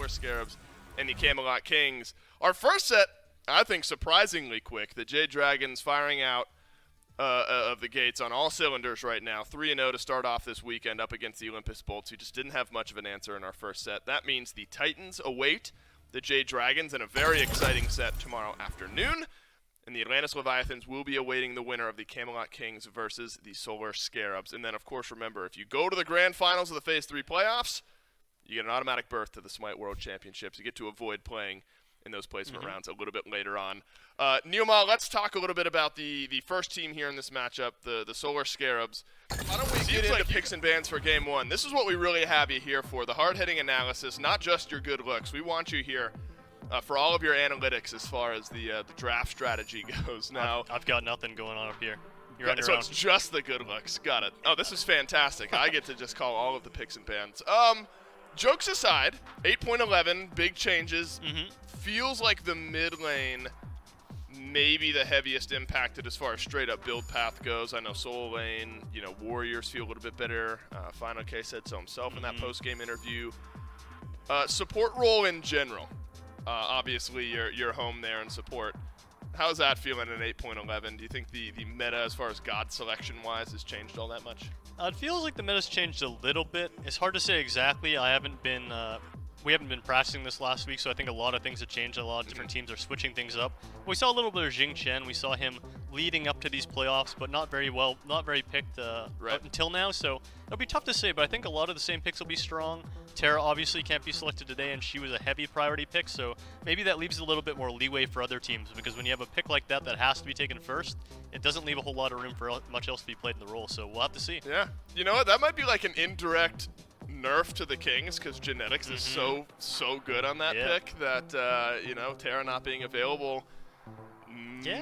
Solar Scarabs and the Camelot Kings. Our first set, I think, surprisingly quick. The Jade Dragons firing out of the gates on all cylinders right now. 3-0 to start off this weekend up against the Olympus Bolts, who just didn't have much of an answer in our first set. That means the Titans await the Jade Dragons in a very exciting set tomorrow afternoon. And the Atlantis Leviathans will be awaiting the winner of the Camelot Kings versus the Solar Scarabs. And then, of course, remember, if you go to the grand finals of the Phase 3 playoffs, you get an automatic berth to the Smite World Championships. You get to avoid playing in those placement rounds a little bit later on. Neoma, let's talk a little bit about the first team here in this matchup, the Solar Scarabs. Why don't we get into picks and bans for Game 1? This is what we really have you here for, the hard-hitting analysis, not just your good looks. We want you here for all of your analytics as far as the draft strategy goes. Now, I've got nothing going on up here. You're on your so own. it's just the good looks. Got it. Oh, this is fantastic. I get to just call all of the picks and bans. Jokes aside, 8.11, big changes. Feels like the mid lane maybe the heaviest impacted as far as straight up build path goes. I know Soul Lane, Warriors feel a little bit better. Final K said so himself in that post-game interview. Support role in general. Obviously, you're home there in support. How's that feeling in 8.11? Do you think the meta as far as God selection-wise has changed all that much? It feels like the meta's changed a little bit. It's hard to say exactly. We haven't been practicing this last week, so I think a lot of things have changed. A lot of different teams are switching things up. We saw a little bit of Jing Chen. We saw him leading up to these playoffs, but not very picked up until now. So it'll be tough to say, but I think a lot of the same picks will be strong. Tara obviously can't be selected today, and she was a heavy priority pick, so maybe that leaves a little bit more leeway for other teams, because when you have a pick like that has to be taken first, it doesn't leave a whole lot of room for much else to be played in the role, so we'll have to see. Yeah. You know what? That might be like an indirect nerf to the Kings, because genetics is so good on that pick that, Tara not being available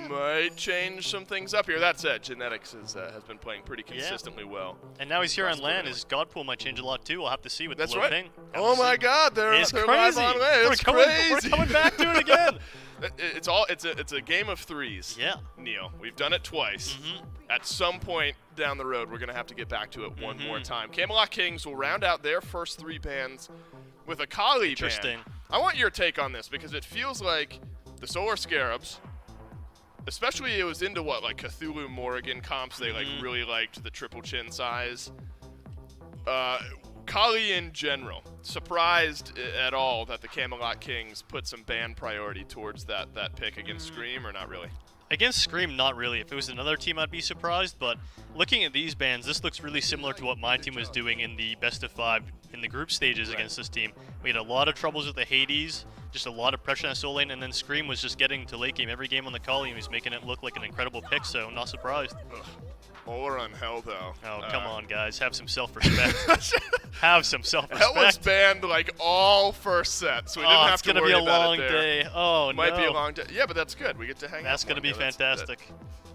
might change some things up here. That said, genetics has been playing pretty consistently well. And now he's here on LAN. His God pool might change a lot too. We'll have to see with the low ping. Oh my God, they're live on LAN. It's crazy. We're coming back to it again. It's a game of threes. Yeah. Neil, we've done it twice. At some point down the road, we're gonna have to get back to it one more time. Camelot Kings will round out their first 3 bans with a Kali Interesting. ban. I want your take on this, because it feels like the Solar Scarabs, especially it was into like Cthulhu Morrigan comps, they really liked the triple chin size. Kali in general, surprised at all that the Camelot Kings put some ban priority towards that pick against Scream, or not really? Against Scream, not really. If it was another team, I'd be surprised, but looking at these bans, this looks really similar to what my team was doing in the best of 5 in the group stages against this team. We had a lot of troubles with the Hades, just a lot of pressure on Soul Lane, and then Scream was just getting to late game every game on the Kali, and he was making it look like an incredible pick, so not surprised. Or on Hell, though. Oh, come on, guys. Have some self-respect. Have some self-respect. Hell was banned like all first set, so we didn't have to worry about it there. It's going to be a long day. Oh, no. Might be a long day. Yeah, but that's good. We get to hang out. That's going to be fantastic.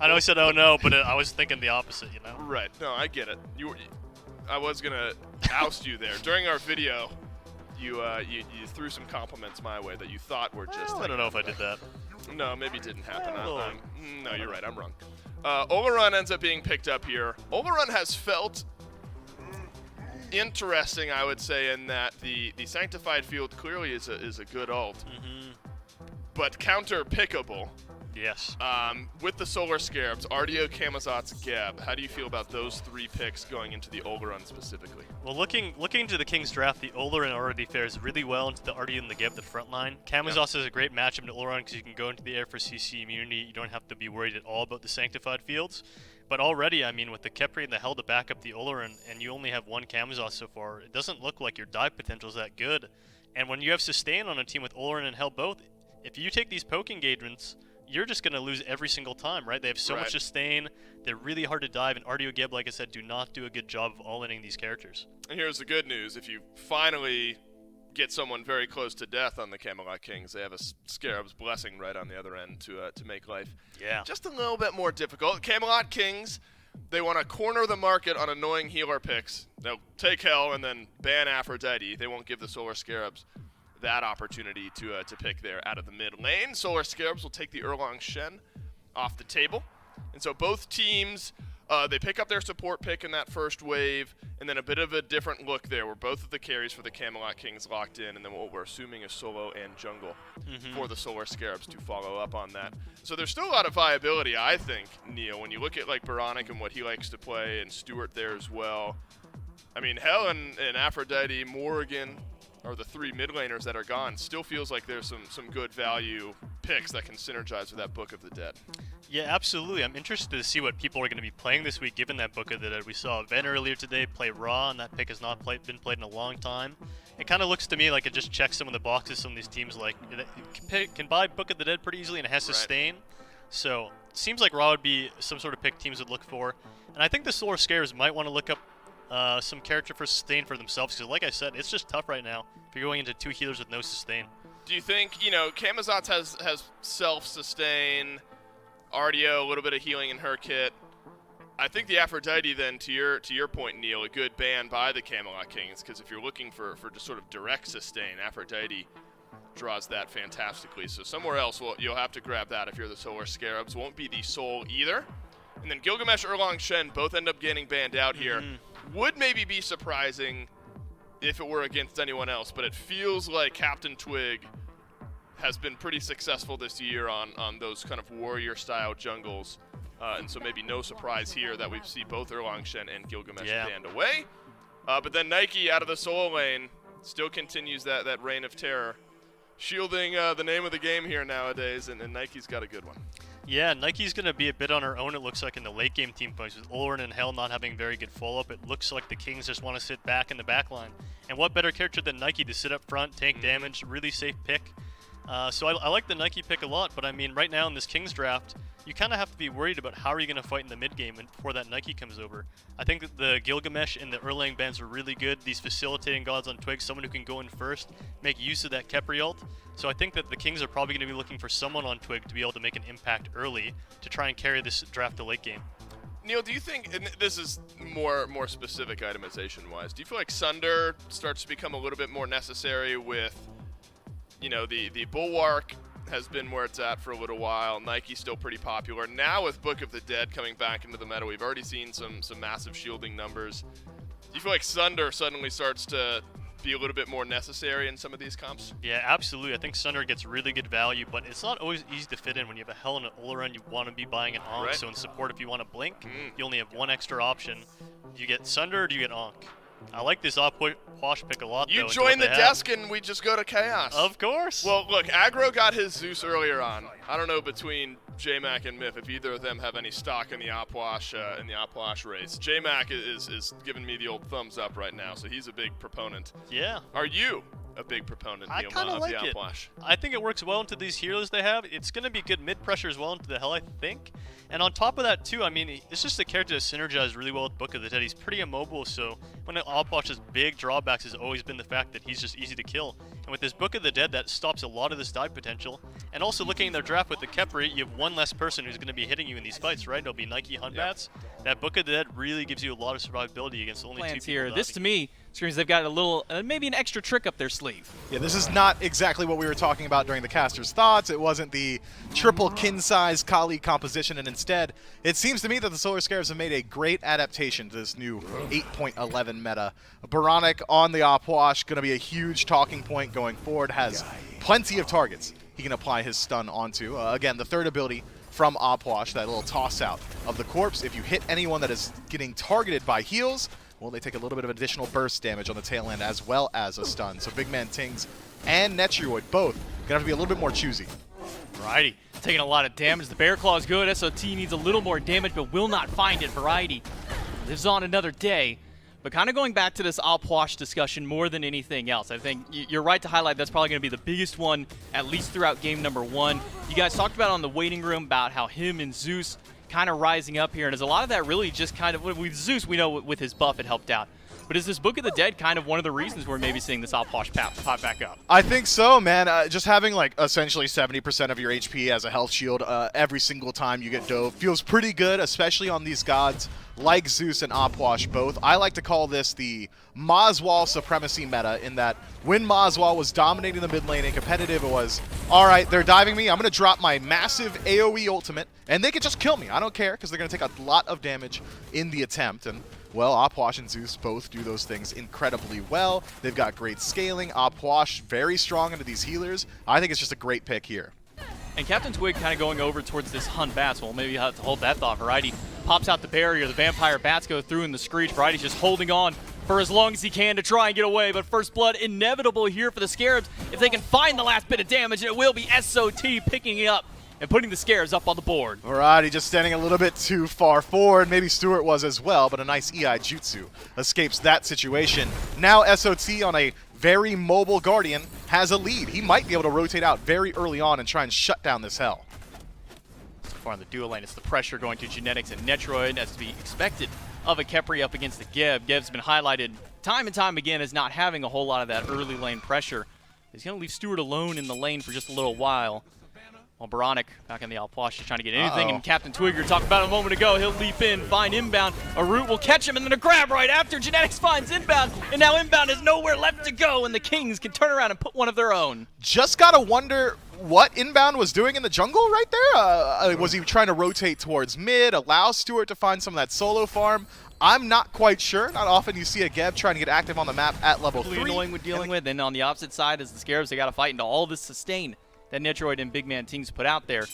I know I said, oh, no, but I was thinking the opposite, Right. No, I get it. I was going to oust you there. During our video, you threw some compliments my way that you thought were just... I don't know if I did that. No, maybe it didn't happen. No, you're right. I'm wrong. Olarun ends up being picked up here. Olarun has felt interesting, I would say, in that the Sanctified Field clearly is a good ult, but counter-pickable. Yes. With the Solar Scarabs, Ardio, Camazot's, Geb, how do you feel about those 3 picks going into the Olarun specifically? Well, looking into the Kings draft, the Olarun already fares really well into the Ardio and the Geb, the front line. Camazot's is a great matchup to Olarun because you can go into the air for CC immunity. You don't have to be worried at all about the Sanctified Fields. But already, I mean, with the Kepri and the Hell to back up the Olarun, and you only have 1 Camazot so far, it doesn't look like your dive potential is that good. And when you have Sustain on a team with Olarun and Hell both, if you take these poke engagements, you're just going to lose every single time, right? They have so much sustain. They're really hard to dive, and Ardio Geb, like I said, do not do a good job of all-inning these characters. And here's the good news. If you finally get someone very close to death on the Camelot Kings, they have a Scarab's Blessing right on the other end to make life just a little bit more difficult. Camelot Kings, they want to corner the market on annoying healer picks. They'll take Hell and then ban Aphrodite. They won't give the Solar Scarabs that opportunity to pick there out of the mid lane. Solar Scarabs will take the Erlang Shen off the table. And so both teams They pick up their support pick in that first wave, and then a bit of a different look there where both of the carries for the Camelot Kings locked in, and then what we're assuming is solo and jungle for the Solar Scarabs to follow up on that. So there's still a lot of viability, I think, Neil, when you look at like Baronic and what he likes to play, and Stewart there as well. I mean, Hell and Aphrodite, Morrigan are the 3 mid laners that are gone. Still feels like there's some good value picks that can synergize with that Book of the Dead. Yeah, absolutely. I'm interested to see what people are going to be playing this week, given that Book of the Dead. We saw Ven earlier today play Raw, and that pick has not been played in a long time. It kind of looks to me like it just checks some of the boxes some of these teams like. It can buy Book of the Dead pretty easily, and it has sustain. So it seems like Raw would be some sort of pick teams would look for. And I think the Solar Scarabs might want to look up some character for sustain for themselves, because like I said, it's just tough right now if you're going into 2 healers with no sustain. Do you think, Camazotz has self-sustain, RDO, a little bit of healing in her kit. I think the Aphrodite then, to your point, Neil, a good ban by the Camelot Kings, because if you're looking for just sort of direct sustain, Aphrodite draws that fantastically. So somewhere else, you'll have to grab that if you're the Solar Scarabs. Won't be the Soul either. And then Gilgamesh, Erlang Shen both end up getting banned out here. Would maybe be surprising if it were against anyone else, but it feels like Captain Twig has been pretty successful this year on those kind of warrior-style jungles. And so maybe no surprise here that we see both Erlang Shen and Gilgamesh banned away. But then Nike out of the solo lane still continues that reign of terror, shielding the name of the game here nowadays, and Nike's got a good one. Yeah, Nike's going to be a bit on her own, it looks like, in the late game team fights, with Olrin and Hell not having very good follow-up. It looks like the Kings just want to sit back in the back line. And what better character than Nike to sit up front, tank damage, really safe pick. So I like the Nike pick a lot, but I mean, right now in this Kings draft, you kind of have to be worried about how are you going to fight in the mid game before that Nike comes over. I think that the Gilgamesh and the Erlang bans are really good. These facilitating gods on Twig, someone who can go in first, make use of that Kepri ult. So I think that the Kings are probably going to be looking for someone on Twig to be able to make an impact early to try and carry this draft to late game. Neil, do you think, and this is more specific itemization-wise, do you feel like Sunder starts to become a little bit more necessary with, the Bulwark has been where it's at for a little while. Nike's still pretty popular. Now with Book of the Dead coming back into the meta, we've already seen some massive shielding numbers. Do you feel like Sunder suddenly starts to be a little bit more necessary in some of these comps? Yeah, absolutely. I think Sunder gets really good value, but it's not always easy to fit in. When you have a Hell and an Oleron, you want to be buying an Ankh. Right. So in support, if you want to blink, you only have one extra option. Do you get Sunder or do you get Ankh? I like this Wash pick a lot, You join the desk and we just go to chaos. Of course. Well, look, Aggro got his Zeus earlier on. I don't know between J-Mac and Myth if either of them have any stock in the Opwash race. J-Mac is giving me the old thumbs up right now, so he's a big proponent. Yeah. Are you a big proponent, I kind of like the it. Opwash? I think it works well into these healers they have. It's going to be good mid-pressure as well into the Hell, I think. And on top of that, too, I mean, it's just a character that synergizes really well with Book of the Dead. He's pretty immobile, so one of Opwash's big drawbacks has always been the fact that he's just easy to kill. And with this Book of the Dead, that stops a lot of this dive potential. And also looking in their draft with the Kepri, you have one less person who's going to be hitting you in these fights, right? It'll be Nike Huntbats. Yep. That Book of the Dead really gives you a lot of survivability against only two people. Here. This, to me, screams they've got a little, maybe an extra trick up their sleeve. Yeah, this is not exactly what we were talking about during the caster's thoughts. It wasn't the triple kin-size Kali composition, and instead, it seems to me that the Solar Scarabs have made a great adaptation to this new 8.11 meta. Baronic on the Opwash, going to be a huge talking point going forward, has plenty of targets he can apply his stun onto. Again, the third ability from Opwash, that little toss-out of the corpse. If you hit anyone that is getting targeted by heals, well, they take a little bit of additional burst damage on the tail end as well as a stun. So Big Man Tings and Netroid both going to have to be a little bit more choosy. Variety taking a lot of damage. The Bear Claw is good. SOT needs a little more damage, but will not find it. Variety lives on another day. But kind of going back to this Opwash discussion more than anything else, I think you're right to highlight that's probably going to be the biggest one, at least throughout game number 1. You guys talked about on the waiting room about how him and Zeus kind of rising up here, and there's a lot of that really just kind of, with Zeus, we know with his buff it helped out. But is this Book of the Dead kind of one of the reasons we're maybe seeing this Outwash pop back up? I think so, man. Just having like essentially 70% of your HP as a health shield every single time you get dove feels pretty good, especially on these gods like Zeus and Opwash both. I like to call this the Mazwal supremacy meta, in that when Mazwal was dominating the mid lane in competitive, it was, all right, they're diving me, I'm going to drop my massive AoE ultimate, and they can just kill me. I don't care, because they're going to take a lot of damage in the attempt. And well, Opwash and Zeus both do those things incredibly well. They've got great scaling. Opwash very strong into these healers. I think it's just a great pick here. And Captain Twig kind of going over towards this Hun Bats. Well, maybe you have to hold that thought. Variety pops out the barrier. The Vampire Bats go through in the Screech. Variety's just holding on for as long as he can to try and get away. But First Blood inevitable here for the Scarabs. If they can find the last bit of damage, it will be SOT picking it up and putting the Scarabs up on the board. Variety just standing a little bit too far forward. Maybe Stewart was as well, but a nice EI Jutsu escapes that situation. Now SOT on a very mobile Guardian has a lead. He might be able to rotate out very early on and try and shut down this hell. So far in the dual lane, it's the pressure going to Genetics and Netroid, as to be expected of a Khepri up against the Geb. Geb's been highlighted time and time again as not having a whole lot of that early lane pressure. He's going to leave Stewart alone in the lane for just a little while. Well, Baronic back in the Outwash is trying to get anything, and Captain Twig, you were talking about a moment ago, he'll leap in, find inbound. A root will catch him, and then a grab right after. Genetics finds inbound, and now inbound has nowhere left to go, and the Kings can turn around and put one of their own. Just gotta wonder what inbound was doing in the jungle right there. Was he trying to rotate towards mid, allow Stewart to find some of that solo farm? I'm not quite sure. Not often you see a Geb trying to get active on the map at level 3. Annoying with dealing with. And on the opposite side is the Scarabs. They got to fight into all this sustain that Netroid and Big Man Tings put out there.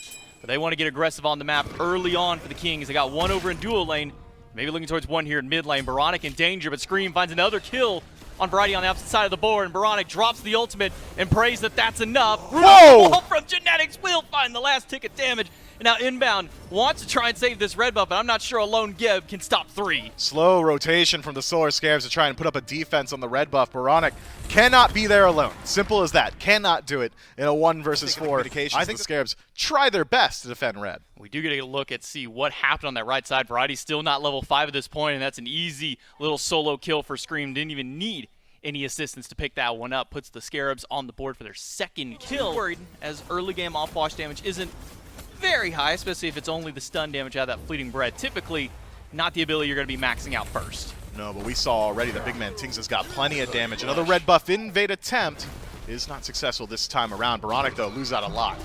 But they want to get aggressive on the map early on for the Kings. They got one over in dual lane. Maybe looking towards one here in mid lane. Baronic in danger, but Scream finds another kill on Variety on the opposite side of the board. And Baronic drops the ultimate and prays that that's enough. Whoa! From Genetics will find the last tick of damage. And now inbound wants to try and save this red buff, but I'm not sure a lone Geb can stop 3. Slow rotation from the Solar Scarabs to try and put up a defense on the red buff. Baronic cannot be there alone. Simple as that. Cannot do it in a 1 versus 4. I think the Scarabs try their best to defend red. We do get a look at see what happened on that right side. Variety's still not level 5 at this point, and that's an easy little solo kill for Scream. Didn't even need any assistance to pick that one up. Puts the Scarabs on the board for their second kill. Worried as early game off-wash damage isn't very high, especially if it's only the stun damage out of that fleeting bread. Typically, not the ability you're going to be maxing out first. No, but we saw already that Big Man Tings has got plenty of damage. Another red buff invade attempt is not successful this time around. Baronic, though, loses out a lot.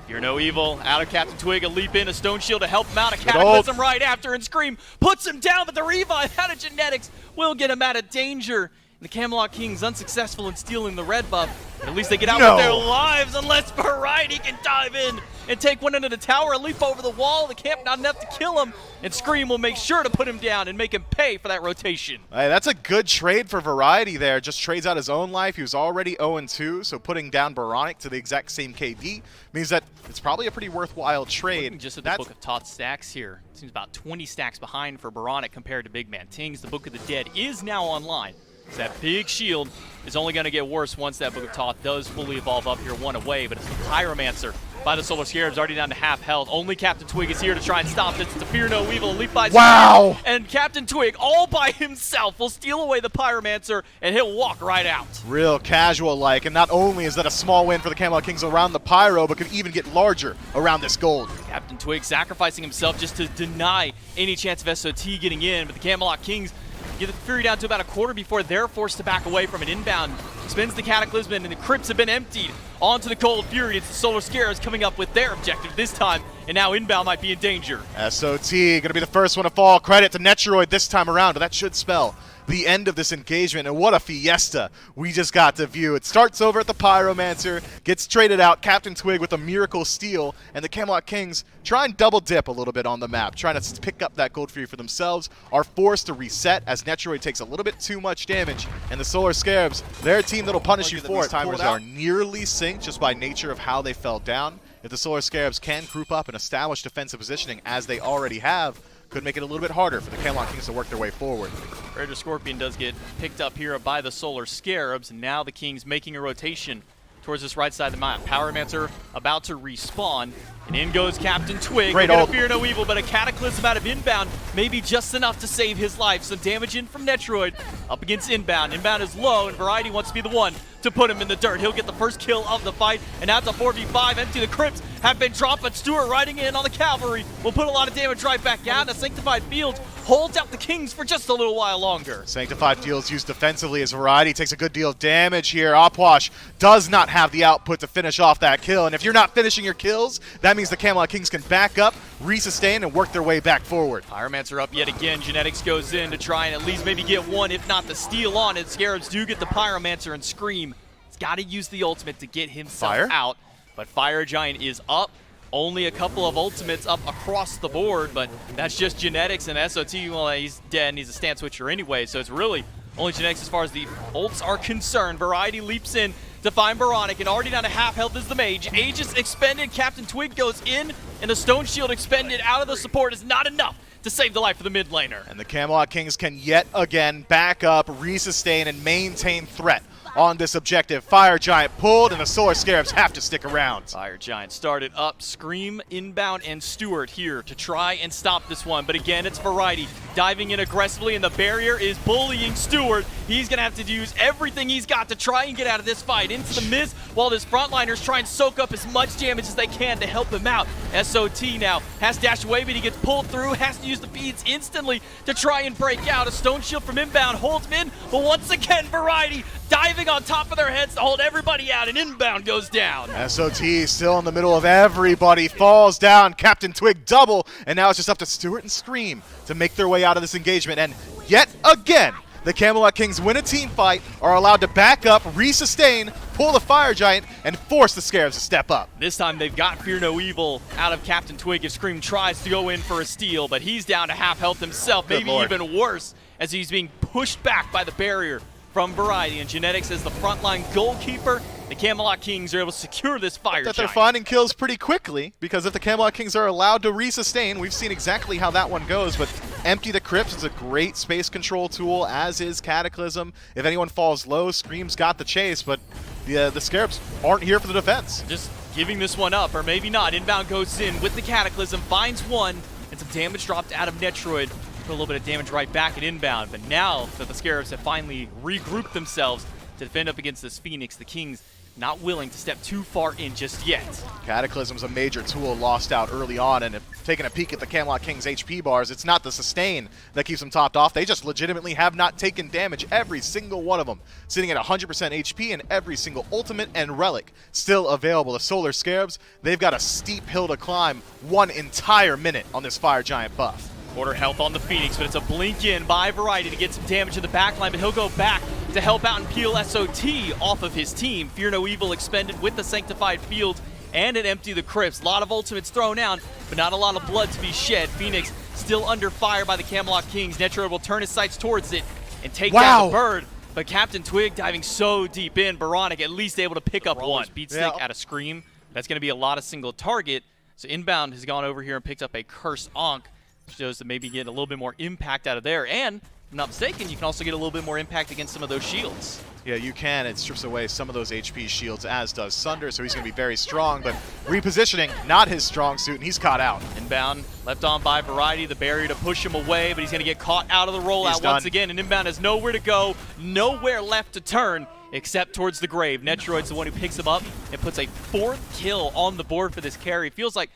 You're no evil. Out of Captain Twig, a leap in, a stone shield to help him out. A Cataclysm right after, and Scream puts him down, but the revive out of Genetics will get him out of danger. The Camelot Kings unsuccessful in stealing the red buff. But at least they get out with their lives, unless Variety can dive in and take one into the tower, a leap over the wall. The camp not enough to kill him, and Scream will make sure to put him down and make him pay for that rotation. Hey, that's a good trade for Variety there. Just trades out his own life. He was already 0-2, so putting down Baronic to the exact same KD means that it's probably a pretty worthwhile trade. Looking just at the Book of Thoth stacks here, it seems about 20 stacks behind for Baronic compared to Big Man Tings. The Book of the Dead is now online. So that big shield is only going to get worse once that Book of Thoth does fully evolve up here, one away. But it's the Pyromancer by the Solar Scarabs, already down to half health. Only Captain Twig is here to try and stop this. It's the Fear No Evil, leap by wow! And Captain Twig, all by himself, will steal away the Pyromancer, and he'll walk right out. Real casual-like, and not only is that a small win for the Camelot Kings around the Pyro, but could even get larger around this gold. Captain Twig sacrificing himself just to deny any chance of SOT getting in, but the Camelot Kings get the Fury down to about a quarter before they're forced to back away from an inbound. Spins the Cataclysm, and the crypts have been emptied onto the Cold Fury. It's the Solar Scarabs coming up with their objective this time, and now inbound might be in danger. SOT going to be the first one to fall. Credit to Netroid this time around, but that should spell the end of this engagement, and what a fiesta we just got to view. It starts over at the Pyromancer, gets traded out, Captain Twig with a miracle steal, and the Camelot Kings try and double dip a little bit on the map, trying to pick up that Gold Fury for themselves, are forced to reset as Netroid takes a little bit too much damage, and the Solar Scarabs, their team that'll punish you for it. Timers are nearly synced just by nature of how they fell down. If the Solar Scarabs can group up and establish defensive positioning as they already have, could make it a little bit harder for the Camelot Kings to work their way forward. Predator Scorpion does get picked up here by the Solar Scarabs, and now the Kings making a rotation towards this right side of the map. Pyromancer about to respawn, and in goes Captain Twig. Great Gonna ult. fear no evil, but a Cataclysm out of inbound, maybe just enough to save his life. Some damage in from Netroid up against inbound. Inbound is low, and Variety wants to be the one to put him in the dirt. He'll get the first kill of the fight, and now it's a 4v5. Empty the crypts have been dropped, but Stewart riding in on the cavalry will put a lot of damage right back out. And the Sanctified Fields holds out the Kings for just a little while longer. Sanctified Fields used defensively as Variety takes a good deal of damage here. Opwash does not have the output to finish off that kill, and if you're not finishing your kills, that means the Camelot Kings can back up, resustain, and work their way back forward. Pyromancer up yet again. Genetics goes in to try and at least maybe get one, if not the steal on it. Scarabs do get the Pyromancer and Scream. He's got to use the ultimate to get himself Fire? out, but Fire Giant is up. Only a couple of ultimates up across the board, but that's just Genetics, and SOT, well, he's dead and he's a stand switcher anyway, so it's really only Genetics as far as the ults are concerned. Variety leaps in to find Baronic, and already down to half health is the Mage. Aegis expended, Captain Twig goes in, and the Stone Shield expended out of the support is not enough to save the life of the mid laner. And the Camelot Kings can yet again back up, resustain, and maintain threat on this objective. Fire Giant pulled, and the Solar Scarabs have to stick around. Fire Giant started up, Scream inbound, and Stewart here to try and stop this one. But again, it's Variety diving in aggressively, and the barrier is bullying Stewart. He's going to have to use everything he's got to try and get out of this fight. Into the mist, while his frontliners try and soak up as much damage as they can to help him out. SOT now has to dash away, but he gets pulled through, has to use the feeds instantly to try and break out. A Stone Shield from inbound holds him in, but once again, Variety diving on top of their heads to hold everybody out, and inbound goes down. SOT still in the middle of everybody, falls down. Captain Twig double, and now it's just up to Stewart and Scream to make their way out of this engagement. And yet again, the Camelot Kings win a team fight, are allowed to back up, resustain, pull the Fire Giant, and force the Scarabs to step up. This time they've got Fear No Evil out of Captain Twig if Scream tries to go in for a steal, but he's down to half health himself, Good maybe Lord. even worse, as he's being pushed back by the barrier from Variety. And Genetics as the frontline goalkeeper, the Camelot Kings are able to secure this Fire That they're Giant. finding kills pretty quickly, because if the Camelot Kings are allowed to resustain, we've seen exactly how that one goes, but Empty the Crypts is a great space control tool, as is Cataclysm. If anyone falls low, Scream's got the chase, but the Scarabs aren't here for the defense. Just giving this one up, or maybe not. Inbound goes in with the Cataclysm, finds one, and some damage dropped out of Netroid. Put a little bit of damage right back at inbound, but now that the Scarabs have finally regrouped themselves to defend up against this Phoenix, the Kings not willing to step too far in just yet. Cataclysm's a major tool lost out early on, and if taking a peek at the Camelot Kings HP bars, it's not the sustain that keeps them topped off. They just legitimately have not taken damage, every single one of them, sitting at 100% HP, and every single ultimate and relic still available. The Solar Scarabs, they've got a steep hill to climb 1 entire minute on this Fire Giant buff. Quarter health on the Phoenix, but it's a blink in by Variety to get some damage in the backline, but he'll go back to help out and peel SOT off of his team. Fear No Evil expended with the Sanctified Field and an Empty the Crypts. A lot of ultimates thrown out, but not a lot of blood to be shed. Phoenix still under fire by the Camelot Kings. Netroid will turn his sights towards it and take down the bird. But Captain Twig diving so deep in, Baronic at least able to pick up one. Beat stick out of Scream. That's going to be a lot of single target. So Inbound has gone over here and picked up a Cursed Ankh. Shows that maybe get a little bit more impact out of there. And, if I'm not mistaken, you can also get a little bit more impact against some of those shields. Yeah, you can. It strips away some of those HP shields, as does Sunder, so he's going to be very strong. But repositioning, not his strong suit, and he's caught out. Inbound, left on by Variety, the barrier to push him away, but he's going to get caught out of the rollout once again. And Inbound has nowhere to go, nowhere left to turn, except towards the grave. Netroid's the one who picks him up and puts a 4th kill on the board for this carry. Feels like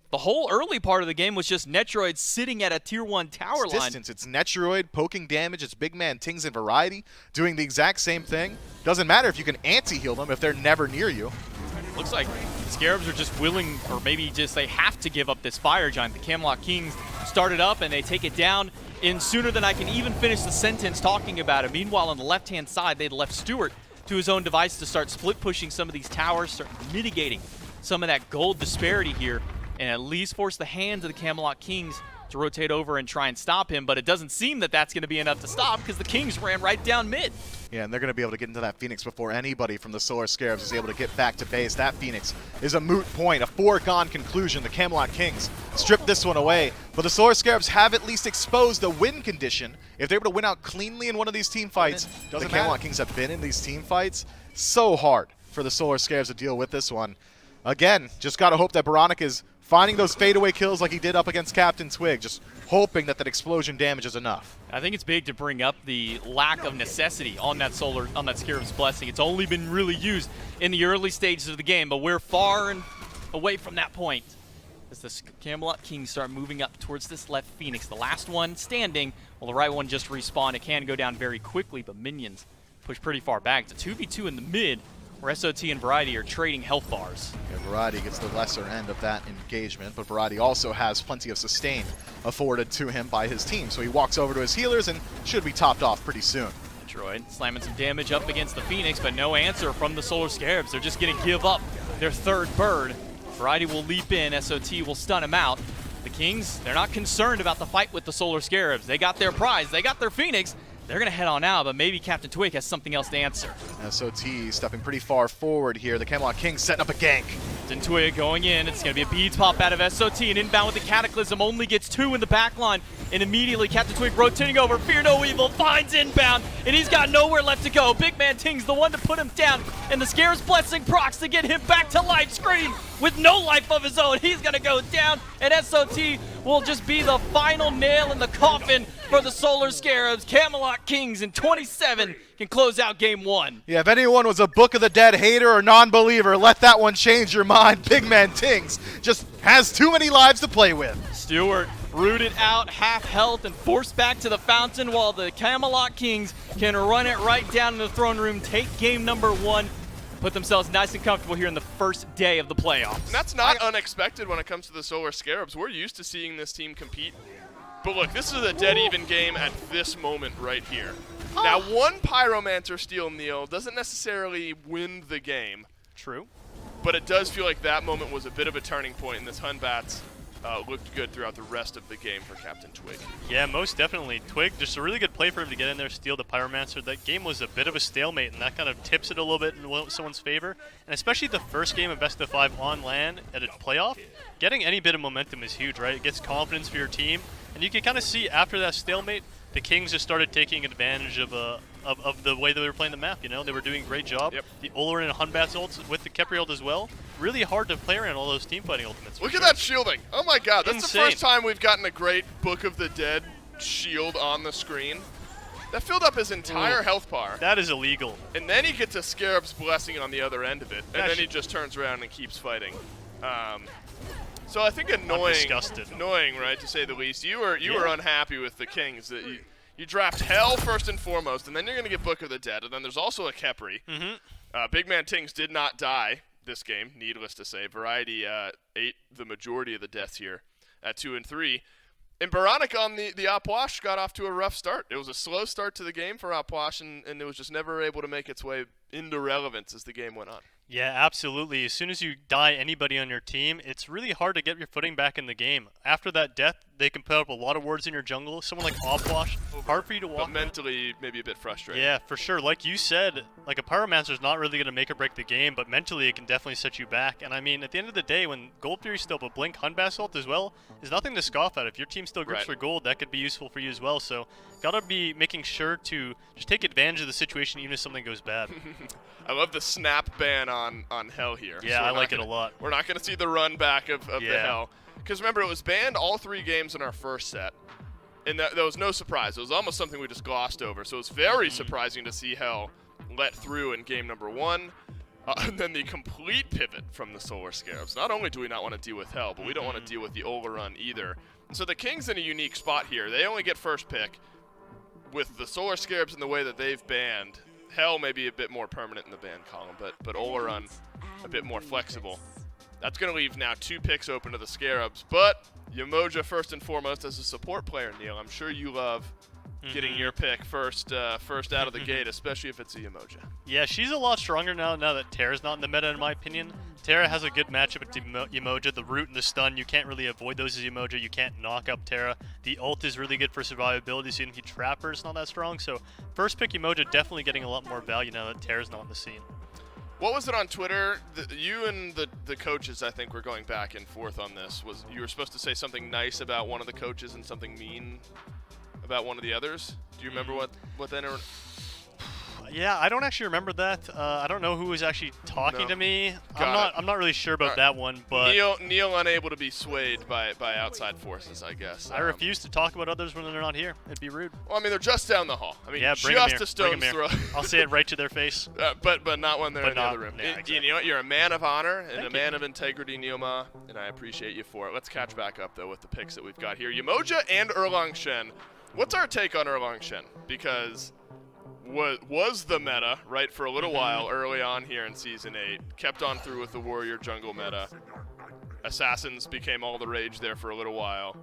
the whole early part of the game was just Netroid sitting at a tier 1 tower line. Distance. It's Netroid poking damage. It's big man Tings and Variety doing the exact same thing. Doesn't matter if you can anti-heal them if they're never near you. Looks like the Scarabs are just willing, or maybe just they have to give up this Fire Giant. The Camelot Kings started up and they take it down in sooner than I can even finish the sentence talking about it. Meanwhile, on the left-hand side, they'd left Stewart to his own device to start split pushing some of these towers, start mitigating some of that gold disparity here, and at least force the hands of the Camelot Kings to rotate over and try and stop him. But it doesn't seem that that's going to be enough to stop, because the Kings ran right down mid. Yeah, and they're going to be able to get into that Phoenix before anybody from the Solar Scarabs is able to get back to base. That Phoenix is a moot point, a foregone conclusion. The Camelot Kings strip this one away, but the Solar Scarabs have at least exposed a win condition. If they're able to win out cleanly in one of these team fights, the Camelot Kings have been in these team fights so hard for the Solar Scarabs to deal with this one. Again, just got to hope that Baronic is finding those fadeaway kills like he did up against Captain Twig, just hoping that that explosion damage is enough. I think it's big to bring up the lack of necessity on that Scarab's Blessing. It's only been really used in the early stages of the game, but we're far and away from that point. As the Camelot Kings start moving up towards this left Phoenix, the last one standing, while the right one just respawned. It can go down very quickly, but minions push pretty far back. It's a 2v2 in the mid, where SOT and Variety are trading health bars. Yeah, Variety gets the lesser end of that engagement, but Variety also has plenty of sustain afforded to him by his team, so he walks over to his healers and should be topped off pretty soon. Droid slamming some damage up against the Phoenix, but no answer from the Solar Scarabs. They're just going to give up their third bird. Variety will leap in, SOT will stun him out. The Kings, they're not concerned about the fight with the Solar Scarabs. They got their prize, they got their Phoenix. They're going to head on out, but maybe Captain Twig has something else to answer. SOT stepping pretty far forward here. The Camelot Kings setting up a gank. Captain Twig going in. It's going to be a beads pop out of SOT, and inbound with the Cataclysm only gets 2 in the back line. And immediately Captain Twig rotating over. Fear no evil finds inbound, and he's got nowhere left to go. Big Man Ting's the one to put him down, and the Scarab's Blessing procs to get him back to life. Scream with no life of his own. He's going to go down, and SOT will just be the final nail in the coffin for the Solar Scarabs. Camelot Kings in 27 can close out game 1. Yeah, if anyone was a Book of the Dead hater or non-believer, let that one change your mind. Big Man Tings just has too many lives to play with. Stewart rooted out, half health, and forced back to the fountain, while the Camelot Kings can run it right down in the throne room, take game number 1, put themselves nice and comfortable here in the first day of the playoffs. And that's not unexpected when it comes to the Solar Scarabs. We're used to seeing this team compete. But look, this is a dead-even game at this moment right here. Now, one Pyromancer Steel Neil doesn't necessarily win the game. True. But it does feel like that moment was a bit of a turning point, and this Hunbats looked good throughout the rest of the game for Captain Twig. Yeah, most definitely. Twig, just a really good play for him to get in there, steal the Pyromancer. That game was a bit of a stalemate, and that kind of tips it a little bit in someone's favor. And especially the first game of Best of 5 on LAN at a playoff, getting any bit of momentum is huge, right? It gets confidence for your team. And you can kind of see after that stalemate, the Kings just started taking advantage of the way that they were playing the map, you know? They were doing a great job. Yep. The Olorin and Hunbats ults with the Kepri ult as well. Really hard to play around all those teamfighting ultimates. Look at that shielding. Oh my god, that's Insane. the first time we've gotten a great Book of the Dead shield on the screen. That filled up his entire health bar. That is illegal. And then he gets a Scarab's Blessing on the other end of it. And That then he should- just turns around and keeps fighting. So I think disgusted. annoying, right, to say the least. You were unhappy with the Kings that you draft Hell first and foremost, and then you're going to get Book of the Dead, and then there's also a Kepri. Big Man Tings did not die this game, needless to say. Variety ate the majority of the deaths here at 2 and 3. And Baronic on the Opwash got off to a rough start. It was a slow start to the game for Opwash, and it was just never able to make its way into relevance as the game went on. Yeah, absolutely. As soon as you die anybody on your team, it's really hard to get your footing back in the game. After that death, they can put up a lot of wards in your jungle. Someone like Opwash, hard for you to walk. But mentally, maybe a bit frustrating. Yeah, for sure. Like you said, like a Pyromancer is not really going to make or break the game, but mentally it can definitely set you back. And I mean, at the end of the day, when Gold Fury still up a Blink Hunbass ult as well, is nothing to scoff at. If your team still grips for gold, that could be useful for you as well. So, gotta be making sure to just take advantage of the situation even if something goes bad. I love the snap ban on Hell here. Yeah, I like it a lot. We're not going to see the run back of the Hell. Because remember, it was banned all 3 games in our first set. And that was no surprise. It was almost something we just glossed over. So it was very surprising to see Hell let through in game number 1. And then the complete pivot from the Solar Scarabs. Not only do we not want to deal with Hell, but we don't want to deal with the Olorin either. And so the Kings in a unique spot here. They only get first pick. With the Solar Scarabs in the way that they've banned, Hell may be a bit more permanent in the ban column, but Olorin a bit more flexible. That's going to leave now 2 picks open to the Scarabs, but Yamoja first and foremost as a support player, Neil. I'm sure you love getting your pick first out of the gate, especially if it's a Yamoja. Yeah, she's a lot stronger now that Terra's not in the meta, in my opinion. Terra has a good matchup with Yamoja. The root and the stun, you can't really avoid those as Yamoja. You can't knock up Terra. The ult is really good for survivability, so even if you trap her, it's not that strong. So first pick Yamoja definitely getting a lot more value now that Terra's not in the scene. What was it on Twitter? You and the coaches, I think, were going back and forth on this. Was you were supposed to say something nice about one of the coaches and something mean about one of the others? Do you remember what that? Yeah, I don't actually remember that. I don't know who was actually talking No. to me. Got I'm not really sure about that one, but Neil unable to be swayed by outside forces, I guess. I refuse to talk about others when they're not here. It'd be rude. Well, I mean, they're just down the hall. I mean, Yeah, bring 'em just here. a stone's Bring 'em here. throw. I'll say it right to their face. But not when they're But in the not- other room. yeah, exactly. You know what? You're a man of honor and Thank a you. man of integrity, Neilma, and I appreciate you for it. Let's catch back up, though, with the picks that we've got here. Yamoja and Erlang Shen. What's our take on Erlang Shen? Because was the meta, right, for a little while early on here in Season 8. Kept on through with the Warrior jungle meta. Assassins became all the rage there for a little while.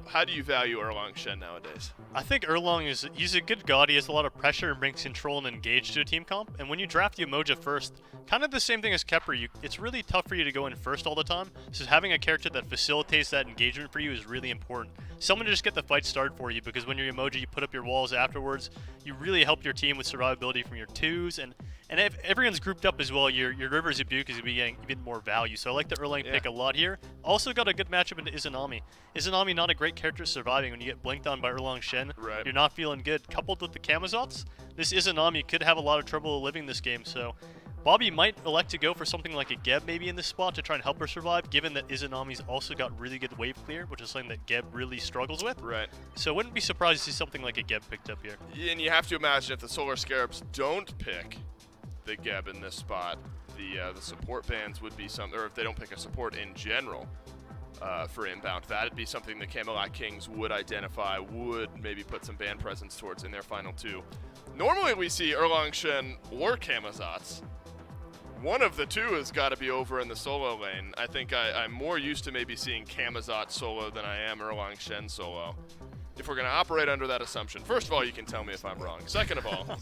How do you value Erlang Shen nowadays? I think Erlang he's a good god. He has a lot of pressure and brings control and engage to a team comp. And when you draft Yamoja first, kind of the same thing as Kepler, it's really tough for you to go in first all the time. So having a character that facilitates that engagement for you is really important. Someone to just get the fight started for you, because when you're Yamoja, you put up your walls afterwards. You really help your team with survivability from your 2s, and if everyone's grouped up as well, your Rivers Rebuke is going to be getting even more value. So I like the Erlang pick a lot here. Also got a good matchup into Izanami. Izanami, not a great character surviving. When you get blinked on by Erlang Shen, Right. you're not feeling good. Coupled with the Camazots, this Izanami could have a lot of trouble living this game. So Bobby might elect to go for something like a Geb maybe in this spot to try and help her survive, given that Izanami's also got really good wave clear, which is something that Geb really struggles with. Right. So wouldn't be surprised to see something like a Geb picked up here. And you have to imagine if the Solar Scarabs don't pick the Geb in this spot, the support bans would be something, or if they don't pick a support in general for inbound, that'd be something the Camelot Kings would identify, would maybe put some ban presence towards in their final 2. Normally we see Erlang Shen or Camazots. One of the two has got to be over in the solo lane. I think I'm more used to maybe seeing Camazot solo than I am Erlang Shen solo. If we're going to operate under that assumption, first of all, you can tell me if I'm wrong. Second of all,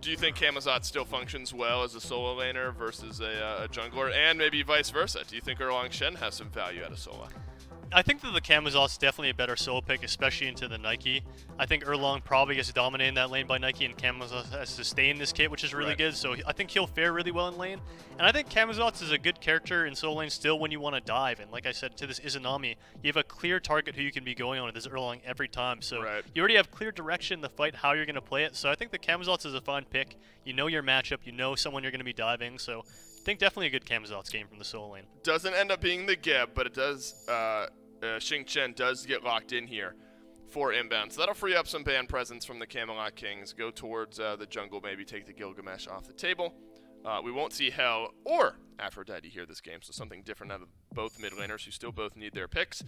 do you think Camazot still functions well as a solo laner versus a jungler, and maybe vice versa? Do you think Erlang Shen has some value at a solo? I think that the Camazot's definitely a better solo pick, especially into the Nike. I think Erlang probably gets dominated in that lane by Nike, and Camazot has to stay in this kit, which is really good. So I think he'll fare really well in lane. And I think Camazot's is a good character in solo lane still when you want to dive. And like I said, to this Izanami, you have a clear target who you can be going on with this Erlang every time. So you already have clear direction in the fight, how you're going to play it. So I think the Camazot's is a fine pick. You know your matchup, you know someone you're going to be diving. So I think definitely a good Camazot's game from the solo lane. Doesn't end up being the Geb, but it does. Xing Chen does get locked in here for inbound. So that'll free up some ban presence from the Camelot Kings. Go towards the jungle, maybe take the Gilgamesh off the table. We won't see Hell or Aphrodite here this game, so something different out of both mid laners who still both need their picks.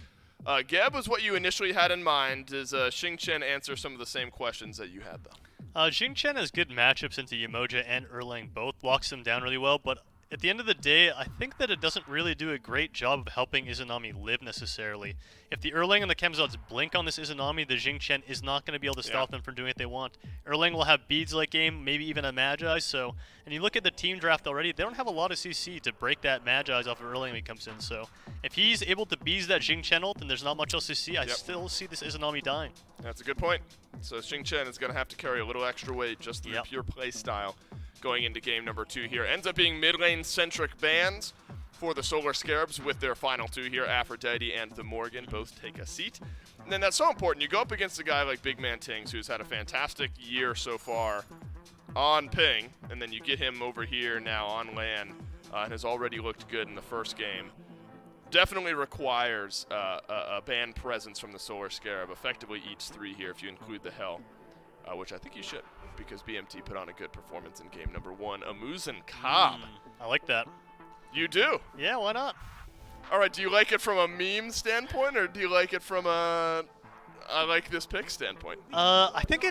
Geb was what you initially had in mind. Does Xing Chen answer some of the same questions that you had, though? Xing Chen has good matchups into Yamoja and Erlang both, locks them down really well, but at the end of the day, I think that it doesn't really do a great job of helping Izanami live necessarily. If the Erlang and the Camazots blink on this Izanami, the Xing Chen is not going to be able to stop them from doing what they want. Erlang will have beads late game, maybe even a Magi, so, and you look at the team draft already, they don't have a lot of CC to break that Magi's off of Erlang when he comes in, so if he's able to bees that Xing Chen ult and there's not much else to see, I still see this Izanami dying. That's a good point. So Xing Chen is going to have to carry a little extra weight just through pure play style going into game number 2 here. Ends up being mid lane centric bans for the Solar Scarabs with their final 2 here. Aphrodite and the Morgan both take a seat. And then that's so important. You go up against a guy like Big Man Tings, who's had a fantastic year so far on ping, and then you get him over here now on LAN and has already looked good in the first game. Definitely requires a ban presence from the Solar Scarab. Effectively eats 3 here if you include the Hell, which I think you should, because BMT put on a good performance in game number 1. Amuzen Cobb. I like that. You do? Yeah, why not? All right, do you like it from a meme standpoint, or do you like it from a I like this pick standpoint? I think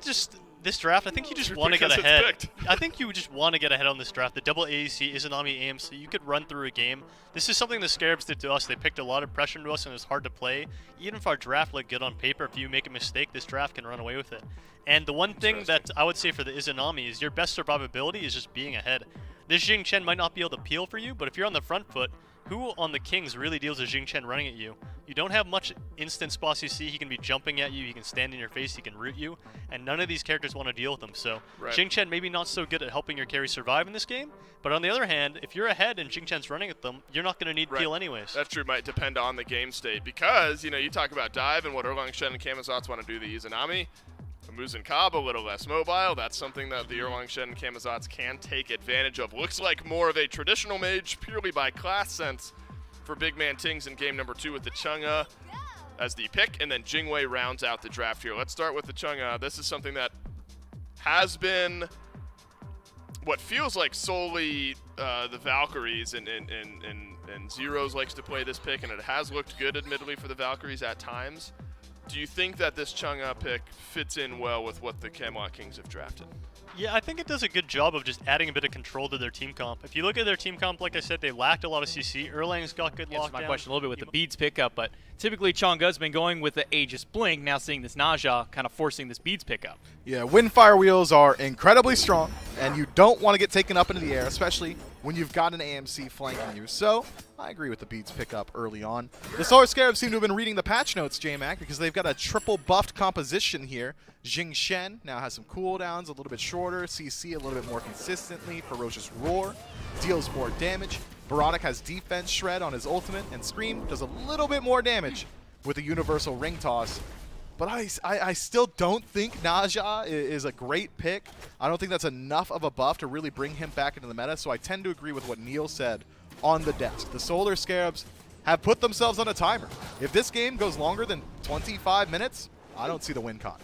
this draft, I think you just want to get ahead. I think you just want to get ahead on this draft. The double AEC, Izanami, AMC, you could run through a game. This is something the Scarabs did to us. They picked a lot of pressure into us, and it was hard to play. Even if our draft looked good on paper, if you make a mistake, this draft can run away with it. And the one thing that I would say for the Izanami is your best survivability is just being ahead. This Xing Chen might not be able to peel for you, but if you're on the front foot, who on the Kings really deals with Xing Chen running at you? You don't have much instant spots you see. He can be jumping at you, he can stand in your face, he can root you, and none of these characters want to deal with him. So Xing Chen maybe not so good at helping your carry survive in this game, but on the other hand, if you're ahead and Xing Chen's running at them, you're not going to need peel anyways. That's true. Might depend on the game state, because, you know, you talk about dive and what Erlang Shen and Camazots want to do to Izanami. Muzen Cobb a little less mobile. That's something that the Erlang Shen and Camazotz can take advantage of. Looks like more of a traditional mage, purely by class sense, for Big Man Tings in game number 2 with the Chang'e as the pick, and then Jingwei rounds out the draft here. Let's start with the Chang'e. This is something that has been what feels like solely the Valkyries, and Zeros likes to play this pick, and it has looked good, admittedly, for the Valkyries at times. Do you think that this Chang'e pick fits in well with what the Camelot Kings have drafted? Yeah, I think it does a good job of just adding a bit of control to their team comp. If you look at their team comp, like I said, they lacked a lot of CC. Erlang's got good lockdown. My question a little bit with the beads pickup, but typically Chang'e's been going with the Aegis Blink, now seeing this Naja kind of forcing this beads pickup. Yeah, Windfire wheels are incredibly strong, and you don't want to get taken up into the air, especially when you've got an AMC flanking you. So I agree with the beads pickup early on. The Solar Scarabs seem to have been reading the patch notes, J-Mac, because they've got a triple buffed composition here. Jing Shen now has some cooldowns, a little bit shorter, CC a little bit more consistently, Ferocious Roar deals more damage. Baronic has Defense Shred on his ultimate, and Scream does a little bit more damage with a Universal Ring Toss. But I still don't think Naja is a great pick. I don't think that's enough of a buff to really bring him back into the meta, so I tend to agree with what Neil said on the desk. The Solar Scarabs have put themselves on a timer. If this game goes longer than 25 minutes, I don't see the win con.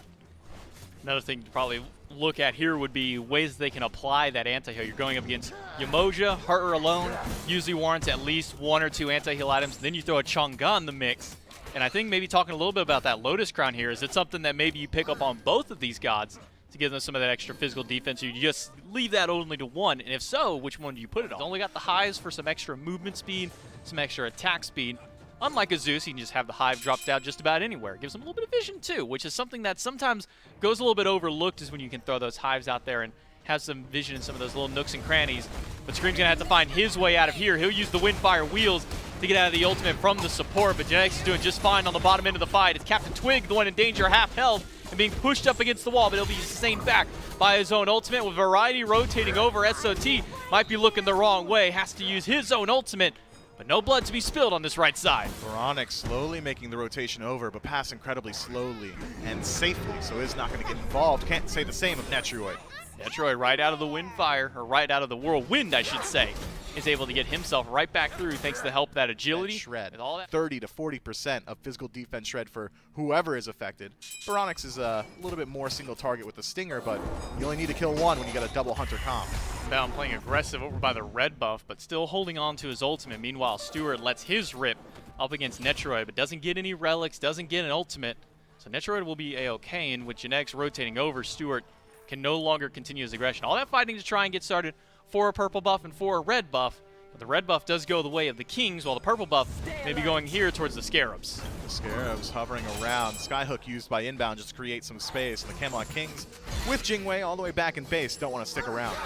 Another thing to probably look at here would be ways they can apply that anti-heal. You're going up against Yamoja, Harter alone, usually warrants at least 1 or 2 anti-heal items. Then you throw a Chang'e in the mix. And I think maybe talking a little bit about that Lotus Crown here, is it something that maybe you pick up on both of these gods to give them some of that extra physical defense, or you just leave that only to one? And if so, which one do you put it on? It's only got the hives for some extra movement speed, some extra attack speed. Unlike a Zeus, you can just have the hive dropped out just about anywhere. It gives them a little bit of vision too, which is something that sometimes goes a little bit overlooked, is when you can throw those hives out there and have some vision in some of those little nooks and crannies. But Scream's going to have to find his way out of here. He'll use the Windfire wheels to get out of the ultimate from the support, but Genetics is doing just fine on the bottom end of the fight. It's Captain Twig, the one in danger, half health, and being pushed up against the wall, but he'll be sustained back by his own ultimate. With Variety rotating over, SOT might be looking the wrong way, has to use his own ultimate, but no blood to be spilled on this right side. Baronic slowly making the rotation over, but pass incredibly slowly and safely, so is not going to get involved. Can't say the same of Netroid. Netroid right out of the Windfire, or right out of the Whirlwind, I should say, is able to get himself right back through thanks to the help of that agility. And shred. With all that 30 to 40% of physical defense shred for whoever is affected. Baronix is a little bit more single target with the Stinger, but you only need to kill one when you got a double Hunter comp. Bound playing aggressive over by the red buff, but still holding on to his ultimate. Meanwhile, Stewart lets his rip up against Netroid, but doesn't get any relics, doesn't get an ultimate. So Netroid will be A-okay, and with Genetics rotating over, Stewart can no longer continue his aggression. All that fighting to try and get started for a purple buff and for a red buff, but the red buff does go the way of the Kings, while the purple buff may be going here towards the Scarabs. The Scarabs hovering around. Skyhook used by Inbound just to create some space. And the Camelot Kings with Jingwei all the way back in base don't want to stick around.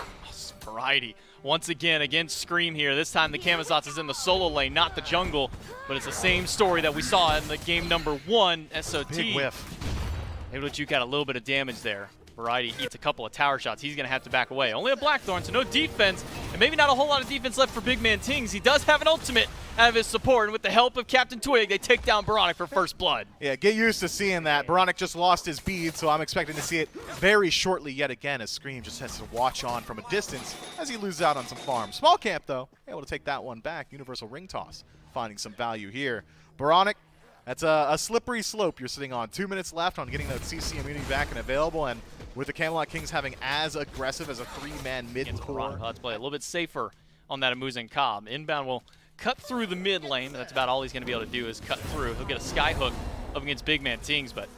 Variety once again against Scream here. This time the Camazotz is in the solo lane, not the jungle, but it's the same story that we saw in the game number 1, SOT. Big whiff. Able to juke out a little bit of damage there. Variety eats a couple of tower shots. He's going to have to back away. Only a Blackthorn, so no defense, and maybe not a whole lot of defense left for Big Man Tings. He does have an ultimate out of his support, and with the help of Captain Twig, they take down Baronic for first blood. Yeah, get used to seeing that. Baronic just lost his bead, so I'm expecting to see it very shortly yet again, as Scream just has to watch on from a distance as he loses out on some farm. Small camp, though, able to take that one back. Universal Ring Toss, finding some value here. Baronic, that's a slippery slope you're sitting on. 2 minutes left on getting that CC immunity back and available, and with the Camelot Kings having as aggressive as a 3-man mid-core. Let's play a little bit safer on that Muzen Cobb. Inbound will cut through the mid lane, but that's about all he's going to be able to do is cut through. He'll get a Skyhook up against Big Man Tings, but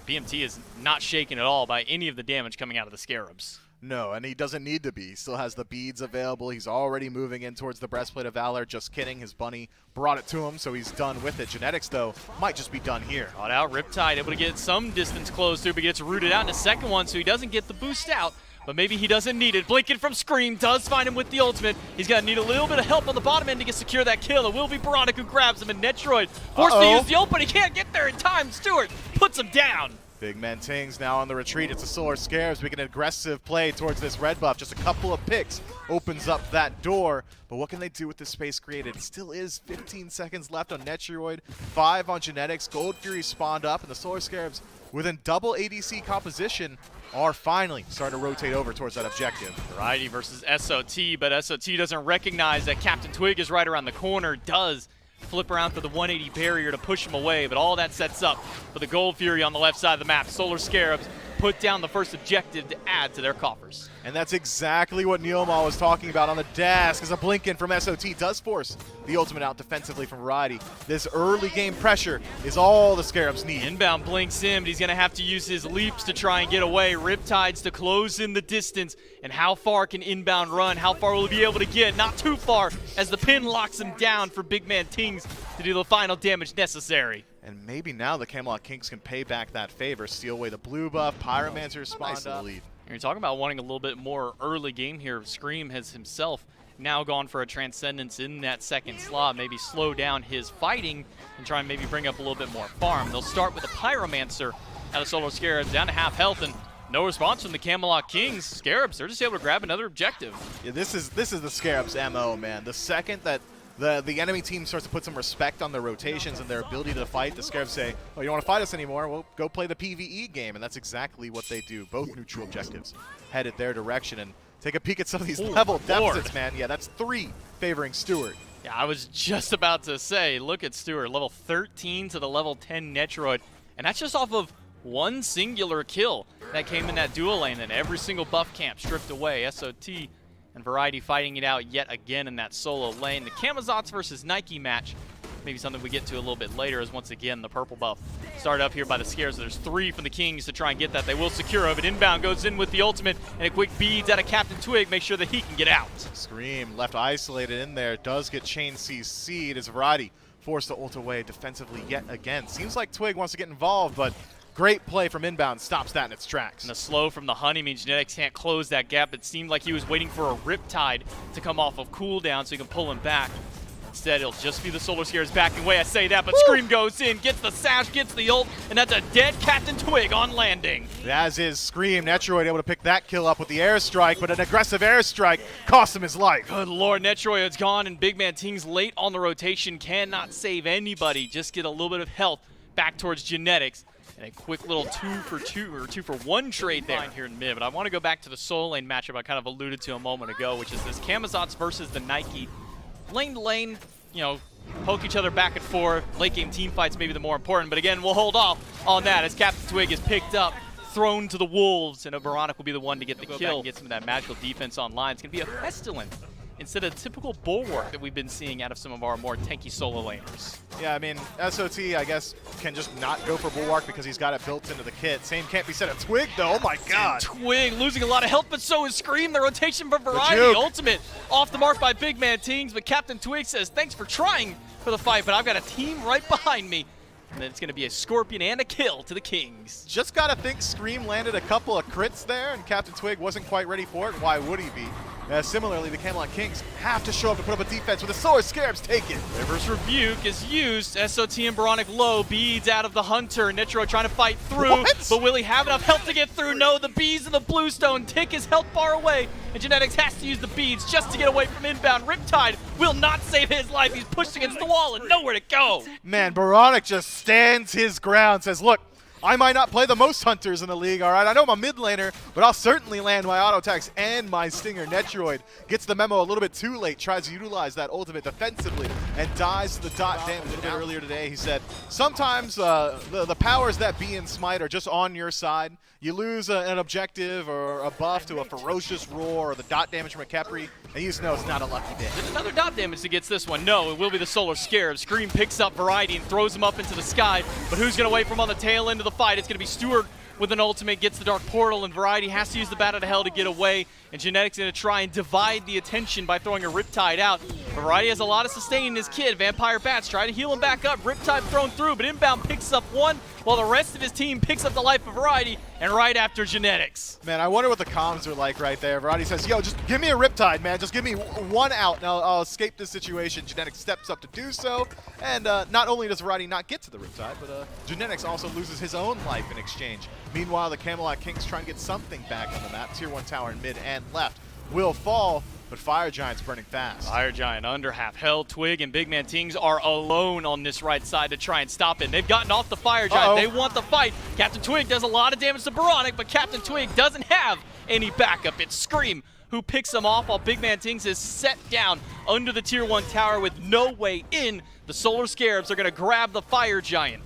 BMT is not shaken at all by any of the damage coming out of the Scarabs. No, and he doesn't need to be. He still has the beads available. He's already moving in towards the Breastplate of Valor. Just kidding. His bunny brought it to him, so he's done with it. Genetics, though, might just be done here. Caught out, Riptide able to get some distance closed through, but gets rooted out in a second one, so he doesn't get the boost out. But maybe he doesn't need it. Blinking from Scream does find him with the ultimate. He's going to need a little bit of help on the bottom end to get secure that kill. It will be Baronic who grabs him, and Netroid forced to use the ult, but he can't get there in time. Stewart puts him down. Big Man Tings now on the retreat. It's a Solar Scarabs making an aggressive play towards this red buff. Just a couple of picks opens up that door. But what can they do with the space created? It still is 15 seconds left on Netroid, 5 on Genetics. Gold Fury spawned up, and the Solar Scarabs, within double ADC composition, are finally starting to rotate over towards that objective. Variety versus SOT, but SOT doesn't recognize that Captain Twig is right around the corner. Does flip around for the 180 barrier to push him away, but all that sets up for the Gold Fury on the left side of the map. Solar Scarabs put down the first objective to add to their coffers. And that's exactly what Neilma was talking about on the desk, as a blink in from SOT does force the ultimate out defensively from Variety. This early game pressure is all the Scarabs need. Inbound blinks in, but he's going to have to use his leaps to try and get away. Riptides to close in the distance. And how far can Inbound run? How far will he be able to get? Not too far, as the pin locks him down for Big Man Tings to do the final damage necessary. And maybe now the Camelot Kings can pay back that favor, steal away the blue buff, Pyromancer spawned up. You're talking about wanting a little bit more early game here. Scream has himself now gone for a Transcendence in that second slot, maybe slow down his fighting and try and maybe bring up a little bit more farm. They'll start with the Pyromancer out of Solar Scarabs, down to half health, and no response from the Camelot Kings. Scarabs, they're just able to grab another objective. Yeah, this is the Scarabs' MO, man. The second that the enemy team starts to put some respect on their rotations and their ability to fight, the Scarabs say, oh, you don't want to fight us anymore? Well, go play the PvE game, and that's exactly what they do. Both neutral objectives headed their direction, and take a peek at some of these level deficits, man. Yeah, that's 3 favoring Stewart. Yeah, I was just about to say, look at Stewart, level 13 to the level 10 Netroid, and that's just off of one singular kill that came in that dual lane, and every single buff camp stripped away. SOT and Variety fighting it out yet again in that solo lane. The Camazots versus Nike match, maybe something we get to a little bit later, is once again the purple buff started up here by the Scares. So there's 3 from the Kings to try and get that. They will secure it. Inbound goes in with the ultimate, and a quick beads out of Captain Twig, make sure that he can get out. Scream left isolated in there, does get chain CC'd as Variety forced to ult away defensively yet again. Seems like Twig wants to get involved, but great play from Inbound stops that in its tracks. And the slow from the Honey means Genetics can't close that gap. It seemed like he was waiting for a Riptide to come off of cooldown so he can pull him back. Instead, it'll just be the Solar Scares backing away. I say that, but Woo! Scream goes in, gets the sash, gets the ult, and that's a dead Captain Twig on landing. As is Scream, Netroid able to pick that kill up with the airstrike, but an aggressive airstrike cost him his life. Good lord, Netroid's gone, and Big Man Tings late on the rotation cannot save anybody. Just get a little bit of health back towards Genetics. And a quick little 2-for-2 or 2-for-1 trade there here in mid. But I want to go back to the solo lane matchup I kind of alluded to a moment ago, which is this Camazots versus the Nike. Lane to lane, you know, poke each other back and forth. Late game team fights may be the more important, but again, we'll hold off on that as Captain Twig is picked up, thrown to the wolves, and Oberonik will be the one to get the kill and get some of that magical defense online. It's going to be a Pestilent instead of typical Bulwark that we've been seeing out of some of our more tanky solo laners. Yeah, I mean, SOT, I guess, can just not go for Bulwark because he's got it built into the kit. Same can't be said of Twig, though. Oh, my God. Twig losing a lot of health, but so is Scream. The rotation for Variety. Ultimate off the mark by Big Man Tings, but Captain Twig says, thanks for trying for the fight, but I've got a team right behind me. And then it's going to be a Scorpion and a kill to the Kings. Just got to think Scream landed a couple of crits there, and Captain Twig wasn't quite ready for it. Why would he be? Similarly, the Camelot Kings have to show up to put up a defense with the Solar Scarabs take it. Reverse Rebuke is used. SOT and Boronic low. Beads out of the Hunter. Nitro trying to fight through. What? But will he have enough health to get through? No, the bees and the bluestone tick his health bar away. And Genetics has to use the beads just to get away from Inbound. Riptide will not save his life. He's pushed against the wall and nowhere to go. Man, Boronic just stands his ground, says, look, I might not play the most Hunters in the league, all right? I know I'm a mid laner, but I'll certainly land my auto attacks and my Stinger. Netroid gets the memo a little bit too late, tries to utilize that ultimate defensively, and dies to the dot damage. A bit earlier today, he said, sometimes the powers that be in Smite are just on your side. You lose an objective or a buff to a ferocious roar or the dot damage from a Kepri, and you just know it's not a lucky day. There's another dot damage that gets this one. No, it will be the Solar Scarab. Scream picks up Variety and throws him up into the sky, but who's going to wait for him on the tail end of the fight? It's going to be Stewart with an ultimate, gets the Dark Portal, and Variety has to use the Bat out of Hell to get away, and Genetics going to try and divide the attention by throwing a Riptide out. Variety has a lot of sustain in his kid. Vampire Bats try to heal him back up. Riptide thrown through, but Inbound picks up one, while the rest of his team picks up the life of Variety and right after Genetics. Man, I wonder what the comms are like right there. Variety says, yo, just give me a Riptide, man. Just give me one out, and I'll escape this situation. Genetics steps up to do so, and not only does Variety not get to the Riptide, but Genetics also loses his own life in exchange. Meanwhile, the Camelot Kings try and get something back on the map. Tier 1 tower in mid and left will fall, but Fire Giant's burning fast. Fire Giant under half health. Twig and Big Man Tings are alone on this right side to try and stop it. They've gotten off the Fire Giant. They want the fight. Captain Twig does a lot of damage to Baronic, but Captain Twig doesn't have any backup. It's Scream who picks him off while Big Man Tings is set down under the Tier 1 tower with no way in. The Solar Scarabs are going to grab the Fire Giant.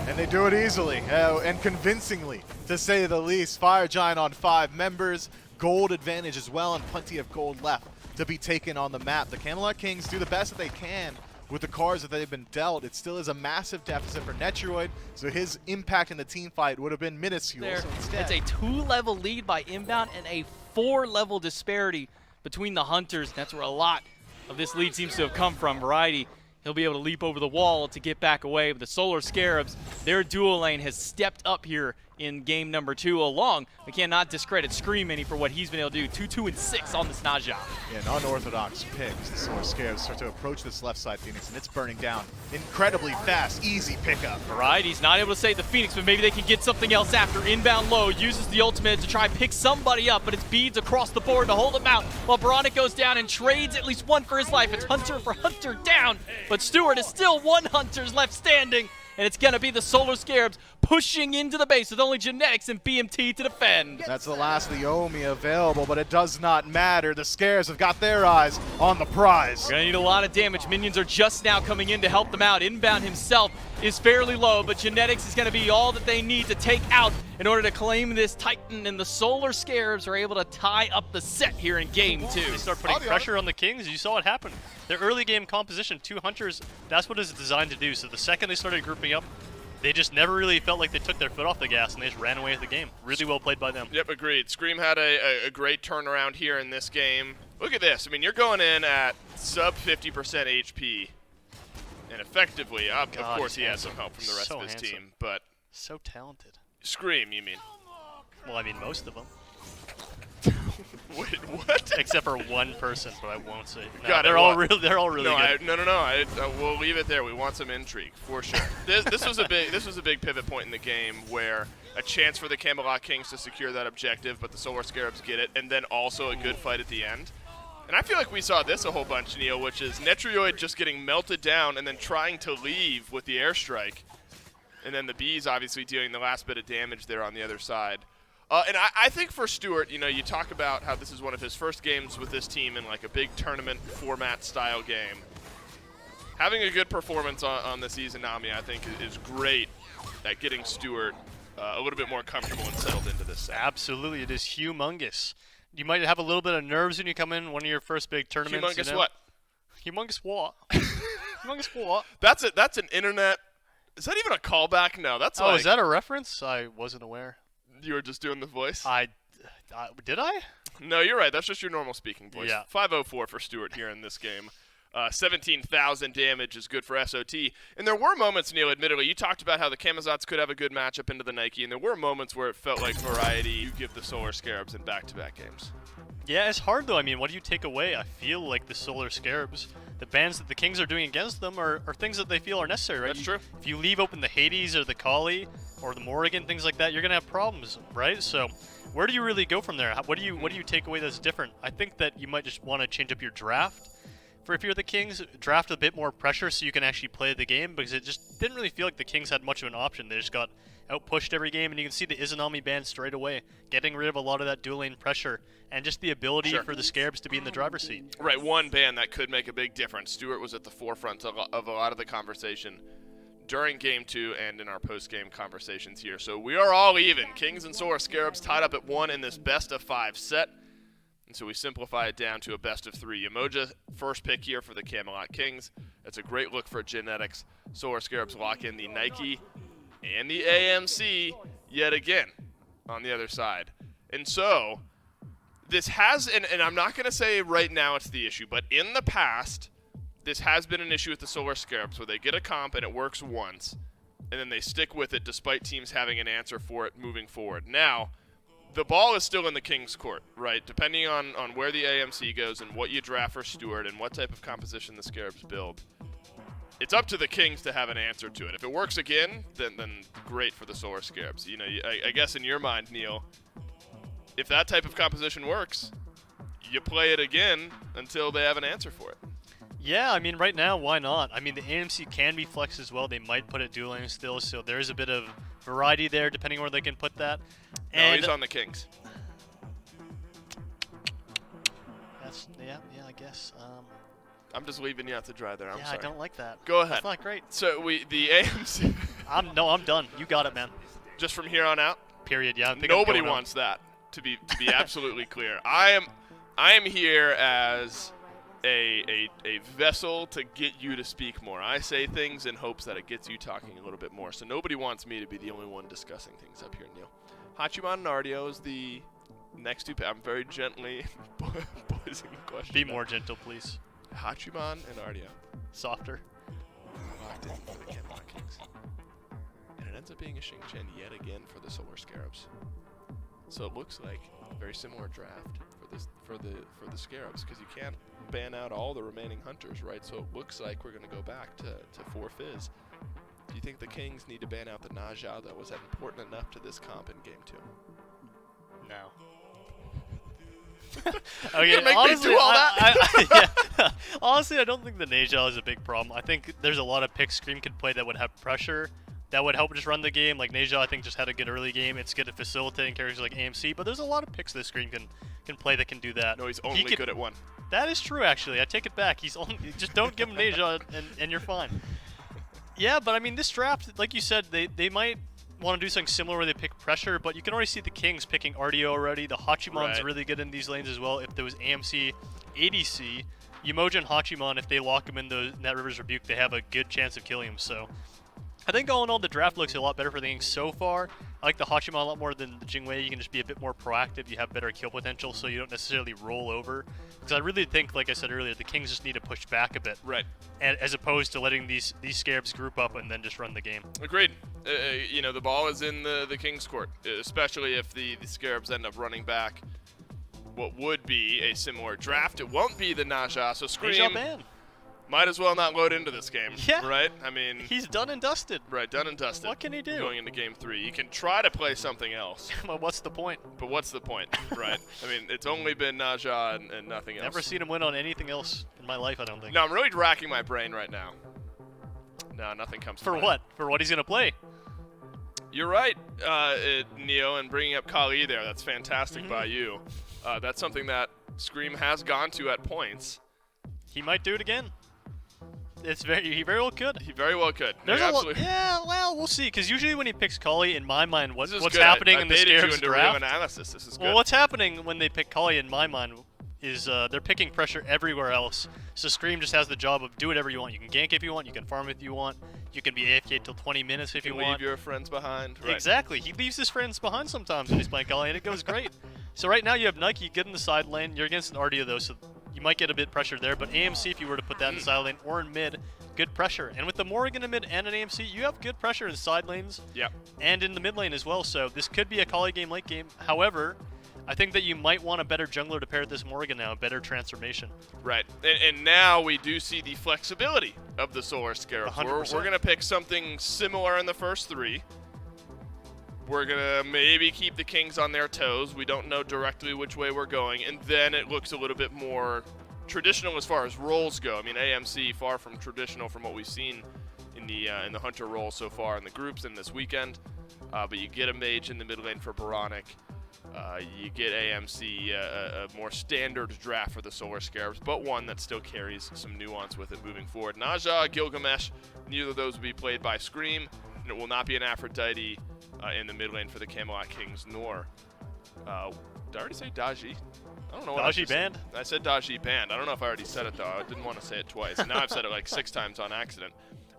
And they do it easily and convincingly, to say the least. Fire Giant on 5 members. Gold advantage as well, and plenty of gold left to be taken on the map. The Camelot Kings do the best that they can with the cards that they've been dealt. It still is a massive deficit for Netroid, so his impact in the team fight would have been minuscule. So instead, it's a 2-level lead by Inbound and a 4-level disparity between the Hunters. That's where a lot of this lead seems to have come from. Variety, he'll be able to leap over the wall to get back away. But the Solar Scarabs, their dual lane has stepped up here in game number 2 along. We cannot discredit Scream any for what he's been able to do. 2, 2, and 6 on this Naja. Yeah, an unorthodox pick. The Solar Scarabs start to approach this left side Phoenix, and it's burning down. Incredibly fast, easy pickup. Variety's not able to save the Phoenix, but maybe they can get something else after. Inbound low, uses the ultimate to try and pick somebody up, but it's beads across the board to hold him out while Baronic goes down and trades at least one for his life. It's Hunter for Hunter down, but Stewart is still one Hunter's left standing. And it's going to be the Solar Scarabs pushing into the base with only Genetics and BMT to defend. That's the last of the Omi available, but it does not matter. The Scarabs have got their eyes on the prize. Going to need a lot of damage. Minions are just now coming in to help them out. Inbound himself is fairly low, but Genetics is going to be all that they need to take out in order to claim this Titan, and the Solar Scarabs are able to tie up the set here in game 2. They start putting pressure on the Kings. You saw it happen. Their early game composition, 2 Hunters, that's what it's designed to do. So the second they started grouping up, they just never really felt like they took their foot off the gas, and they just ran away with the game. Really well played by them. Yep, agreed. Scream had a great turnaround here in this game. Look at this. I mean, you're going in at sub 50% HP. And effectively, of course, he has some help from the rest of his team. But so talented. Scream, you mean? Well, I mean, most of them. Wait, what? Except for one person, but I won't say. No, God, they're all really no, good. No. We'll leave it there. We want some intrigue for sure. This was a big pivot point in the game where a chance for the Camelot Kings to secure that objective, but the Solar Scarabs get it, and then also a good fight at the end. And I feel like we saw this a whole bunch, Neil, which is Netroid just getting melted down and then trying to leave with the airstrike, and then the Bees obviously dealing the last bit of damage there on the other side. And I think for Stewart, you know, you talk about how this is one of his first games with this team in like a big tournament format style game. Having a good performance on this Izanami, I think, is great at getting Stewart a little bit more comfortable and settled into this set. Absolutely, it is humongous. You might have a little bit of nerves when you come in one of your first big tournaments. Humongous, you know? what? Humongous what? Humongous what? That's an internet. Is that even a callback? No, that's is that a reference? I wasn't aware. You were just doing the voice? Did I? No, you're right. That's just your normal speaking voice. Yeah. 504 for Stewart here in this game. 17,000 damage is good for SOT. And there were moments, Neil, admittedly, you talked about how the Camazots could have a good matchup into the Nike, and there were moments where it felt like Variety, you give the Solar Scarabs in back-to-back games. Yeah, it's hard, though. I mean, what do you take away? I feel like the Solar Scarabs, the bans that the Kings are doing against them are things that they feel are necessary, right? That's true. If you leave open the Hades or the Kali or the Morrigan, things like that, you're going to have problems, right? So where do you really go from there? What do you take away that's different? I think that you might just want to change up your draft. For if you're the Kings, draft a bit more pressure so you can actually play the game, because it just didn't really feel like the Kings had much of an option. They just got out-pushed every game, and you can see the Izanami ban straight away, getting rid of a lot of that dual lane pressure, and just the ability for the Scarabs to be in the driver's seat. Right, one ban that could make a big difference. Stewart was at the forefront of a lot of the conversation during Game 2 and in our post-game conversations here. So we are all even. Kings and Solar Scarabs tied up at 1 in this best-of-5 set. And so we simplify it down to a best-of-3. Umoja, first pick here for the Camelot Kings. That's a great look for Genetics. Solar Scarabs lock in the Nike and the AMC yet again on the other side. And so this has, and I'm not going to say right now it's the issue, but in the past, this has been an issue with the Solar Scarabs where they get a comp and it works once, and then they stick with it despite teams having an answer for it moving forward. Now, the ball is still in the King's court, right? Depending on where the AMC goes and what you draft for Stewart and what type of composition the Scarabs build, it's up to the Kings to have an answer to it. If it works again, then great for the Solar Scarabs. You know, I guess in your mind, Neil, if that type of composition works, you play it again until they have an answer for it. Yeah, I mean, right now, why not? I mean, the AMC can be flexed as well. They might put it dual lane still, so there is a bit of variety there, depending on where they can put that. No, And he's on the Kings. that's yeah, I guess. I'm just leaving you out to dry there. I'm yeah, sorry. I don't like that. Go ahead. That's not great. So the AMC, I'm done. You got it, man. just from here on out, Period. Yeah. I think I'm nobody going on. wants that. To be absolutely clear, I am here as a vessel to get you to speak more. I say things in hopes that it gets you talking a little bit more. So nobody wants me to be the only one discussing things up here, Neil. Hachiman and Artio is the next two. I'm very gently posing the question. Be more gentle, please. Hachiman and Artio Softer. locked in for the Camelot Kings, and it ends up being a Xingqian yet again for the Solar Scarabs. So it looks like a very similar draft for the Scarabs, because you can't ban out all the remaining hunters, right? So it looks like we're going to go back to 4 Fizz. Do you think the Kings need to ban out the Naja that was important enough to this comp in Game 2? No. You're gonna make me do all that? Yeah. Honestly, I don't think the Najal is a big problem. I think there's a lot of picks Scream could play that would have pressure, that would help just run the game. Like Najal, I think, just had a good early game. It's good at facilitating characters like AMC, but there's a lot of picks that Scream can play that can do that. No, he's only good at one. That is true, actually. I take it back. He's only just don't give him Najal, and you're fine. Yeah, but I mean, this draft, like you said, they might want to do something similar where they pick pressure, but you can already see the Kings picking Artio already. The Hachimon's Right. really good in these lanes as well. If there was AMC, ADC, Umoja and Hachimon, if they lock him in that River's Rebuke, they have a good chance of killing him. So I think all in all, the draft looks a lot better for the Kings so far. I like the Hachimon a lot more than the Jingwei. You can just be a bit more proactive. You have better kill potential, so you don't necessarily roll over. Because I really think, like I said earlier, the Kings just need to push back a bit. Right. And as opposed to letting these Scarabs group up and then just run the game. Agreed. You know, the ball is in the King's court, especially if the Scarabs end up running back what would be a similar draft. It won't be the Naja, so Scream Najal ban. might as well not load into this game. Yeah. Right? I mean, He's done and dusted. right, done and dusted. What can he do? Going into Game 3. You can try to play something else, Well, what's the point? but what's the point, right? I mean, it's only been Naja and nothing else. Never seen him win on anything else in my life, I don't think. No, I'm really racking my brain right now. No, nothing comes to For mind. what? For what he's going to play? You're right, Neo, and bringing up Kali there. That's fantastic Mm-hmm. by you. That's something that Scream has gone to at points. He might do it again. He very well could. He very well could. There's You're a lot. absolutely- Yeah, well, we'll see. Because usually when he picks Kali, in my mind, This is what's good. happening I in the baited you Scarabs into real draft? analysis. This is good. Well, what's happening when they pick Kali, in my mind, is they're picking pressure everywhere else. So Scream just has the job of do whatever you want. You can gank if you want. You can farm if you want. You can be AFK till 20 minutes if you you can want. leave your friends behind. Right. Exactly. He leaves his friends behind sometimes when he's playing Kali, and it goes great. So right now you have Nike good in the side lane. You're against an Artio though, so you might get a bit pressure there. But AMC, if you were to put that in the side lane or in mid, good pressure. And with the Morrigan in mid and an AMC, you have good pressure in side lanes Yep. and in the mid lane as well. So this could be a Kali game, late game. However, I think that you might want a better jungler to pair with this Morrigan now, a better transformation. Right. And now we do see the flexibility of the Solar Scarabs. We're 100%. going to pick something similar in the first 3. We're going to maybe keep the Kings on their toes. We don't know directly which way we're going. And then it looks a little bit more traditional as far as roles go. I mean, AMC, far from traditional from what we've seen in the Hunter role so far in the groups and this weekend. But you get a mage in the mid lane for Baronic. You get AMC, a more standard draft for the Solar Scarabs, but one that still carries some nuance with it moving forward. Naja, Gilgamesh, neither of those will be played by Scream, and it will not be an Aphrodite in the mid lane for the Camelot Kings, nor, did I already say Daji? I don't know what I Daji just said. banned? I said Daji banned. I don't know if I already said it, though. I didn't want to say it twice. Now I've said it like 6 times on accident.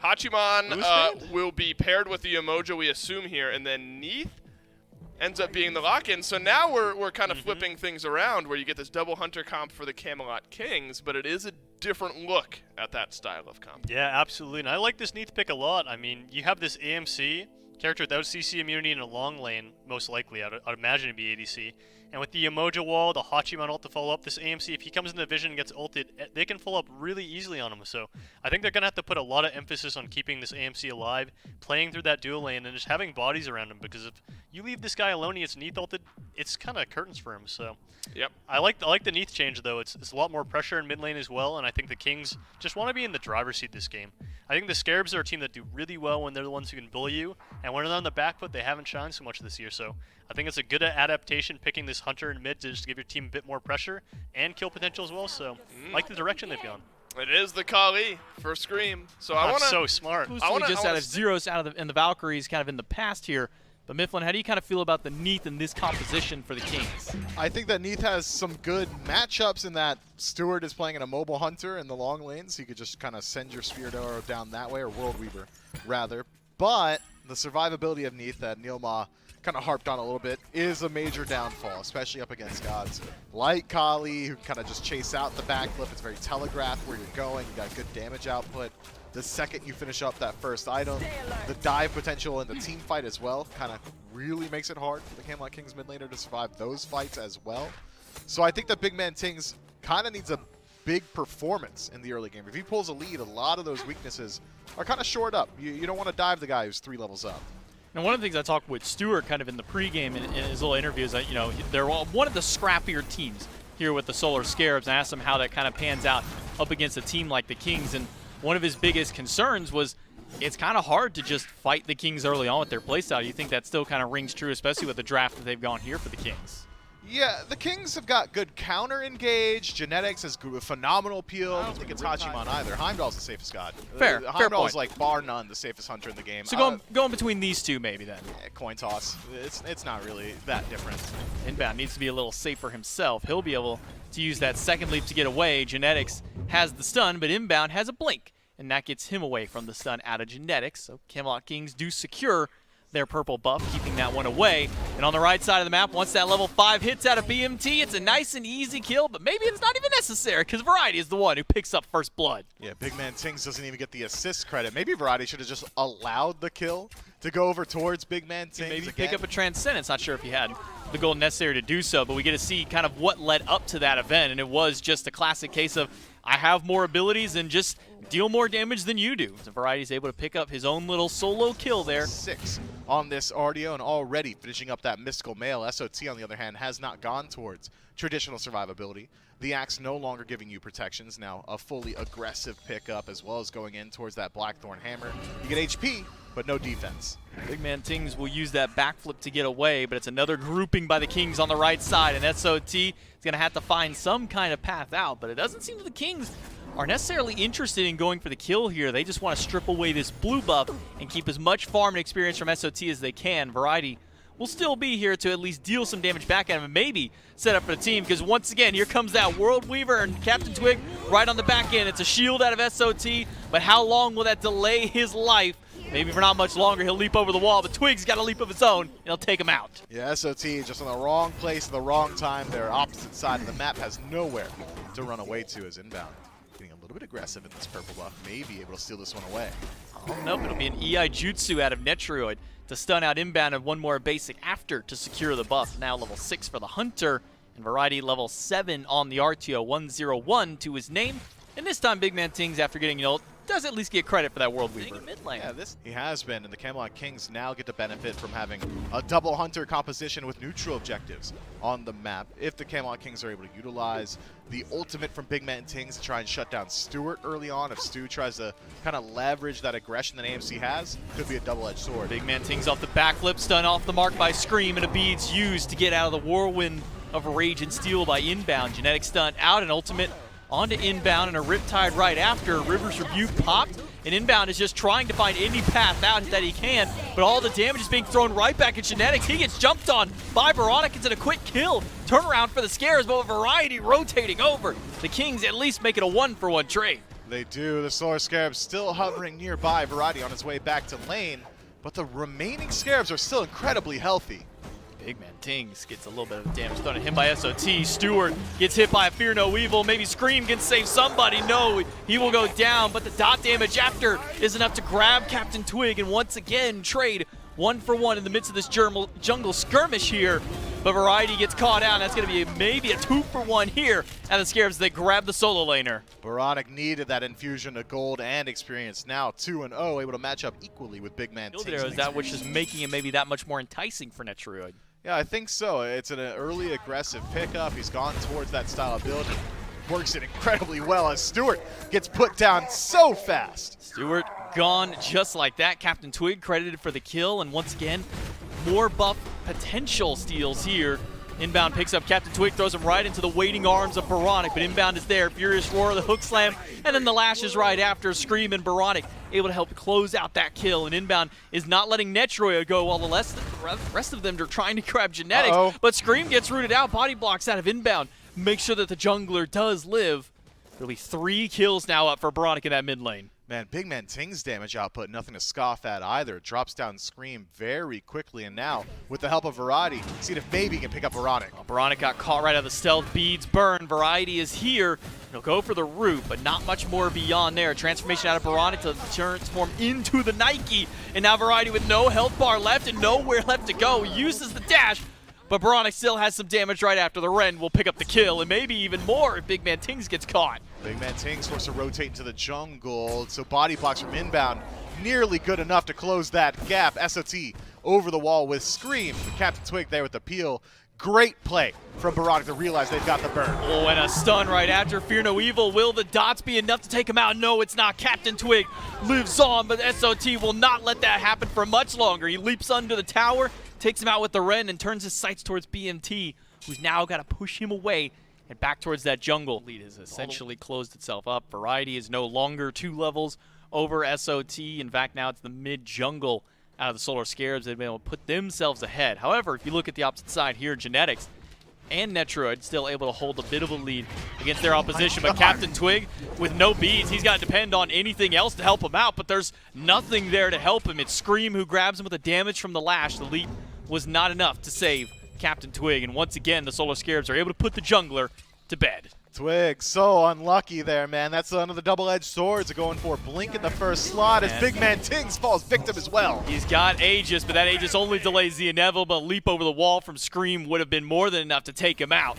Hachiman banned? will be paired with the Umoja, we assume here, and then Neath ends up being the lock-in. So now we're kind of flipping things around where you get this double hunter comp for the Camelot Kings, but it is a different look at that style of comp. Yeah, absolutely. And I like this Neath pick a lot. I mean, you have this AMC character without CC immunity in a long lane, most likely. I'd imagine it'd be ADC. And with the Emoja wall, the Hachiman ult to follow up, this AMC, if he comes into vision and gets ulted, they can follow up really easily on him. So I think they're going to have to put a lot of emphasis on keeping this AMC alive, playing through that dual lane, and just having bodies around him. Because if you leave this guy alone, he gets Neath ulted, it's kind of curtains for him. So Yep. I like the Neath change, though. It's a lot more pressure in mid lane as well, and I think the Kings just want to be in the driver's seat this game. I think the Scarabs are a team that do really well when they're the ones who can bully you, and when they're on the back foot, they haven't shined so much this year. So I think it's a good adaptation picking this Hunter in mid to just give your team a bit more pressure and kill potential as well. So I like the direction they've gone. It is the Kali for Scream. So I I'm want to. so smart. Exclusively just out of Zeros and the Valkyries kind of in the past here. But Mifflin, how do you kind of feel about the Neath in this composition for the Kings? I think that Neath has some good matchups in that Stewart is playing an immobile Hunter in the long lane, so you could just kind of send your Spirit Arrow down that way, or World Weaver, rather. But the survivability of Neath that Neilma kind of harped on a little bit is a major downfall, especially up against gods like Kali, who kind of just chase out the backflip. It's very telegraphed where you're going. You got good damage output. The second you finish up that first item, the dive potential in the team fight as well kind of really makes it hard for the Camelot Kings mid laner to survive those fights as well. So I think that Big Man Tings kind of needs a big performance in the early game. If he pulls a lead, a lot of those weaknesses are kind of shored up. You don't want to dive the guy who's 3 levels up. And one of the things I talked with Stewart kind of in the pregame in his little interview is that, you know, they're one of the scrappier teams here with the Solar Scarabs, and I asked him how that kind of pans out up against a team like the Kings. And one of his biggest concerns was it's kind of hard to just fight the Kings early on with their playstyle. You think that still kind of rings true, especially with the draft that they've gone here for the Kings? Yeah, the Kings have got good counter engage. Genetics has phenomenal peel. I don't think it's Hachiman either. Heimdall's the safest god. Fair Heimdall's point. like bar none the safest hunter in the game. So going between these two maybe then. Coin toss. It's not really that different. Inbound needs to be a little safer himself. He'll be able to use that second leap to get away. Genetics has the stun, but Inbound has a blink, and that gets him away from the stun out of Genetics. So Camelot Kings do secure their purple buff, keeping that one away. And on the right side of the map, once that level 5 hits out of BMT, it's a nice and easy kill, but maybe it's not even necessary because Variety is the one who picks up first blood. Yeah, Big Man Tings doesn't even get the assist credit. Maybe Variety should have just allowed the kill to go over towards Big Man Tings. Maybe again. pick up a Transcendence. Not sure if he had the goal necessary to do so, but we get to see kind of what led up to that event, and it was just a classic case of I have more abilities and just deal more damage than you do. So Variety's able to pick up his own little solo kill there. 6 on this RDO and already finishing up that mystical mail. SOT, on the other hand, has not gone towards traditional survivability. The axe no longer giving you protections, now a fully aggressive pickup as well as going in towards that Blackthorn hammer. You get HP, but no defense. Big Man Tings will use that backflip to get away, but it's another grouping by the Kings on the right side, and SOT is going to have to find some kind of path out, but it doesn't seem that the Kings are necessarily interested in going for the kill here. They just want to strip away this blue buff and keep as much farm and experience from SOT as they can. Variety will still be here to at least deal some damage back at him and maybe set up for the team, because once again, here comes that World Weaver and Captain Twig right on the back end. It's a shield out of SOT, but how long will that delay his life? Maybe for not much longer. He'll leap over the wall, but Twig's got a leap of his own, and he'll take him out. Yeah, SOT just in the wrong place at the wrong time. Their opposite side of the map has nowhere to run away to as Inbound. Getting a little bit aggressive in this purple buff, maybe able to steal this one away. Oh, nope, it'll be an EI Jutsu out of Netroid to stun out Inbound and one more basic after to secure the buff. Now level 6 for the Hunter, and Variety level 7 on the RTO, 101 to his name. And this time Big Man Tings, after getting ult, does at least get credit for that World Weaver. Mid lane. Yeah, he has been, and the Camelot Kings now get to benefit from having a double Hunter composition with neutral objectives on the map. If the Camelot Kings are able to utilize the ultimate from Big Man Tings to try and shut down Stewart early on, if Stu tries to kind of leverage that aggression that AMC has, could be a double-edged sword. Big Man Tings off the backflip, stun off the mark by Scream, and a bead's used to get out of the whirlwind of Rage and Steel by Inbound. Genetic stun out, and ultimate onto Inbound, and a Riptide right after. River's Rebuke popped, and Inbound is just trying to find any path out that he can, but all the damage is being thrown right back at Genetics. He gets jumped on by Veronica. It's a quick kill. Turnaround for the Scares, but with Variety rotating over, the Kings at least make it a 1-for-1 trade. They do. The Solar Scarabs still hovering nearby. Variety on his way back to lane, but the remaining Scarabs are still incredibly healthy. Big Man Tings gets a little bit of damage done to him by SOT. Stewart gets hit by a Fear No Evil. Maybe Scream can save somebody. No, he will go down, but the dot damage after is enough to grab Captain Twig and once again trade 1-for-1 in the midst of this jungle skirmish here. But Variety gets caught out, and that's going to be maybe a 2-for-1 here. And the Scarabs, they grab the solo laner. Baronic needed that infusion of gold and experience. Now 2-0, able to match up equally with Big Man Tings. Is that which is making him maybe that much more enticing for Netroid? Yeah, I think so. It's an early aggressive pickup. He's gone towards that style of build. Works it incredibly well as Stewart gets put down so fast. Stewart gone just like that. Captain Twig credited for the kill, and once again, more buff potential steals here. Inbound picks up Captain Twig, throws him right into the waiting arms of Baronic, but Inbound is there. Furious Roar, the hook slam, and then the lash is right after. Scream and Baronic able to help close out that kill, and Inbound is not letting Netroid go while the rest of them are trying to grab Genetics, but Scream gets rooted out, body blocks out of Inbound. Make sure that the jungler does live. There'll be 3 kills now up for Baronic in that mid lane. Man, Big Man Ting's damage output, nothing to scoff at either. Drops down Scream very quickly, and now, with the help of Variety, see if maybe he can pick up Baronic. Well, Baronic got caught right out of the stealth. Beads burn. Variety is here. He'll go for the root, but not much more beyond there. Transformation out of Baronic to transform into the Nike. And now Variety with no health bar left and nowhere left to go. Uses the dash, but Baronic still has some damage right after the Ren will pick up the kill, and maybe even more if Big Man Tings gets caught. Big Man Tings forced to rotate into the jungle, so body blocks from Inbound. Nearly good enough to close that gap. SOT over the wall with Scream. Captain Twig there with the peel. Great play from Baronic to realize they've got the burn. Oh, and a stun right after. Fear No Evil. Will the dots be enough to take him out? No, it's not. Captain Twig lives on, but SOT will not let that happen for much longer. He leaps under the tower, takes him out with the Ren, and turns his sights towards BMT, who's now got to push him away and back towards that jungle. Lead has essentially closed itself up. Variety is no longer 2 levels over SOT. In fact, now it's the mid-jungle out of the Solar Scarabs. They've been able to put themselves ahead. However, if you look at the opposite side here, Genetics and Netroid still able to hold a bit of a lead against their opposition. But Captain Twig, with no beads, he's got to depend on anything else to help him out, but there's nothing there to help him. It's Scream who grabs him with the damage from the lash. The leap was not enough to save Captain Twig, and once again, the Solar Scarabs are able to put the jungler to bed. Twig, so unlucky there, man. That's another double-edged sword. Going for Blink in the first slot as Big Man Tings falls victim as well. He's got Aegis, but that Aegis only delays the inevitable. Leap over the wall from Scream would have been more than enough to take him out.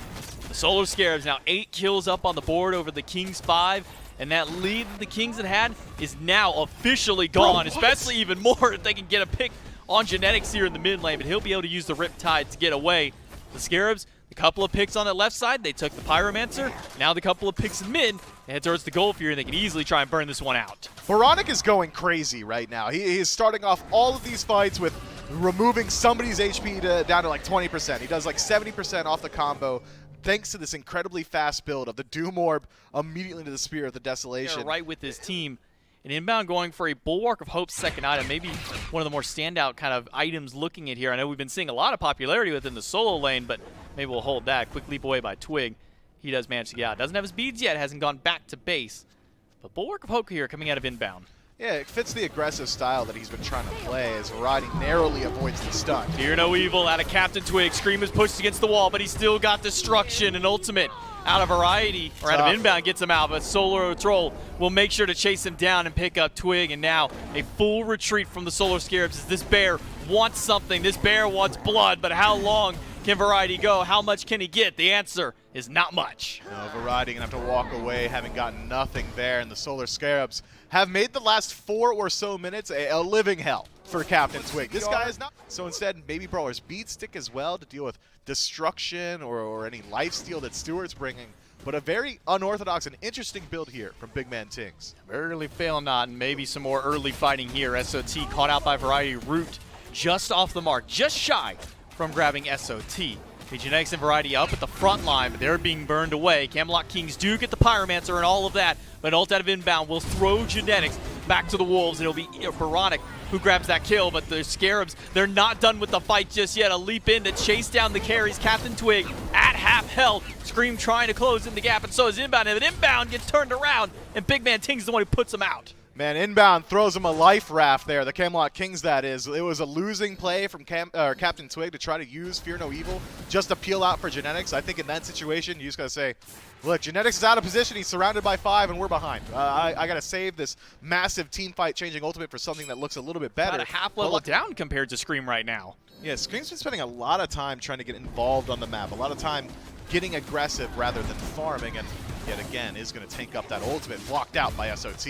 The Solar Scarabs now 8 kills up on the board over the Kings 5, and that lead that the Kings had is now officially gone, especially even more if they can get a pick on Genetics here in the mid lane, but he'll be able to use the Riptide to get away. The Scarabs, a couple of picks on that left side, they took the Pyromancer. Now the couple of picks in mid, they head towards the goal here, and they can easily try and burn this one out. Baronic is going crazy right now. He is starting off all of these fights with removing somebody's HP down to like 20%. He does like 70% off the combo, thanks to this incredibly fast build of the Doom Orb immediately into the Spear of the Desolation. They're right with his team. And Inbound going for a Bulwark of Hope's second item, maybe one of the more standout kind of items looking at here. I know we've been seeing a lot of popularity within the solo lane, but maybe we'll hold that. Quick leap away by Twig. He does manage to get out. Doesn't have his beads yet, hasn't gone back to base. But Bulwark of Hope here coming out of Inbound. Yeah, it fits the aggressive style that he's been trying to play as Variety narrowly avoids the stun. Fear No Evil out of Captain Twig. Scream is pushed against the wall, but he's still got Destruction and Ultimate. Out of Variety, or out of Inbound gets him out, but Solar Troll will make sure to chase him down and pick up Twig, and now a full retreat from the Solar Scarabs as this bear wants something. This bear wants blood, but how long can Variety go? How much can he get? The answer is not much. No, Variety gonna have to walk away, having gotten nothing there, and the Solar Scarabs have made the last 4 or so minutes a living hell for Captain Twig. This guy is not. So instead, maybe Brawler's Beat Stick as well to deal with destruction or any lifesteal that Stewart's bringing. But a very unorthodox and interesting build here from Big Man Tings. Early fail not, and maybe some more early fighting here. SOT caught out by Variety. Root just off the mark, just shy from grabbing SOT. The Genetics and Variety up at the front line, but they're being burned away. Camelot Kings do get the Pyromancer and all of that, but ult out of Inbound will throw Genetics back to the Wolves. It'll be Baronic who grabs that kill, but the Scarabs, they're not done with the fight just yet. A leap in to chase down the carries. Captain Twig at half health. Scream trying to close in the gap, and so is Inbound, and Inbound gets turned around, and Big Man Tings is the one who puts him out. Man, Inbound throws him a life raft there, the Camelot Kings that is. It was a losing play from Captain Twig to try to use Fear No Evil just to peel out for Genetics. I think in that situation, you just got to say, look, Genetics is out of position, he's surrounded by 5, and we're behind. I got to save this massive team fight changing ultimate for something that looks a little bit better. About a half level down compared to Scream right now. Yeah, Scream's been spending a lot of time trying to get involved on the map, a lot of time getting aggressive rather than farming, and yet again is going to tank up that ultimate, blocked out by SOT.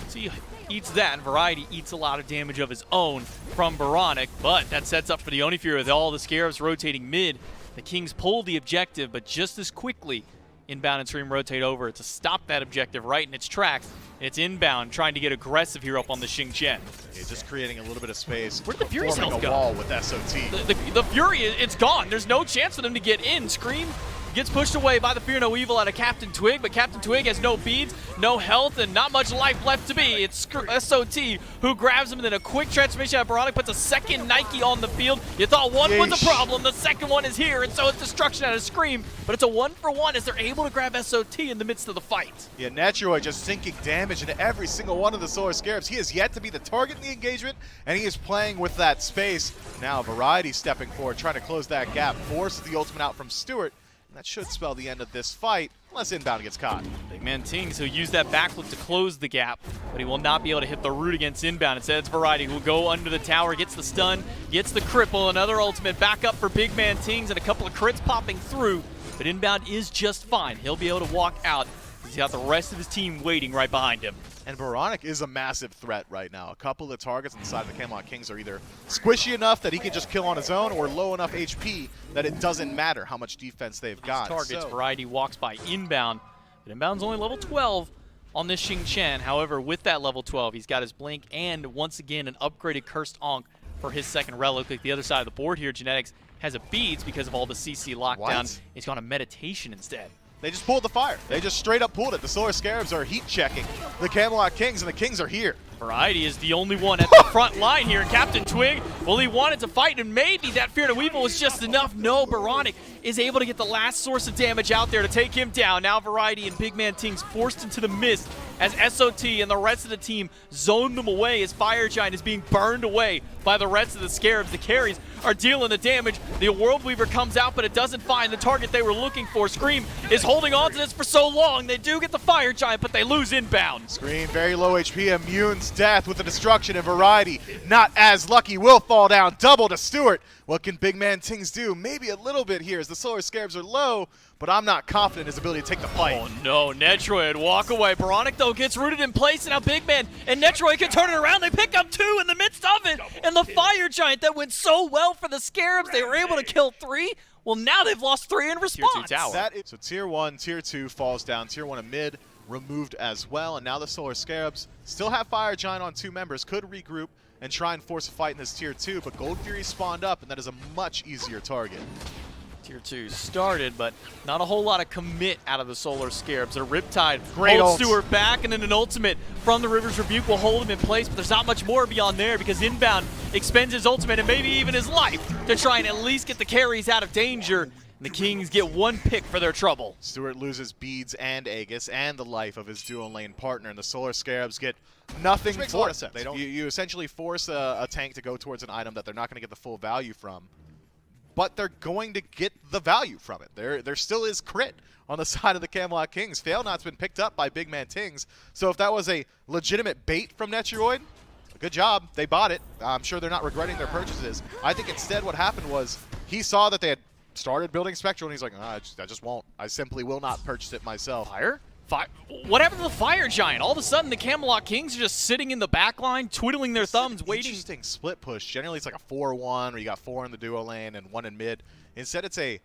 So he eats that, and Variety eats a lot of damage of his own from Baronic, but that sets up for the Oni Fury with all the Scarabs rotating mid. The Kings pull the objective, but just as quickly, Inbound and Scream rotate over to stop that objective right in its tracks. It's Inbound trying to get aggressive here up on the Xing Chen. Yeah, just creating a little bit of space. Where did the Fury's forming health a go? wall with SOT. The Fury, it's gone. There's no chance for them to get in. Scream gets pushed away by the Fear No Evil out of Captain Twig, but Captain Twig has no beads, no health, and not much life left to be. It's SOT who grabs him, and then a quick transformation out of Baronic puts a second Nike on the field. You thought one was a problem, the second one is here, and so it's destruction out of Scream, but it's a 1-for-1 as they're able to grab SOT in the midst of the fight. Yeah, Netroid just sinking damage into every single one of the Solar Scarabs. He is yet to be the target in the engagement, and he is playing with that space. Now Variety stepping forward, trying to close that gap, forces the ultimate out from Stewart. That should spell the end of this fight, unless Inbound gets caught. Big Man Tings, who'll use that backflip to close the gap, but he will not be able to hit the root against Inbound. Instead, it's Variety who will go under the tower, gets the stun, gets the cripple, another ultimate back up for Big Man Tings, and a couple of crits popping through. But Inbound is just fine. He'll be able to walk out. He's got the rest of his team waiting right behind him. And Baronic is a massive threat right now. A couple of targets on the side of the Camelot Kings are either squishy enough that he can just kill on his own, or low enough HP that it doesn't matter how much defense they've got. Targets, Variety walks by Inbound, but Inbound's only level 12 on this Xing Chen. However, with that level 12, he's got his Blink and, once again, an upgraded Cursed Ankh for his second relic. Like the other side of the board here, Genetics has a Beads because of all the CC lockdown. What? He's gone a Meditation instead. They just pulled the fire. They just straight up pulled it. The Solar Scarabs are heat checking the Camelot Kings, and the Kings are here. Variety is the only one at the front line here. Captain Twig, well, he wanted to fight, and maybe that Fear No Evil was just enough. No, Baronic is able to get the last source of damage out there to take him down. Now Variety and Big Man Tings forced into the mist as SOT and the rest of the team zone them away as Fire Giant is being burned away by the rest of the Scarabs. The carries are dealing the damage. The World Weaver comes out, but it doesn't find the target they were looking for. Scream is holding on to this for so long. They do get the Fire Giant, but they lose Inbound. Scream, very low HP, immune to death with the destruction, and Variety, not as lucky, will fall down. Double to Stewart. What can Big Man Tings do? Maybe a little bit here as the Solar Scarabs are low, but I'm not confident in his ability to take the fight. Oh no, Netroid walk away. Baronic though gets rooted in place, and now Big Man and Netroid can turn it around. They pick up 2 in the midst of it, and the Fire Giant that went so well for the Scarabs, they were able to kill 3. Well, now they've lost 3 in response. Tier 2 tower. So Tier 1, Tier 2 falls down. Tier 1 and mid removed as well, and now the Solar Scarabs still have Fire Giant on 2 members, could regroup and try and force a fight in this Tier 2, but Gold Fury spawned up, and that is a much easier target. Tier 2 started, but not a whole lot of commit out of the Solar Scarabs. A Riptide Great holds ult. Stewart back, and then an ultimate from the River's Rebuke will hold him in place, but there's not much more beyond there because Inbound expends his ultimate and maybe even his life to try and at least get the carries out of danger. And the Kings get 1 pick for their trouble. Stewart loses Beads and Aegis and the life of his dual lane partner, and the Solar Scarabs get nothing makes a for lot it. of sense. You essentially force a tank to go towards an item that they're not going to get the full value from, but they're going to get the value from it. There still is crit on the side of the Camelot Kings. Fail Not's been picked up by Big Man Tings, so if that was a legitimate bait from Netroid, good job. They bought it. I'm sure they're not regretting their purchases. I think instead what happened was he saw that they had started building Spectral, and he's like, I just won't. I simply will not purchase it myself. Fire? What happened to the Fire Giant? All of a sudden, the Camelot Kings are just sitting in the back line, twiddling their thumbs, waiting. Interesting split push. Generally, it's like a 4-1 where you got 4 in the duo lane and 1 in mid. Instead, it's a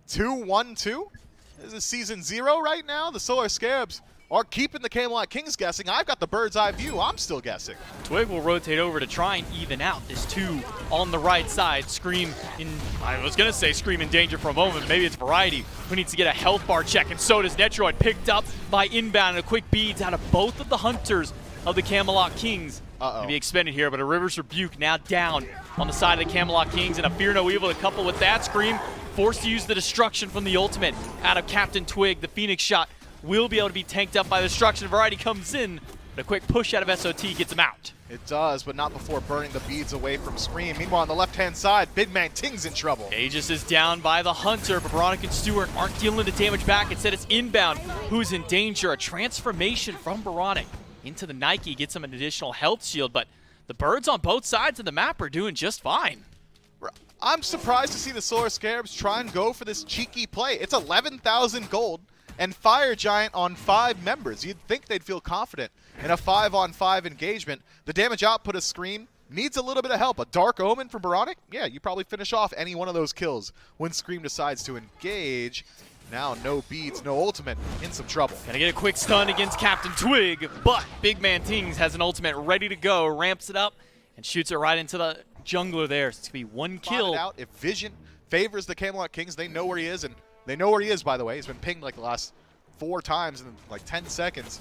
2-1-2. This is Season 0 right now. The Solar Scarabs are keeping the Camelot Kings guessing. I've got the bird's eye view. I'm still guessing. Twig will rotate over to try and even out this 2 on the right side. Scream in, I was going to say Scream in danger for a moment. Maybe it's Variety who needs to get a health bar check, and so does Netroid, picked up by Inbound, and a quick beads out of both of the hunters of the Camelot Kings. To be expended here, but a River's Rebuke now down on the side of the Camelot Kings, and a Fear No Evil to couple with that. Scream forced to use the destruction from the ultimate out of Captain Twig. The Phoenix shot will be able to be tanked up by the destruction. Variety comes in, But a quick push out of SOT gets him out. It does, but not before burning the beads away from Scream. Meanwhile, on the left-hand side, Big Man Ting's in trouble. Aegis is down by the Hunter, but Veronica and Stewart aren't dealing the damage back. Instead, it's Inbound who's in danger. A transformation from Veronica into the Nike gets him an additional health shield, but the birds on both sides of the map are doing just fine. I'm surprised to see the Solar Scarabs try and go for this cheeky play. It's 11,000 gold and Fire Giant on 5 members. You'd think they'd feel confident in a 5-on-5 engagement. The damage output of Scream needs a little bit of help. A Dark Omen from Baronic? Yeah, you probably finish off any one of those kills when Scream decides to engage. Now no beads, no ultimate, in some trouble. Gonna get a quick stun against Captain Twig, but Big Man Tings has an ultimate ready to go, ramps it up, and shoots it right into the jungler there. So it's gonna be one kill. Out. If Vision favors the Camelot Kings, they know where he is, and they know where he is, by the way. He's been pinged like the last 4 times in like 10 seconds.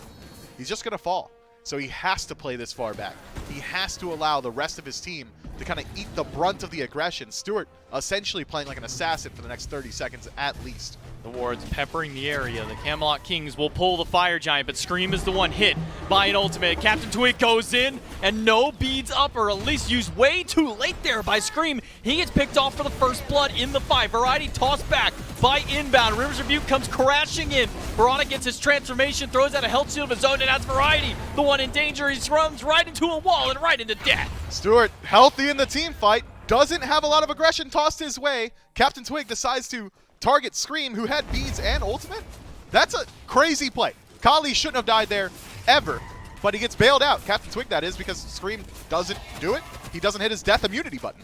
He's just gonna fall. So he has to play this far back. He has to allow the rest of his team to kind of eat the brunt of the aggression. Stewart essentially playing like an assassin for the next 30 seconds at least. The wards peppering the area. The Camelot Kings will pull the Fire Giant, but Scream is the one hit by an ultimate. Captain Twig goes in, and no beads up, or at least used way too late there by Scream. He gets picked off for the first blood in the fight. Variety tossed back by Inbound. Rivers Rebuke comes crashing in. Veronica gets his transformation, throws out a health shield of his own, and that's Variety, the one in danger. He runs right into a wall and right into death. Stewart, healthy in the team fight, doesn't have a lot of aggression tossed his way. Captain Twig decides to target Scream, who had beads and ultimate. That's a crazy play. Kali shouldn't have died there ever, but he gets bailed out. Captain Twig, that is, because Scream doesn't do it. He doesn't hit his death immunity button.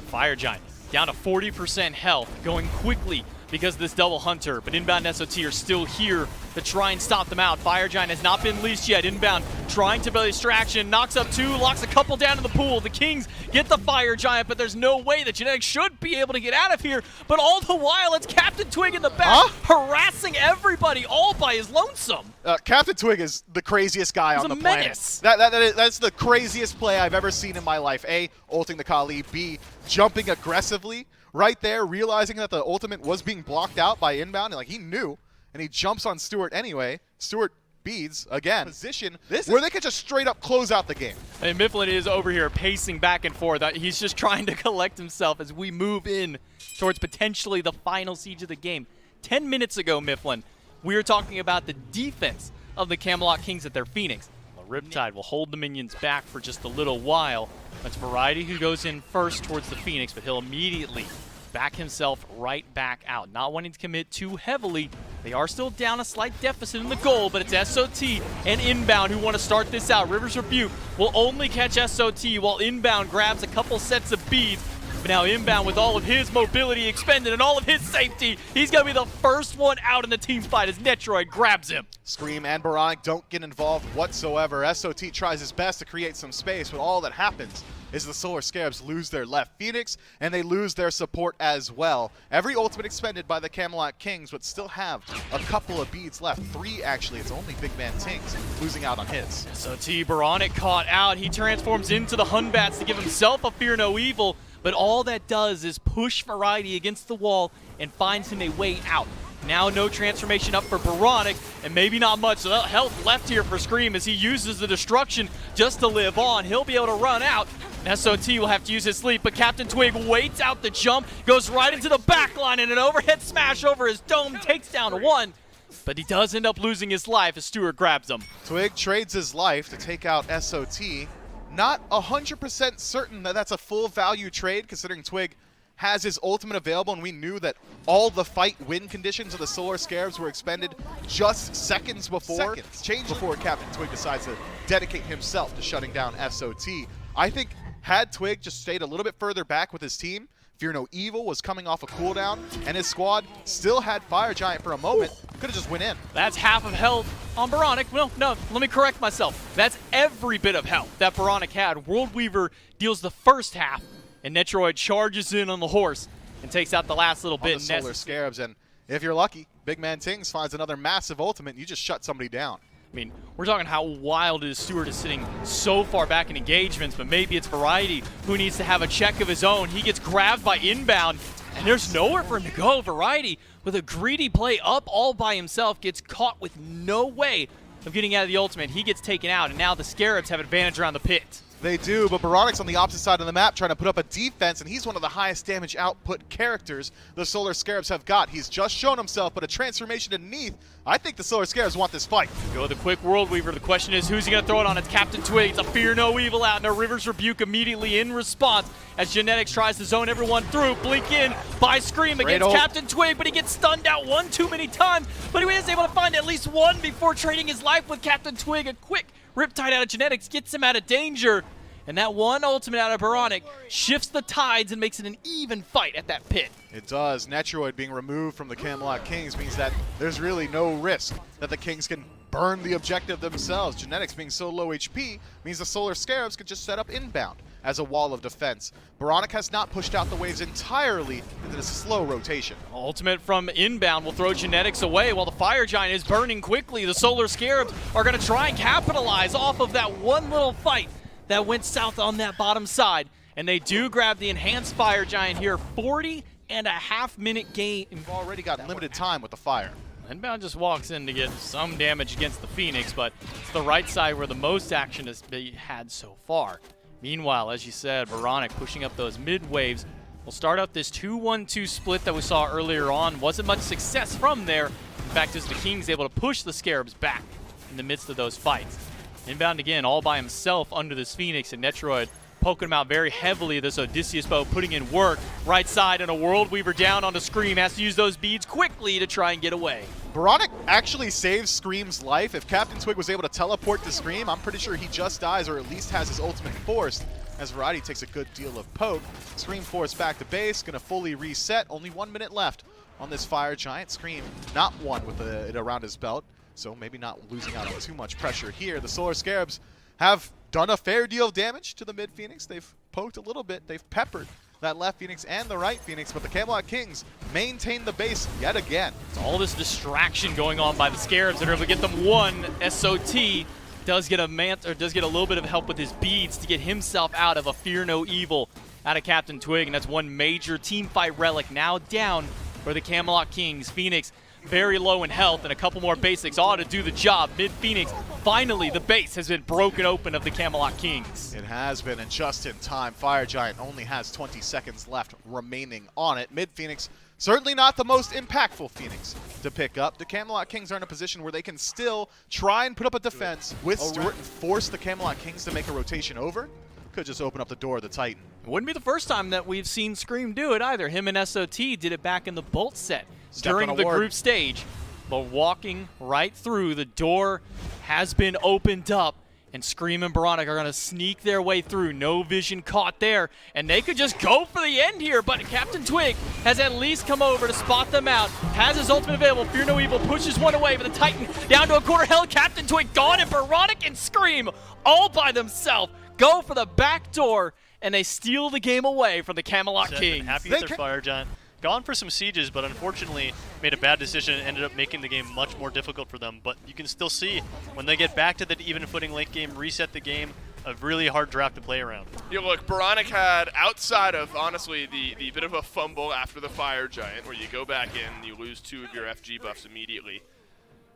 Fire Giant down to 40% health, going quickly because of this double Hunter, but Inbound and SOT are still here to try and stop them out. Fire Giant has not been leashed yet. Inbound trying to build a distraction, knocks up 2, locks a couple down in the pool. The Kings get the Fire Giant, but there's no way that Genetics should be able to get out of here. But all the while, it's Captain Twig in the back, harassing everybody all by his lonesome. Captain Twig is the craziest guy on the planet. That's the craziest play I've ever seen in my life. A, ulting the Kali. B, jumping aggressively right there, realizing that the ultimate was being blocked out by Inbound, and like he knew, and he jumps on Stewart anyway. Stewart beads again. Position where they could just straight up close out the game. And Mifflin is over here pacing back and forth. He's just trying to collect himself as we move in towards potentially the final siege of the game. 10 minutes ago, Mifflin, we were talking about the defense of the Camelot Kings at their Phoenix. The Riptide will hold the minions back for just a little while. It's Variety who goes in first towards the Phoenix, but he'll immediately back himself right back out. Not wanting to commit too heavily. They are still down a slight deficit in the goal, but it's SOT and Inbound who want to start this out. Rivers Rebuke will only catch SOT while Inbound grabs a couple sets of beads. But now Inbound, with all of his mobility expended and all of his safety, he's going to be the first one out in the team fight as Netroid grabs him. Scream and Baronic don't get involved whatsoever. SOT tries his best to create some space, but all that happens is the Solar Scarabs lose their left Phoenix, and they lose their support as well. Every ultimate expended by the Camelot Kings, but still have a couple of beads left. 3, actually. It's only Big Man Tings losing out on his. SOT, Baronic caught out. He transforms into the Hunbats to give himself a Fear No Evil, but all that does is push Variety against the wall and finds him a way out. Now no transformation up for Baronic, and maybe not much health left here for Scream as he uses the destruction just to live on. He'll be able to run out. SOT will have to use his sleep, but Captain Twig waits out the jump, goes right into the backline, and an overhead smash over his dome takes down 1. But he does end up losing his life as Stewart grabs him. Twig trades his life to take out SOT. Not 100% certain that that's a full value trade, considering Twig has his ultimate available, and we knew that all the fight win conditions of the Solar Scarabs were expended just seconds before. Before Captain Twig decides to dedicate himself to shutting down SOT. I think had Twig just stayed a little bit further back with his team, Fear No Evil was coming off a cooldown, and his squad still had Fire Giant for a moment, could have just went in. That's half of health on Baronic. No, let me correct myself. That's every bit of health that Baronic had. World Weaver deals the first half, and Netroid charges in on the horse and takes out the last little bit. On the Solar Scarabs, and if you're lucky, Big Man Tings finds another massive ultimate, and you just shut somebody down. I mean, we're talking how wild it is. Stewart is sitting so far back in engagements, but maybe it's Variety who needs to have a check of his own. He gets grabbed by Inbound, and there's nowhere for him to go. Variety, with a greedy play up all by himself, gets caught with no way of getting out of the ultimate. He gets taken out, and now the Scarabs have advantage around the pit. They do, but Baronic's on the opposite side of the map trying to put up a defense, and he's one of the highest damage output characters the Solar Scarabs have got. He's just shown himself, but a transformation to Neath. I think the Solar Scarabs want this fight. Go with a quick World Weaver. The question is, who's he going to throw it on? It's Captain Twig. It's a Fear No Evil out, and a River's Rebuke immediately in response as Genetics tries to zone everyone through. Blink in by Scream against Captain Twig, but he gets stunned out one too many times, but he is able to find at least one before trading his life with Captain Twig. A quick Riptide out of Genetics gets him out of danger. And that one ultimate out of Baronic shifts the tides and makes it an even fight at that pit. It does. Netroid being removed from the Camelot Kings means that there's really no risk that the Kings can burn the objective themselves. Genetics being so low HP means the Solar Scarabs can just set up inbound as a wall of defense. Baronic has not pushed out the waves entirely into this slow rotation. Ultimate from inbound will throw Genetics away while the Fire Giant is burning quickly. The Solar Scarabs are going to try and capitalize off of that one little fight that went south on that bottom side, and they do grab the enhanced Fire Giant here. 40.5-minute game. We've already got limited time with the fire. Inbound just walks in to get some damage against the Phoenix, but it's the right side where the most action has been had so far. Meanwhile, as you said, Baronic pushing up those mid waves. We'll start out this 2-1-2 split that we saw earlier on. Wasn't much success from there. In fact, as the Kings able to push the Scarabs back in the midst of those fights. Inbound again, all by himself under this Phoenix, and Netroid poking him out very heavily. This Odysseus bow putting in work. Right side, and a World Weaver down onto Scream. Has to use those beads quickly to try and get away. Baronic actually saves Scream's life. If Captain Twig was able to teleport to Scream, I'm pretty sure he just dies, or at least has his ultimate forced, as Variety takes a good deal of poke. Scream forced back to base, gonna fully reset. Only 1 minute left on this Fire Giant. Scream not one with it around his belt, so maybe not losing out on too much pressure here. The Solar Scarabs have done a fair deal of damage to the mid Phoenix. They've poked a little bit. They've peppered that left Phoenix and the right Phoenix, but the Camelot Kings maintain the base yet again. It's all this distraction going on by the Scarabs that are able to get them one. SOT does get a little bit of help with his beads to get himself out of a Fear No Evil out of Captain Twig, and that's one major team fight relic now down for the Camelot Kings. Phoenix very low in health, and a couple more basics ought to do the job. Mid-Phoenix, finally the base has been broken open of the Camelot Kings. It has been, and just in time. Fire Giant only has 20 seconds left remaining on it. Mid-Phoenix, certainly not the most impactful Phoenix to pick up. The Camelot Kings are in a position where they can still try and put up a defense with Stuart and force the Camelot Kings to make a rotation over. Could just open up the door of the Titan. It wouldn't be the first time that we've seen Scream do it either. Him and SOT did it back in the Bolt set during the group stage. But walking right through, the door has been opened up, and Scream and Baronic are going to sneak their way through. No vision caught there, and they could just go for the end here, but Captain Twig has at least come over to spot them out, has his ultimate available. Fear No Evil pushes one away, but the Titan down to a quarter health. Captain Twig gone, and Baronic and Scream all by themselves go for the back door, and they steal the game away from the Camelot Kings. Happy with their Fire Giant. Gone for some sieges, but unfortunately made a bad decision and ended up making the game much more difficult for them. But you can still see when they get back to the even footing late game, reset the game, a really hard draft to play around. Yeah, look, Baronic had, outside of, honestly, the bit of a fumble after the Fire Giant, where you go back in and you lose 2 of your FG buffs immediately.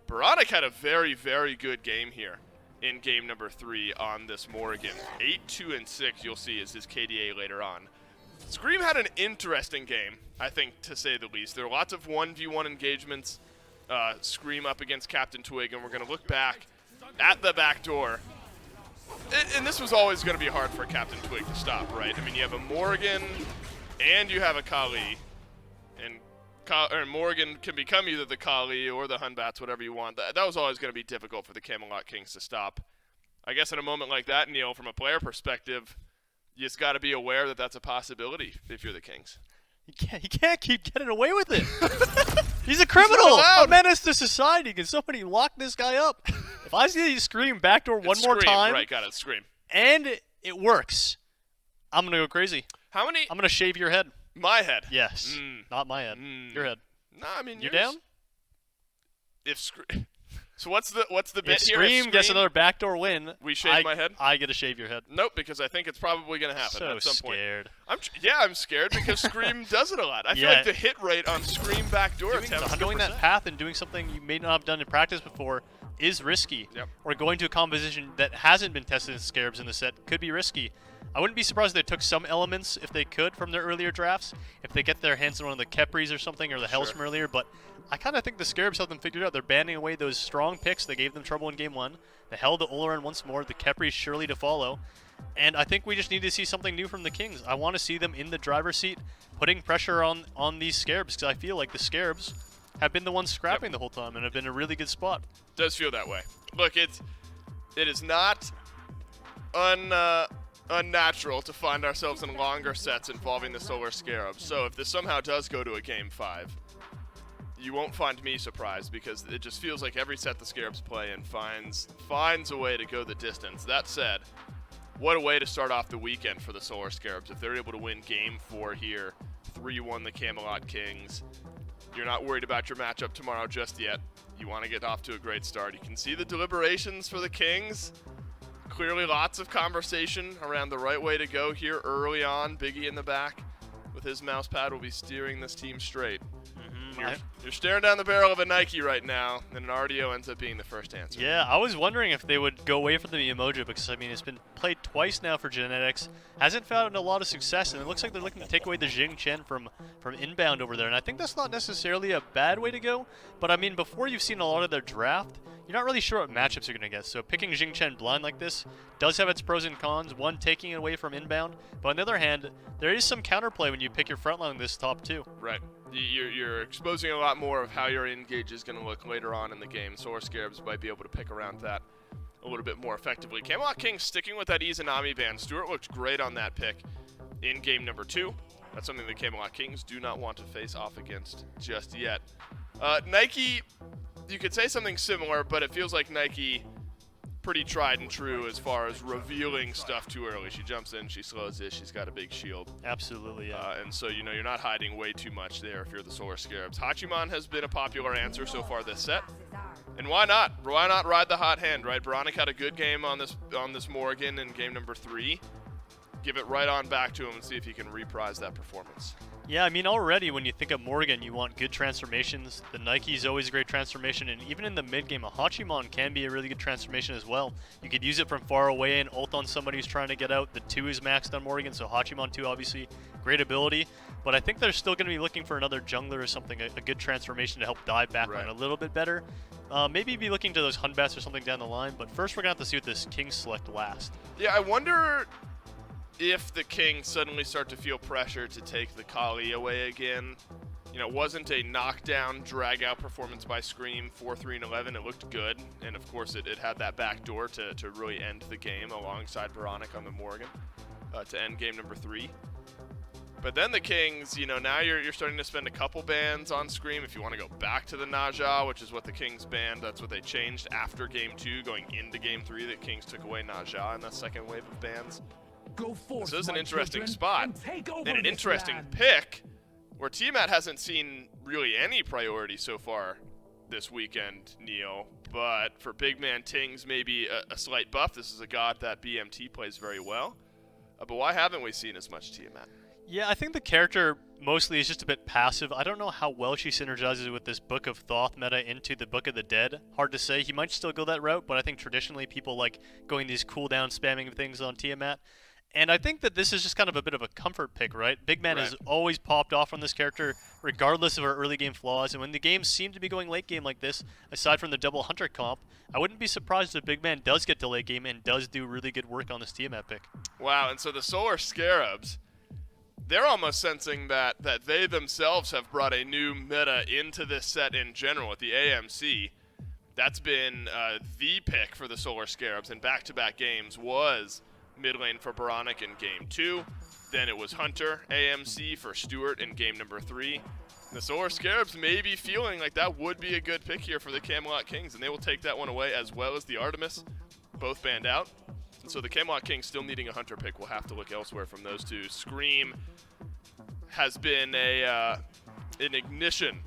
Baronic had a very, very good game here in game number 3 on this Morrigan. 8-2-6, you'll see, is his KDA later on. Scream had an interesting game, I think, to say the least. There are lots of 1v1 engagements. Scream up against Captain Twig, and we're going to look back at the back door. And this was always going to be hard for Captain Twig to stop, right? I mean, you have a Morrigan and you have a Kali. And Morrigan can become either the Kali or the Hunbats, whatever you want. That was always going to be difficult for the Camelot Kings to stop. I guess in a moment like that, Neil, from a player perspective, you just got to be aware that that's a possibility if you're the Kings. He can't keep getting away with it. He's a criminal, a menace to society. Can somebody lock this guy up? If I see you Scream backdoor one more time, right? Got it, Scream, and it works, I'm gonna go crazy. How many? I'm gonna shave your head. My head? Yes, not my head. Your head. No, I mean you down? If Scream. So what's the bit if here? Scream gets another backdoor win, we shave my head? I get to shave your head. Nope, because I think it's probably going to happen so at some scared. point. I'm scared because Scream does it a lot. I feel like the hit rate on Scream backdoor attempts. Doing that path and doing something you may not have done in practice before is risky. Yep. Or going to a composition that hasn't been tested in Scarabs in the set could be risky. I wouldn't be surprised if they took some elements, if they could, from their earlier drafts. If they get their hands on one of the Kepris or something, or the Hells from earlier. But I kind of think the Scarabs have them figured out. They're banding away those strong picks that gave them trouble in Game 1. The Hell to Oleron once more, the Kepris surely to follow. And I think we just need to see something new from the Kings. I want to see them in the driver's seat, putting pressure on these Scarabs, because I feel like the Scarabs have been the ones scrapping the whole time and have been a really good spot. Does feel that way. Look, it is not unnatural to find ourselves in longer sets involving the Solar Scarabs. So if this somehow does go to a Game 5, you won't find me surprised, because it just feels like every set the Scarabs play in finds a way to go the distance. That said, what a way to start off the weekend for the Solar Scarabs. If they're able to win Game 4 here, 3-1 the Camelot Kings, you're not worried about your matchup tomorrow just yet. You want to get off to a great start. You can see the deliberations for the Kings. Clearly lots of conversation around the right way to go here early on. Biggie in the back with his mouse pad will be steering this team straight. You're staring down the barrel of a Nike right now, and an RDO ends up being the first answer. Yeah, I was wondering if they would go away from the emoji, because, I mean, it's been played twice now for Genetics. Hasn't found a lot of success, and it looks like they're looking to take away the Jing Chen from inbound over there. And I think that's not necessarily a bad way to go, but, I mean, before you've seen a lot of their draft, you're not really sure what matchups you're going to get. So picking Jing Chen blind like this does have its pros and cons. One, taking it away from inbound. But on the other hand, there is some counterplay when you pick your front line this top two. Right. You're exposing a lot more of how your engage is going to look later on in the game. Solar Scarabs might be able to pick around that a little bit more effectively. Camelot Kings sticking with that Izanami ban. Stewart looked great on that pick in game number 2. That's something the Camelot Kings do not want to face off against just yet. Nike, you could say something similar, but it feels like Nike pretty tried and true as far as revealing stuff too early. She jumps in, she slows this, she's got a big shield. Absolutely, yeah. And so, you're not hiding way too much there if you're the Solar Scarabs. Hachiman has been a popular answer so far this set. And why not? Why not ride the hot hand, right? Baronic had a good game on this Morgan in game number 3. Give it right on back to him and see if he can reprise that performance. Yeah, I mean, already when you think of Morgan, you want good transformations. The Nike's always a great transformation, and even in the mid-game, a Hachiman can be a really good transformation as well. You could use it from far away and ult on somebody who's trying to get out. The 2 is maxed on Morgan, so Hachiman 2 obviously great ability. But I think they're still going to be looking for another jungler or something, a good transformation to help dive back on a little bit better. Maybe be looking to those Hunbats or something down the line, but first we're going to have to see what this King select last. Yeah, I wonder if the Kings suddenly start to feel pressure to take the Kali away again. It wasn't a knockdown, drag-out performance by Scream, 4-3 and 11. It looked good, and of course it had that back door to really end the game alongside Baronic on the Morgan to end game number 3. But then the Kings, now you're starting to spend a couple bans on Scream. If you want to go back to the Naja, which is what the Kings banned, that's what they changed after game 2, going into game 3. The Kings took away Naja in that second wave of bans. Go forth, this is an my interesting children, spot and an interesting pick where Tiamat hasn't seen really any priority so far this weekend, Neil. But for big man Tings, maybe a slight buff. This is a god that BMT plays very well. But why haven't we seen as much Tiamat? Yeah, I think the character mostly is just a bit passive. I don't know how well she synergizes with this Book of Thoth meta into the Book of the Dead. Hard to say. He might still go that route, but I think traditionally people like going these cooldown spamming things on Tiamat. And I think that this is just kind of a bit of a comfort pick, right? Big Man has always popped off on this character, regardless of her early game flaws. And when the games seem to be going late game like this, aside from the double Hunter comp, I wouldn't be surprised if Big Man does get to late game and does do really good work on this Tiamat pick. Wow, and so the Solar Scarabs, they're almost sensing that they themselves have brought a new meta into this set in general at the AMC. That's been the pick for the Solar Scarabs in back-to-back games was mid lane for Baronic in game 2. Then it was Hunter AMC for Stewart in game number 3. The Solar Scarabs may be feeling like that would be a good pick here for the Camelot Kings, and they will take that one away as well as the Artemis, both banned out. And so the Camelot Kings still needing a Hunter pick will have to look elsewhere from those two. Scream has been an ignition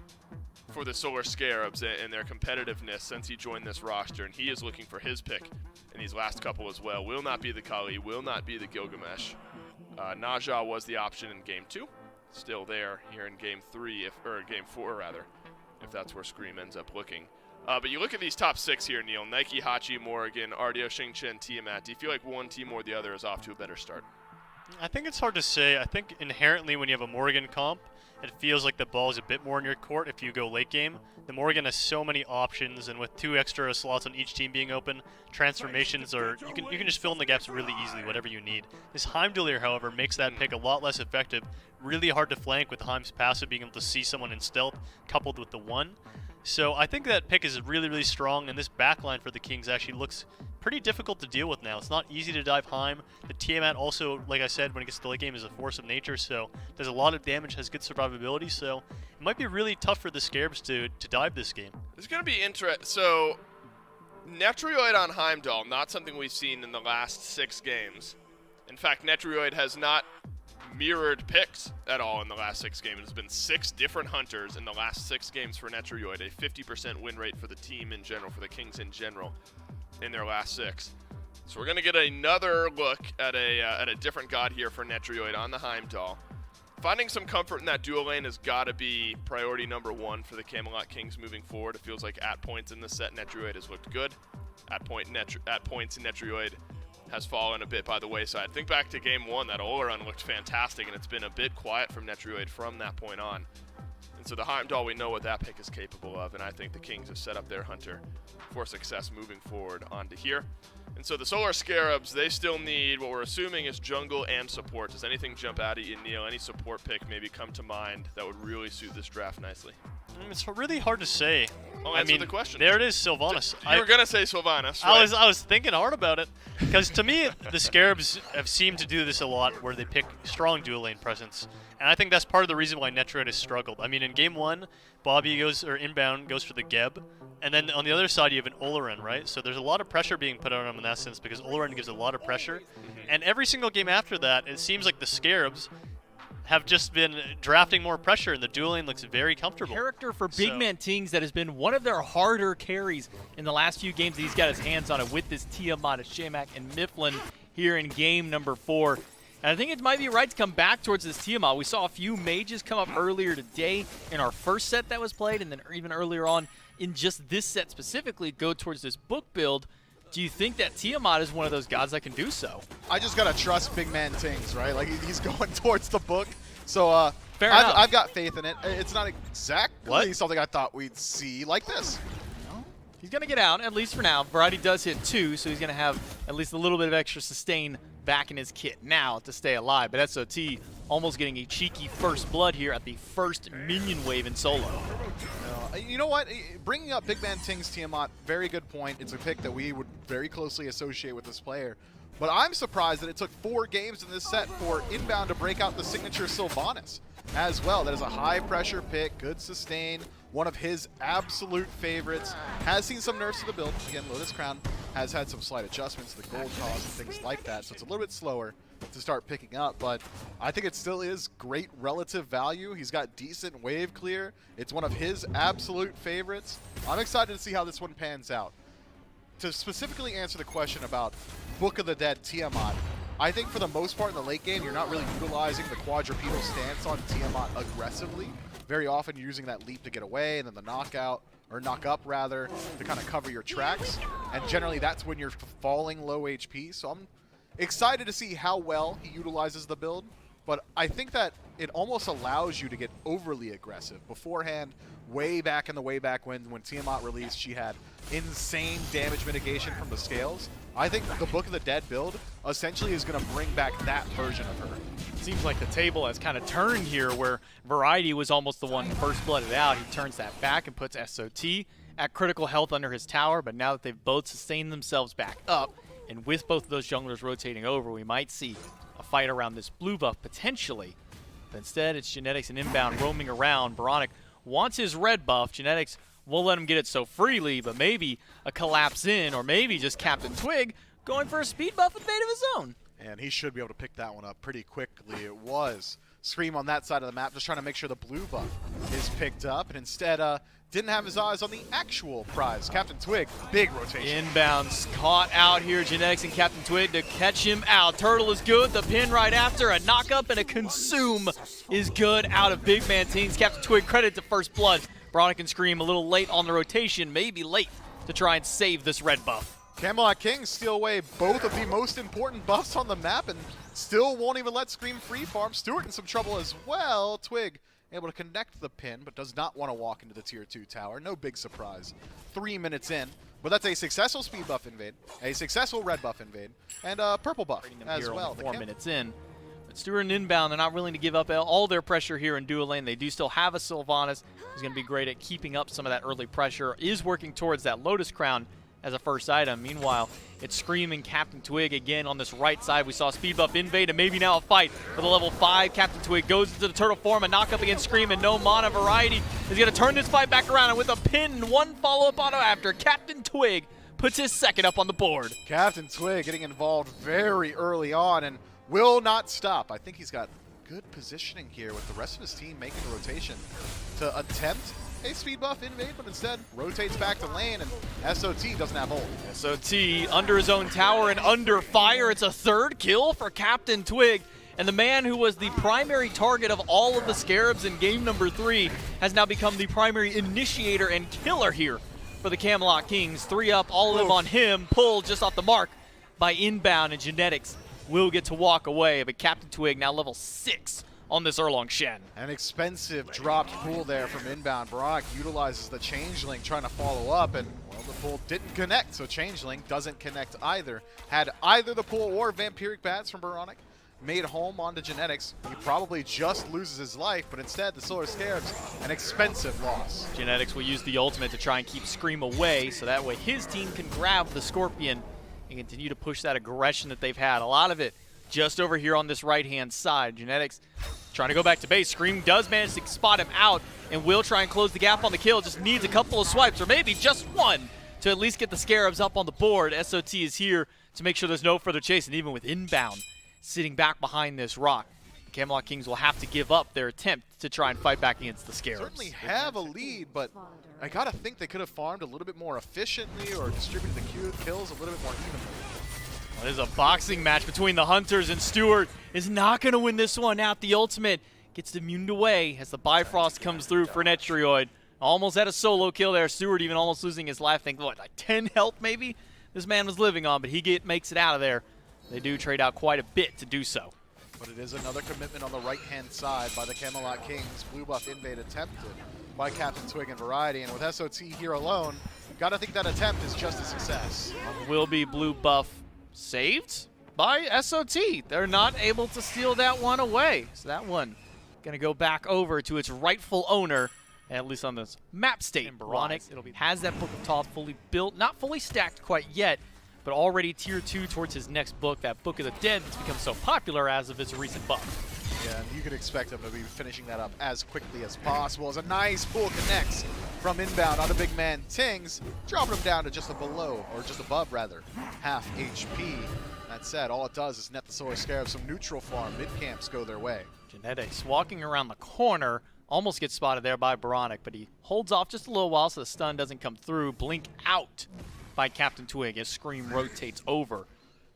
for the Solar Scarabs and their competitiveness since he joined this roster, and he is looking for his pick in these last couple as well. Will not be the Kali, will not be the Gilgamesh. Naja was the option in game 2, still there here in game 3, or game 4 rather, if that's where Scream ends up looking. But you look at these top 6 here, Neil. Nike, Hachi, Morrigan, RDO, Xingqian, Tiamat. Do you feel like one team or the other is off to a better start? I think it's hard to say. I think inherently when you have a Morrigan comp, it feels like the ball is a bit more in your court if you go late game. The Morrigan has so many options, and with 2 extra slots on each team being open, transformations are you can just fill in the gaps really easily, whatever you need. This Heimdallr, however, makes that pick a lot less effective. Really hard to flank with Heim's passive being able to see someone in stealth, coupled with the 1. So I think that pick is really, really strong, and this backline for the Kings actually looks pretty difficult to deal with now. It's not easy to dive Heim. The Tiamat also, like I said, when it gets to the late game, is a force of nature, so does a lot of damage, has good survivability, so it might be really tough for the Scarabs to dive this game. It's going to be interesting. So, Netrioid on Heimdall, not something we've seen in the last 6 games. In fact, Netrioid has not mirrored picks at all in the last 6 games. It's been 6 different hunters in the last 6 games for Netrioid, a 50% win rate for the team in general, for the Kings in general, in their last 6. So we're going to get another look at a different god here for Netrioid on the Heimdall. Finding some comfort in that dual lane has got to be priority number 1 for the Camelot Kings moving forward. It feels like at points in the set, Netrioid has looked good. At points, Netrioid has fallen a bit by the wayside. Think back to game 1, that Ola run looked fantastic, and it's been a bit quiet from Netrioid from that point on. And so the Heimdall, we know what that pick is capable of, and I think the Kings have set up their hunter for success moving forward onto here. And so the Solar Scarabs, they still need what we're assuming is jungle and support. Does anything jump out at you, Neil? Any support pick maybe come to mind that would really suit this draft nicely? It's really hard to say. I'll answer the question. There it is, Sylvanas. You were going to say Sylvanas, right? I was thinking hard about it. Because to me, the Scarabs have seemed to do this a lot where they pick strong dual lane presence. And I think that's part of the reason why Netrioid has struggled. I mean, in game 1, Bobby inbound goes for the Geb. And then on the other side, you have an Olarin, right? So there's a lot of pressure being put on him in that sense because Olarin gives a lot of pressure. And every single game after that, it seems like the Scarabs have just been drafting more pressure, and the dual lane looks very comfortable. Character for Big Man Tings that has been one of their harder carries in the last few games. He's got his hands on it with this Tiamat, Shamak, and Mifflin here in game number 4. And I think it might be right to come back towards this Tiamat. We saw a few mages come up earlier today in our first set that was played, and then even earlier on in just this set specifically go towards this book build. Do you think that Tiamat is one of those gods that can do so? I just gotta trust Big Man Tings, right? Like he's going towards the book, so Fair enough. I've got faith in it. It's not exactly something I thought we'd see like this. No. He's gonna get out at least for now. Variety does hit 2, so he's gonna have at least a little bit of extra sustain back in his kit now to stay alive. But SOT almost getting a cheeky first blood here at the first minion wave in solo. You know what? Bringing up Big Man Ting's Tiamat, very good point. It's a pick that we would very closely associate with this player. But I'm surprised that it took 4 games in this set for Inbound to break out the signature Sylvanas as well. That is a high-pressure pick, good sustain, one of his absolute favorites. Has seen some nerfs to the build. Again, Lotus Crown has had some slight adjustments to the gold cost and things like that, so it's a little bit slower to start picking up, but I think it still is great relative value. He's got decent wave clear. It's one of his absolute favorites. I'm excited to see how this one pans out. To specifically answer the question about Book of the Dead Tiamat, I think for the most part in the late game, you're not really utilizing the quadrupedal stance on Tiamat aggressively. Very often you're using that leap to get away and then the knockout, or knock up rather, to kind of cover your tracks. And generally that's when you're falling low HP, so I'm excited to see how well he utilizes the build, but I think that it almost allows you to get overly aggressive. Beforehand, way back in the way back when Tiamat released, she had insane damage mitigation from the scales. I think the Book of the Dead build essentially is going to bring back that version of her. Seems like the table has kind of turned here where Variety was almost the one first blooded out. He turns that back and puts SOT at critical health under his tower, but now that they've both sustained themselves back up, and with both of those junglers rotating over, we might see a fight around this blue buff potentially. But instead, it's Genetics and Inbound roaming around. Baronic wants his red buff. Genetics won't let him get it so freely, but maybe a collapse in, or maybe just Captain Twig going for a speed buff with Mate of his own. And he should be able to pick that one up pretty quickly. It was Scream on that side of the map, just trying to make sure the blue buff is picked up, and instead didn't have his eyes on the actual prize. Captain Twig, big rotation. Inbounds caught out here. Genetics and Captain Twig to catch him out. Turtle is good. The pin right after. A knock up and a consume is good out of Big Man Tings. Captain Twig credit to first blood. Bronic and Scream a little late on the rotation, maybe late to try and save this red buff. Camelot Kings steal away both of the most important buffs on the map and still won't even let Scream free farm. Stewart in some trouble as well. Twig able to connect the pin, but does not want to walk into the tier 2 tower. No big surprise. 3 minutes in, but that's a successful speed buff invade, a successful red buff invade, and a purple buff as well. 4 minutes in. But Stewart and Inbound, they're not willing to give up all their pressure here in dual lane. They do still have a Sylvanas who's going to be great at keeping up some of that early pressure, is working towards that Lotus Crown as a first item. Meanwhile, it's Scream and Captain Twig again on this right side. We saw speed buff invade and maybe now a fight for the level 5. Captain Twig goes into the turtle form, a knock up against Scream, and no mana. Variety is going to turn this fight back around, and with a pin and one follow-up auto after, Captain Twig puts his second up on the board. Captain Twig getting involved very early on and will not stop. I think he's got good positioning here with the rest of his team making the rotation to attempt a speed buff invade, but instead rotates back to lane, and SOT doesn't have ult. SOT under his own tower and under fire. It's a third kill for Captain Twig, and the man who was the primary target of all of the Scarabs in game number 3 has now become the primary initiator and killer here for the Camelot Kings. 3 up, all live on him, pulled just off the mark by Inbound, and Genetics will get to walk away, but Captain Twig now level 6 on this Erlong Shen. An expensive dropped pool there from Inbound. Brock utilizes the Changeling trying to follow up, and well, the pool didn't connect, so Changeling doesn't connect either. Had either the pool or Vampiric Bats from Baronic made home onto Genetics, he probably just loses his life, but instead the Solar Scarabs, an expensive loss. Genetics will use the ultimate to try and keep Scream away, so that way his team can grab the Scorpion and continue to push that aggression that they've had. A lot of it just over here on this right-hand side. Genetics trying to go back to base. Scream does manage to spot him out and will try and close the gap on the kill. Just needs a couple of swipes, or maybe just one, to at least get the Scarabs up on the board. SOT is here to make sure there's no further chase, and even with Inbound sitting back behind this rock, the Camelot Kings will have to give up their attempt to try and fight back against the Scarabs. Certainly have a lead, but I gotta think they could have farmed a little bit more efficiently or distributed the kills a little bit more evenly. Well, there's a boxing match between the Hunters, and Stewart is not going to win this one out. The ultimate gets immuned away as the Bifrost comes through for Netrioid. Almost had a solo kill there. Stewart even almost losing his life. I think, what, like 10 health maybe this man was living on, but he makes it out of there. They do trade out quite a bit to do so. But it is another commitment on the right-hand side by the Camelot Kings. Blue buff invade attempted by Captain Twig and Variety, and with SOT here alone, gotta think that attempt is just a success. Will be blue buff saved by SOT. They're not able to steal that one away. So that one going to go back over to its rightful owner, at least on this map state. Baronic has that Book of Thoth fully built, not fully stacked quite yet, but already tier 2 towards his next book, that Book of the Dead that's become so popular as of its recent buff. Yeah, and you could expect him to be finishing that up as quickly as possible. As a nice pull connects from Inbound on a big man Tings, dropping him down to just below, or just above rather, half HP. That said, all it does is net the Solar Scarabs some neutral farm. Mid-camps go their way. Genetics walking around the corner, almost gets spotted there by Baronic, but he holds off just a little while so the stun doesn't come through. Blink out by Captain Twig as Scream rotates over.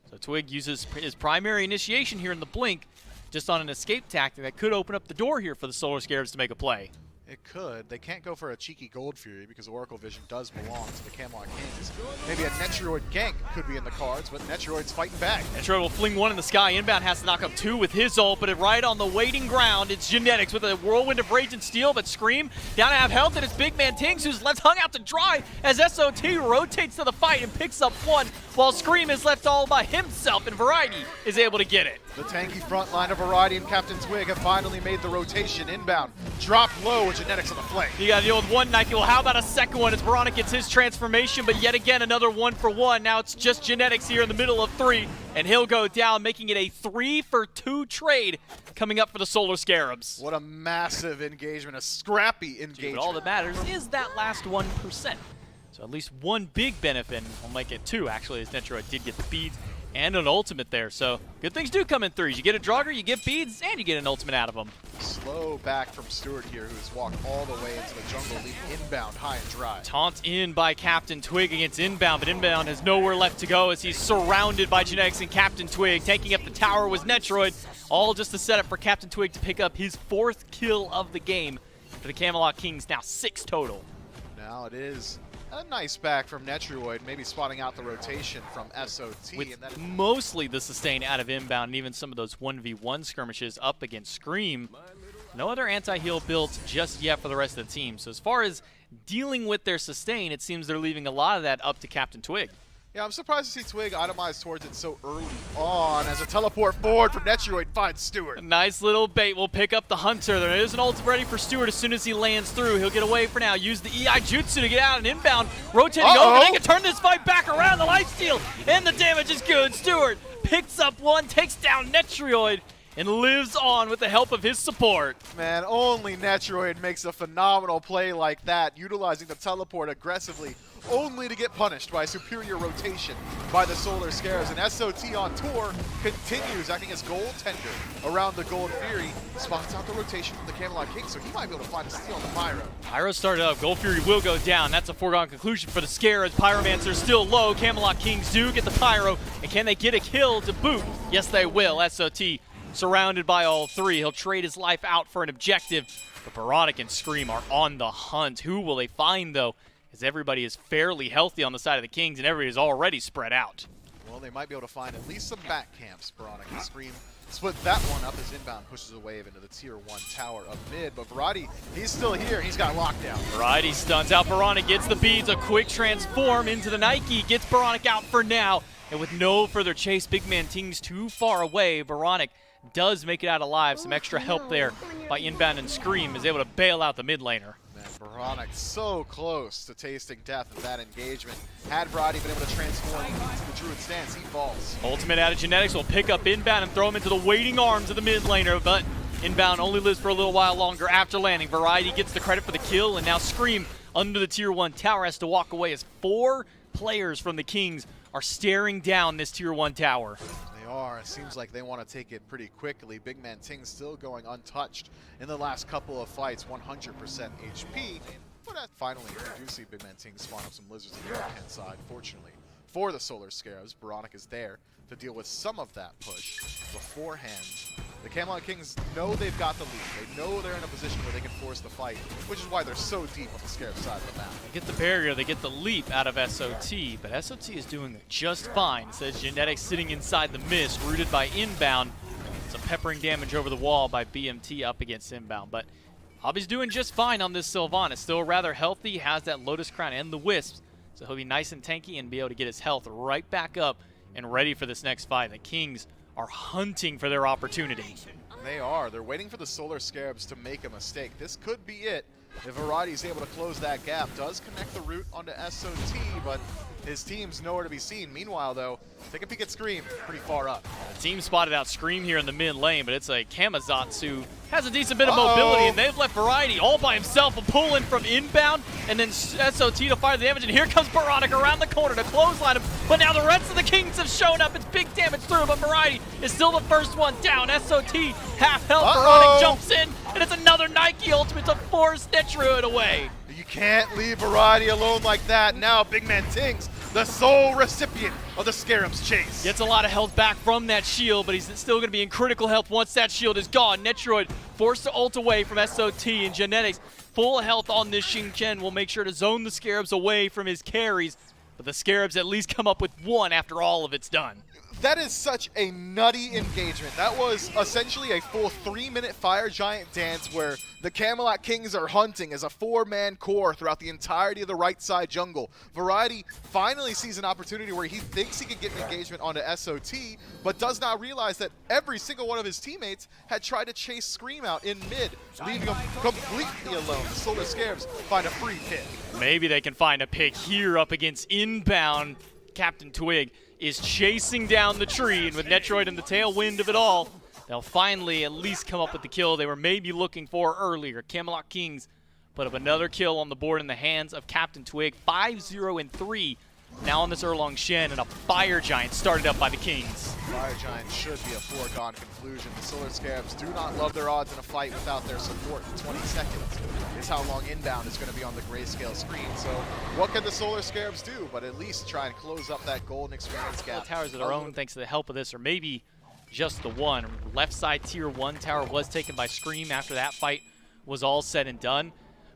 So Twig uses his primary initiation here in the Blink, just on an escape tactic that could open up the door here for the Solar Scarabs to make a play. It could. They can't go for a cheeky Gold Fury because Oracle Vision does belong to the Camelot Kings. Maybe a Netrioid gank could be in the cards, but Netrioid's fighting back. Netrioid will fling one in the sky. Inbound has to knock up 2 with his ult, but right on the waiting ground, it's Genetics with a Whirlwind of Rage and Steel, but Scream down to have health, and it's big man Tings who's left hung out to dry as SOT rotates to the fight and picks up 1, while Scream is left all by himself, and Variety is able to get it. The tanky front line of Variety and Captain Twig have finally made the rotation. Inbound, dropped low with Genetics on the flank. You got the old one Nike. Well, how about a second one as Baronic gets his transformation, but yet again another 1-for-1. Now it's just Genetics here in the middle of 3, and he'll go down, making it a 3-for-2 trade coming up for the Solar Scarabs. What a massive engagement, a scrappy engagement. But all that matters is that last 1%. So at least one big benefit, and we'll make it 2 actually, as Netrioid did get the beads and an ultimate there. So good things do come in 3s. You get a Draugr, you get beads, and you get an ultimate out of them. Slow back from Stewart here, who's walked all the way into the jungle, leaving Inbound high and dry. Taunt in by Captain Twig against Inbound, but Inbound has nowhere left to go as he's surrounded by Genetics and Captain Twig. Taking up the tower was Netrioid, all just to set up for Captain Twig to pick up his 4th kill of the game for the Camelot Kings, now 6 total. Now it is a nice back from Netroid, maybe spotting out the rotation from SOT. With and that mostly the sustain out of inbound and even some of those 1v1 skirmishes up against Scream. No other anti-heal builds just yet for the rest of the team. So as far as dealing with their sustain, it seems they're leaving a lot of that up to Captain Twig. Yeah, I'm surprised to see Twig itemize towards it so early on as a teleport forward from Netroid finds Stewart. A nice little bait will pick up the Hunter. There is an ult ready for Stewart as soon as he lands through. He'll get away for now. Use the EI Jutsu to get out and inbound. Rotating over. They can turn this fight back around. The lifesteal and the damage is good. Stewart picks up one, takes down Netroid, and lives on with the help of his support. Man, only Netroid makes a phenomenal play like that, utilizing the teleport aggressively, only to get punished by superior rotation by the Solar Scarabs. And SOT on tour continues acting as goaltender around the Gold Fury, spots out the rotation from the Camelot Kings, so he might be able to find a steal on the Pyro. Pyro started up. Gold Fury will go down. That's a foregone conclusion for the Scarabs. Pyromancer's still low. Camelot Kings do get the Pyro. And can they get a kill to boot? Yes, they will. SOT surrounded by all three. He'll trade his life out for an objective. But Baronic and Scream are on the hunt. Who will they find, though? As everybody is fairly healthy on the side of the Kings, and everybody is already spread out. Well, they might be able to find at least some back camps. Baronic and Scream split that one up as inbound pushes a wave into the tier 1 tower of mid. But Variety, he's still here. He's got lockdown. Variety stuns out Baronic, gets the beads, a quick transform into the Nike, gets Baronic out for now. And with no further chase, Big Man Ting's too far away. Baronic does make it out alive. Some extra help there by inbound and Scream is able to bail out the mid laner. Man, Baronic so close to tasting death in that engagement. Had Variety been able to transform into the Druid stance, he falls. Ultimate out of Genetics will pick up inbound and throw him into the waiting arms of the mid laner, but inbound only lives for a little while longer after landing. Variety gets the credit for the kill, and now Scream under the tier 1 tower has to walk away as 4 players from the Kings are staring down this tier 1 tower. It seems like they want to take it pretty quickly. Big Man Ting still going untouched in the last couple of fights, 100% HP. But finally, we do see Big Man Ting spawn up some lizards on the right-hand side. Fortunately for the Solar Scarabs, Baronic is there to deal with some of that push beforehand. The Camelot Kings know they've got the lead. They know they're in a position where they can force the fight, which is why they're so deep on the Scarab side of the map. They get the barrier, they get the leap out of SOT, but SOT is doing just fine. It says Genetics sitting inside the mist, rooted by inbound. Some peppering damage over the wall by BMT up against inbound, but Hobby's doing just fine on this Sylvanas. Still rather healthy, has that Lotus Crown and the Wisps, so he'll be nice and tanky and be able to get his health right back up and ready for this next fight. The Kings are hunting for their opportunity. They are. They're waiting for the Solar Scarabs to make a mistake. This could be it. If Variety is able to close that gap, does connect the route onto SOT, but his team's nowhere to be seen. Meanwhile, though, take a peek at Scream, pretty far up. The team spotted out Scream here in the mid lane, but it's a Kamazatsu has a decent bit of mobility, and they've left Variety all by himself. A pull in from inbound, and then SOT to fire the damage, and here comes Baronic around the corner to clothesline him, but now the rest of the Kings have shown up. It's big damage through, but Variety is still the first one down. SOT half health, Baronic jumps in, and it's another Nike ultimate to force Netroid away. You can't leave Variety alone like that. Now Big Man Tings, the sole recipient of the Scarab's chase. Gets a lot of health back from that shield, but he's still going to be in critical health once that shield is gone. Netroid forced to ult away from SOT, and Genetics, full health on this Xingqian, will make sure to zone the Scarabs away from his carries, but the Scarabs at least come up with one after all of it's done. That is such a nutty engagement. That was essentially a full 3-minute Fire Giant dance where the Camelot Kings are hunting as a 4-man core throughout the entirety of the right side jungle. Variety finally sees an opportunity where he thinks he can get an engagement onto SOT, but does not realize that every single one of his teammates had tried to chase Scream out in mid, leaving him completely alone. The Solar Scarabs find a free pick. Maybe they can find a pick here up against inbound. Captain Twig is chasing down the tree, and with Netroid in the tailwind of it all, they'll finally at least come up with the kill they were maybe looking for earlier. Camelot Kings put up another kill on the board in the hands of Captain Twig. 5-0-3 now on this Erlong Shen, and a Fire Giant started up by the Kings. Fire Giant should be a foregone conclusion. The Solar Scarabs do not love their odds in a fight without their support. 20 seconds is how long inbound is going to be on the grayscale screen. So what can the Solar Scarabs do but at least try and close up that golden experience gap? The towers of their own thanks to the help of this, or maybe just the one. Left side tier 1 tower was taken by Scream after that fight was all said and done.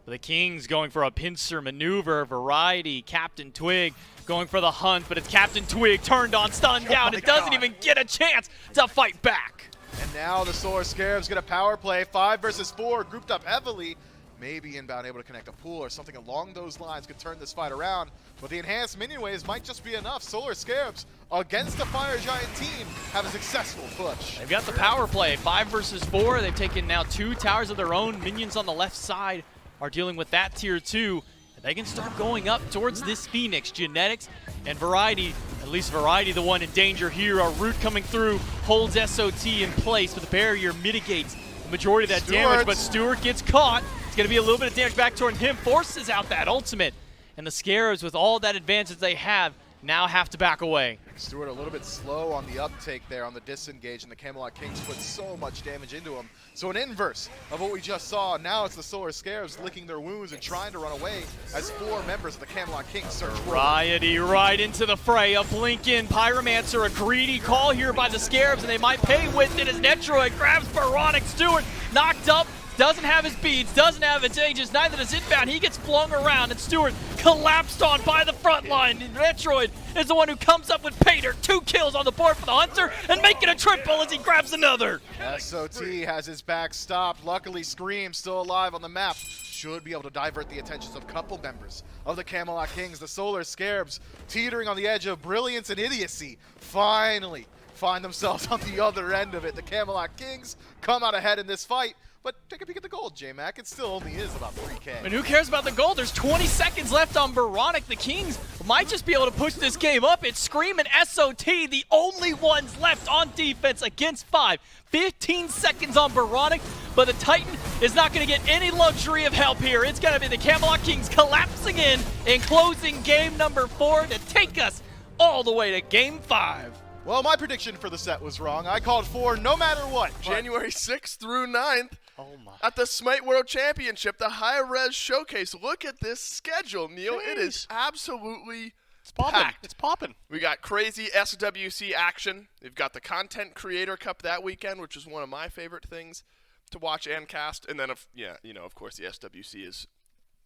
But the Kings going for a pincer maneuver, Variety, Captain Twig going for the hunt, but it's Captain Twig turned on, stunned down. It doesn't even get a chance to fight back. And now the Solar Scarabs get a power play, 5 versus 4, grouped up heavily. Maybe Inbound able to connect a pool or something along those lines could turn this fight around. But the enhanced minion waves might just be enough. Solar Scarabs against the Fire Giant team have a successful push. They've got the power play, 5 versus 4. They've taken now 2 towers of their own. Minions on the left side are dealing with that tier 2. And they can start going up towards this Phoenix. Genetics and Variety, at least Variety the one in danger here. Our root coming through holds SOT in place, but the barrier mitigates the majority of that damage. But Stewart gets caught. It's going to be a little bit of damage back toward him, forces out that ultimate. And the Scarabs, with all that advantage they have, now have to back away. Stewart a little bit slow on the uptake there on the disengage, and the Camelot Kings put so much damage into him. So an inverse of what we just saw. Now it's the Solar Scarabs licking their wounds and trying to run away as 4 members of the Camelot Kings search for Variety right into the fray. A Blinkin, Pyromancer, a greedy call here by the Scarabs, and they might pay with it as Netroid grabs Baronic. Stewart knocked up. Doesn't have his beads, doesn't have his ages, neither does Inbound. He gets flung around, and Stewart collapsed on by the front line. And Metroid is the one who comes up with pay dirt. 2 kills on the board for the Hunter, and making a triple as he grabs another. SOT has his back stopped. Luckily, Scream still alive on the map. Should be able to divert the attentions of a couple members of the Camelot Kings. The Solar Scarabs, teetering on the edge of brilliance and idiocy, finally find themselves on the other end of it. The Camelot Kings come out ahead in this fight. But take a peek at the gold, J-Mac. It still only is about 3K. And who cares about the gold? There's 20 seconds left on Baronic. The Kings might just be able to push this game up. It's Scream and SOT, the only ones left on defense against 5. 15 seconds on Baronic, but the Titan is not going to get any luxury of help here. It's going to be the Camelot Kings collapsing in and closing game number 4 to take us all the way to game 5. Well, my prediction for the set was wrong. I called 4 no matter what. January 6th through 9th. Oh my. At the Smite World Championship, the high-res showcase. Look at this schedule, Neil. Jeez. It is absolutely It's popping. packed. It's popping. We got crazy SWC action. We've got the Content Creator Cup that weekend, which is one of my favorite things to watch and cast. And then, of course, the SWC is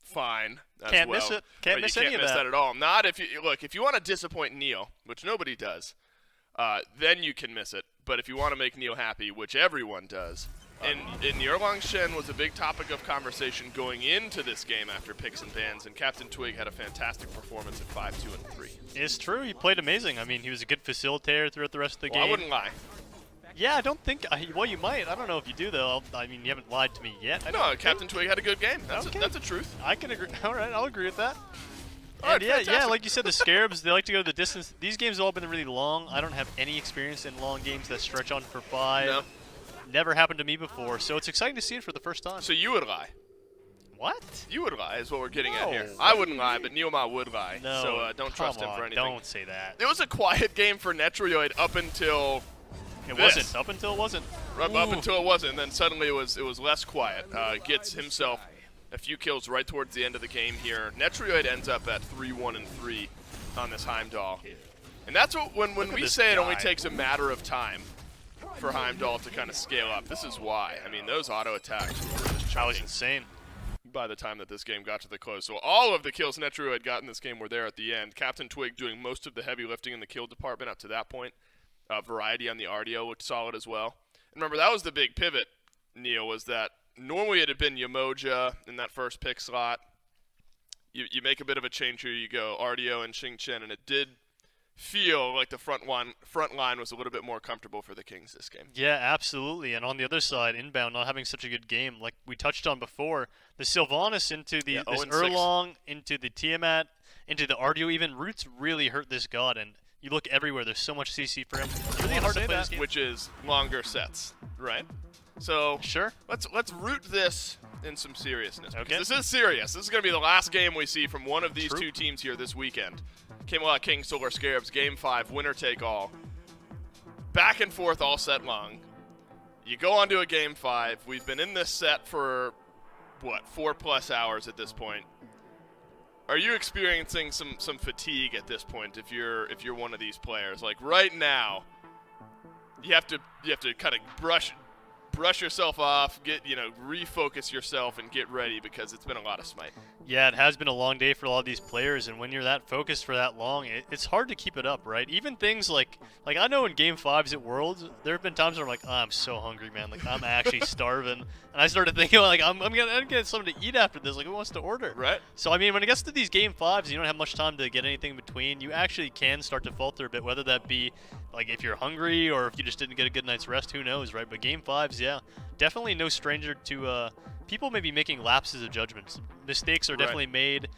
fine as Can't well. miss it. Can't miss any of You can't miss that. that at all. Not if you look. If you want to disappoint Neil, which nobody does, then you can miss it. But if you want to make Neil happy, which everyone does. And Nirlang Shen was a big topic of conversation going into this game after picks and bans, and Captain Twig had a fantastic performance at 5, 2, and 3. It's true. He played amazing. I mean, he was a good facilitator throughout the rest of the Well, game. I wouldn't lie. Yeah, I don't think. Well, you might. I don't know if you do though. I mean, you haven't lied to me yet. I No, don't Captain Twig had a good game. That's Okay. that's a truth. I can agree. All right, I'll agree with that. All right, And yeah, fantastic. like you said, the Scarabs, they like to go the distance. These games have all been really long. I don't have any experience in long games that stretch on for 5. No. Never happened to me before, so it's exciting to see it for the first time. So you would lie. What? You would lie is what we're getting at No. here. I wouldn't lie, but Neil Ma would lie. No. So don't trust him come for on, anything. Don't say that. It was a quiet game for Netroid up until It this. wasn't. Up until it wasn't. Up Ooh. until it wasn't, and then suddenly it was less quiet. Gets himself a few kills right towards the end of the game here. Netroid ends up at 3-1 and 3 on this Heimdall, and that's what when Look at we this say it only guy. takes a matter of time for Heimdall to kind of scale up. This is why. I mean, those auto attacks were just That was chugging insane. by the time that this game got to the close. So all of the kills Netroid got in this game were there at the end. Captain Twig doing most of the heavy lifting in the kill department up to that point. Variety on the RDO looked solid as well. And remember, that was the big pivot, Neil, was that normally it had been Yamoja in that first pick slot. You make a bit of a change here. You go RDO and Xing Chen, and it did feel like the front line was a little bit more comfortable for the Kings this game. Yeah, absolutely. And on the other side, Inbound not having such a good game, like we touched on before, the Sylvanas into the Yeah, this 0-6. Erlong, into the Tiamat, into the RDO, even Roots really hurt this god. And you look everywhere, there's so much CC for him. It's really hard to play this game. Which is longer sets, right? So Sure. let's root this in some seriousness. because Okay. This is serious. This is going to be the last game we see from one of these True. two teams here this weekend. Camelot Kings, Solar Scarabs, Game 5, winner take all. Back and forth all set long. You go on to a Game 5. We've been in this set for, 4+ hours at this point. Are you experiencing some fatigue at this point if you're one of these players? Like right now, you have to kind of brush brush yourself off, refocus yourself and get ready because it's been a lot of Smite. Yeah, it has been a long day for a lot of these players, and when you're that focused for that long, it's hard to keep it up, right? Even things like I know in Game 5s at Worlds, there have been times where I'm like, oh, I'm so hungry, man. Like, I'm actually starving. And I started thinking, like, I'm gonna get something to eat after this. Like, who wants to order? Right. So, I mean, when it gets to these Game 5s, you don't have much time to get anything in between. You actually can start to falter a bit, whether that be, like, if you're hungry or if you just didn't get a good night's rest, who knows, right? But Game 5s, yeah, definitely no stranger to people maybe making lapses of judgments. Mistakes are definitely made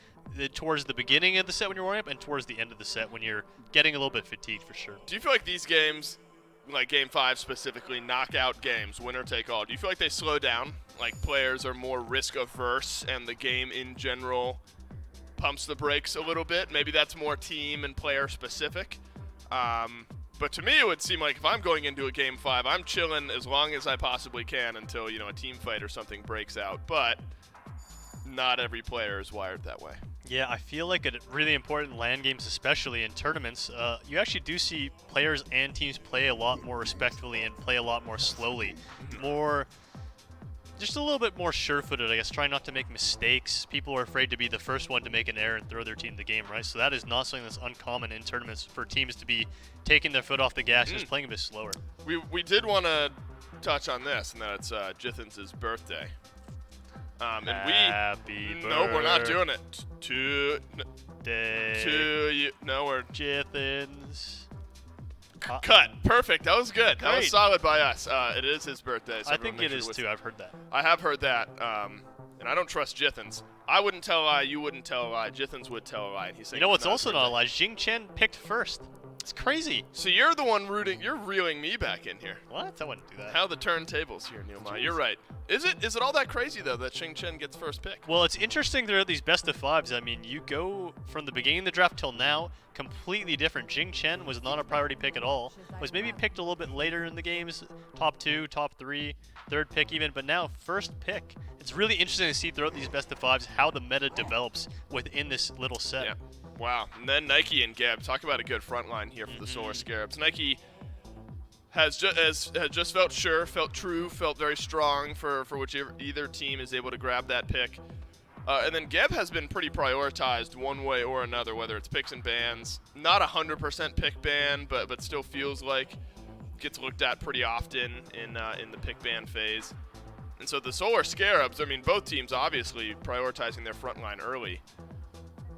towards the beginning of the set when you're warming up and towards the end of the set when you're getting a little bit fatigued for sure. Do you feel like these games, like Game 5 specifically, knockout games, winner take all, do you feel like they slow down? Like players are more risk averse and the game in general pumps the brakes a little bit? Maybe that's more team and player specific. But to me, it would seem like if I'm going into a Game 5, I'm chilling as long as I possibly can until, a team fight or something breaks out. But not every player is wired that way. Yeah, I feel like in really important LAN games, especially in tournaments, you actually do see players and teams play a lot more respectfully and play a lot more slowly. Just a little bit more sure-footed, I guess, trying not to make mistakes. People are afraid to be the first one to make an error and throw their team the game, right? So that is not something that's uncommon in tournaments for teams to be taking their foot off the gas and just playing a bit slower. We did want to touch on this, and that it's Jithens' birthday. Happy birthday. No, we're not doing it. To you. No, we're Jithens. Cut. Perfect. That was good. That was Great. solid by us. It is his birthday. So I think it is too. I've heard that. I have heard that. And I don't trust Jithens. I wouldn't tell a lie. You wouldn't tell a lie. Jithens would tell a lie. And he's saying You know what's it's also not not a lie? Jing Chen picked first. It's crazy. So you're the one rooting. You're reeling me back in here. What? I wouldn't do that. How the turntables here, Neil. You're right. Is it all that crazy though that Xing Chen gets first pick? Well, it's interesting throughout these best of fives. I mean, you go from the beginning of the draft till now, completely different. Jing Chen was not a priority pick at all. Was maybe picked a little bit later in the games, top 2, top 3, third pick even, but now first pick. It's really interesting to see throughout these best of fives how the meta develops within this little set. Yeah. Wow. And then Nike and Gab. Talk about a good front line here for the Solar Scarabs. Nike has just felt sure, felt true, felt very strong for whichever either team is able to grab that pick. And then Geb has been pretty prioritized one way or another, whether it's picks and bans. Not 100% pick ban, but still feels like gets looked at pretty often in the pick ban phase. And so the Solar Scarabs, I mean, both teams obviously prioritizing their front line early.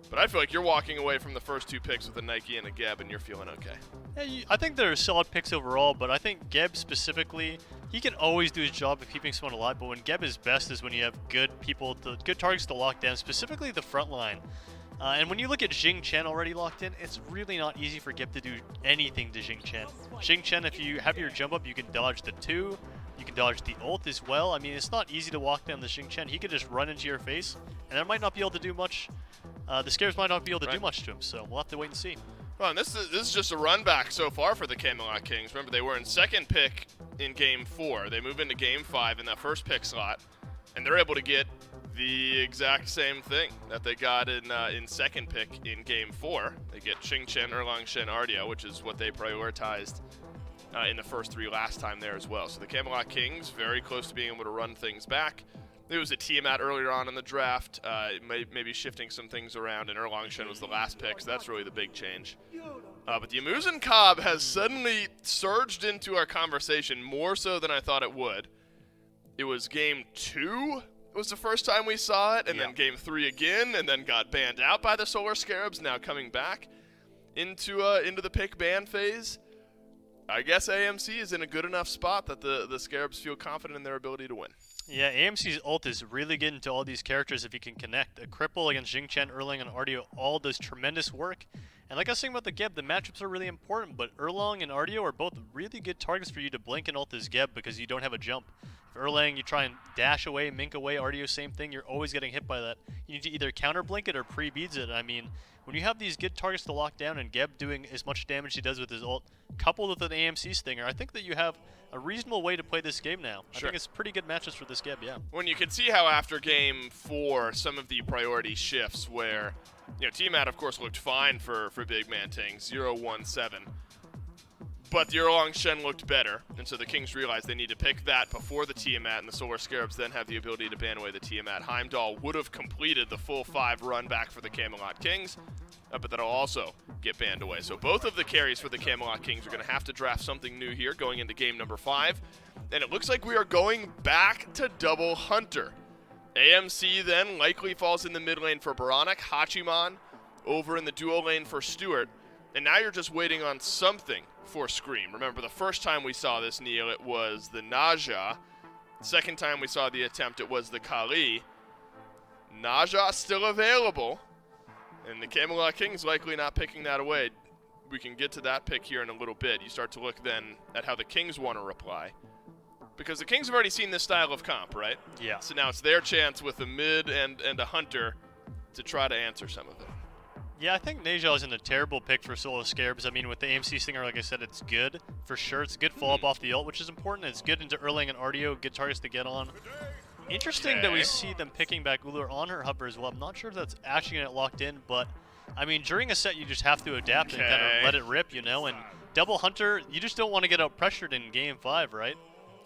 But I feel like you're walking away from the first 2 picks with a Nike and a Geb, and you're feeling okay. Yeah, I think they're solid picks overall, but I think Geb specifically, he can always do his job of keeping someone alive, but when Geb is best is when you have good targets to lock down, specifically the front line. And when you look at Jing Chen already locked in, it's really not easy for Geb to do anything to Jing Chen. Jing Chen, if you have your jump up, you can dodge the 2, you can dodge the ult as well. I mean, it's not easy to walk down the Jing Chen. He could just run into your face, and that might not be able to do much. The Scarabs might not be able to do much to him, so we'll have to wait and see. Well, and this is just a run back so far for the Camelot Kings. Remember, they were in second pick in Game 4. They move into Game 5 in that first pick slot, and they're able to get the exact same thing that they got in second pick in Game 4. They get Xing Chen, Erlang Shen, Ardia, which is what they prioritized in the first 3 last time there as well. So the Camelot Kings very close to being able to run things back. There was a Tiamat earlier on in the draft, maybe shifting some things around, and Erlang Shen was the last pick, so that's really the big change. But the Amusen Cobb has suddenly surged into our conversation more so than I thought it would. It was Game 2 was the first time we saw it, and then Game 3 again, and then got banned out by the Solar Scarabs, now coming back into the pick ban phase. I guess AMC is in a good enough spot that the Scarabs feel confident in their ability to win. Yeah, AMC's ult is really getting to all these characters if you can connect. A cripple against Jing Chen, Erlang, and Ardio all does tremendous work. And like I was saying about the Geb, the matchups are really important, but Erlang and Ardio are both really good targets for you to blink and ult this Geb because you don't have a jump. If Erlang, you try and dash away, mink away, Ardio, same thing, you're always getting hit by that. You need to either counter blink it or pre-beads it. I mean, when you have these good targets to lock down and Geb doing as much damage as he does with his ult, coupled with an AMC stinger, I think that you have a reasonable way to play this game now. I think it's pretty good matches for this Geb, yeah. When you can see how after Game 4, some of the priority shifts where, Tiamat, of course, looked fine for big man Ting, 0-1-7. But the Erlong Shen looked better, and so the Kings realized they need to pick that before the Tiamat, and the Solar Scarabs then have the ability to ban away the Tiamat. Heimdall would have completed the full 5 run back for the Camelot Kings, but that'll also get banned away. So both of the carries for the Camelot Kings are going to have to draft something new here going into game number 5. And it looks like we are going back to double Hunter. AMC then likely falls in the mid lane for Baronic, Hachiman over in the duo lane for Stewart. And now you're just waiting on something for Scream. Remember, the first time we saw this, Neil, it was the Naja. Second time we saw the attempt, it was the Kali. Naja still available, and the Camelot Kings likely not picking that away. We can get to that pick here in a little bit. You start to look then at how the Kings want to reply. Because the Kings have already seen this style of comp, right? Yeah. So now it's their chance with a mid and a Hunter to try to answer some of it. Yeah, I think Nejal isn't a terrible pick for Solar Scarabs. I mean, with the AMC Stinger, like I said, it's good for sure. It's a good follow-up off the ult, which is important. It's good into Erlang and Ardio, good targets to get on. Interesting that we see them picking back Ullr on her Hubber as well. I'm not sure if that's actually going to get locked in, but, I mean, during a set, you just have to adapt and kind of let it rip, you know? And double Hunter, you just don't want to get out-pressured in Game 5, right?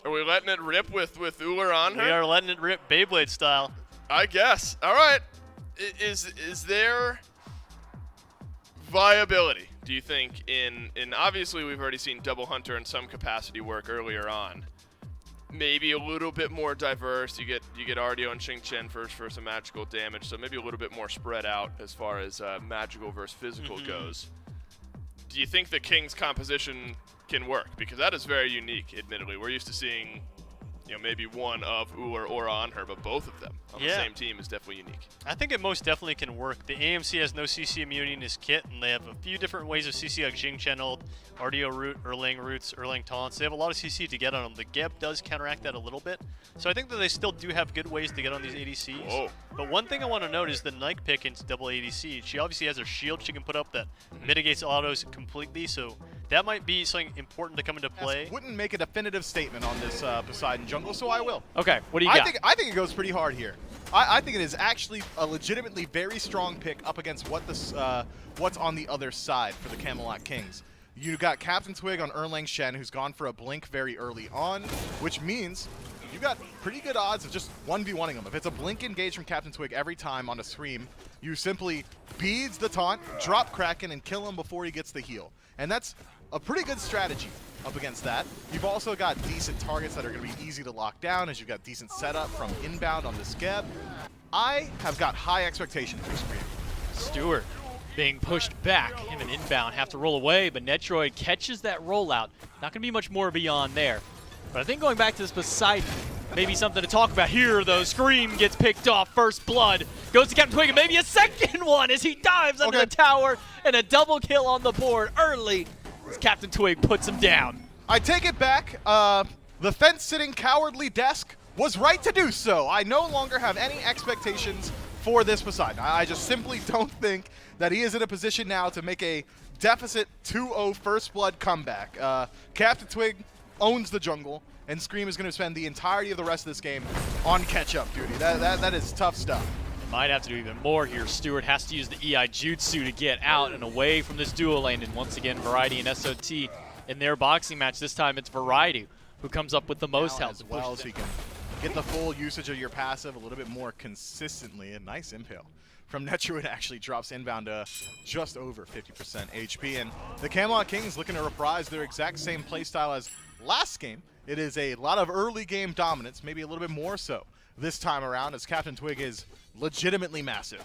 Are we letting it rip with Ullr on her? We are letting it rip Beyblade style. I guess. All right. Is there viability, do you think, in obviously we've already seen double Hunter in some capacity work earlier on. Maybe a little bit more diverse. You get Ardio and Xing Chen first for some magical damage, so maybe a little bit more spread out as far as magical versus physical goes. Do you think the King's composition can work? Because that is very unique, admittedly. We're used to seeing, you know, maybe one of Ullr or on her, but both of them on the same team is definitely unique. I think it most definitely can work. The AMC has no CC immunity in his kit, and they have a few different ways of CC, like Xing Chen ult, Ardio root, Erlang roots, Erlang taunts. They have a lot of CC to get on them. The Geb does counteract that a little bit, so I think that they still do have good ways to get on these ADCs. Whoa. But one thing I want to note is the Nike pick into double ADC. She obviously has her shield she can put up that mitigates autos completely, so that might be something important to come into play. Wouldn't make a definitive statement on this Poseidon jungle, so I will. Okay, what do you got? I think it goes pretty hard here. I think it is actually a legitimately very strong pick up against what's on the other side for the Camelot Kings. You got Captain Twig on Erlang Shen, who's gone for a blink very early on, which means you got pretty good odds of just 1v1ing him. If it's a blink engage from Captain Twig every time on a Scream, you simply beads the taunt, drop Kraken, and kill him before he gets the heal. And that's a pretty good strategy up against that. You've also got decent targets that are going to be easy to lock down, as you've got decent setup from inbound on the Skeb. I have got high expectations for Scream. Stewart being pushed back. Him and inbound have to roll away, but Netroid catches that rollout. Not going to be much more beyond there. But I think going back to this Poseidon, maybe something to talk about here, though. Scream gets picked off. First blood goes to Captain Twig, and maybe a second one as he dives under the tower, and a double kill on the board early as Captain Twig puts him down. I take it back. The fence-sitting cowardly desk was right to do so. I no longer have any expectations for this Poseidon. I just simply don't think that he is in a position now to make a deficit 2-0 first blood comeback. Captain Twig owns the jungle, and Scream is going to spend the entirety of the rest of this game on catch-up duty. That is tough stuff. Might have to do even more here. Stewart has to use the EI Jutsu to get out and away from this duo lane. And once again, Variety and SOT in their boxing match. This time it's Variety who comes up with the most help. As well, so you can get the full usage of your passive a little bit more consistently. A nice impale from Netroid actually drops inbound to just over 50% HP. And the Camelot Kings looking to reprise their exact same playstyle as last game. It is a lot of early game dominance, maybe a little bit more so this time around, as Captain Twig is legitimately massive.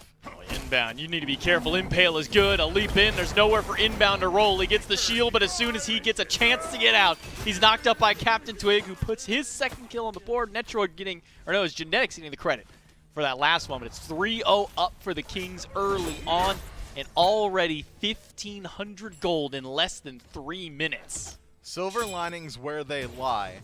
Inbound, you need to be careful. Impale is good. A leap in. There's nowhere for inbound to roll. He gets the shield, but as soon as he gets a chance to get out, he's knocked up by Captain Twig, who puts his second kill on the board. Netroid getting, or no, it's Genetics getting the credit for that last one, but it's 3-0 up for the Kings early on, and already 1,500 gold in less than 3 minutes. Silver linings where they lie.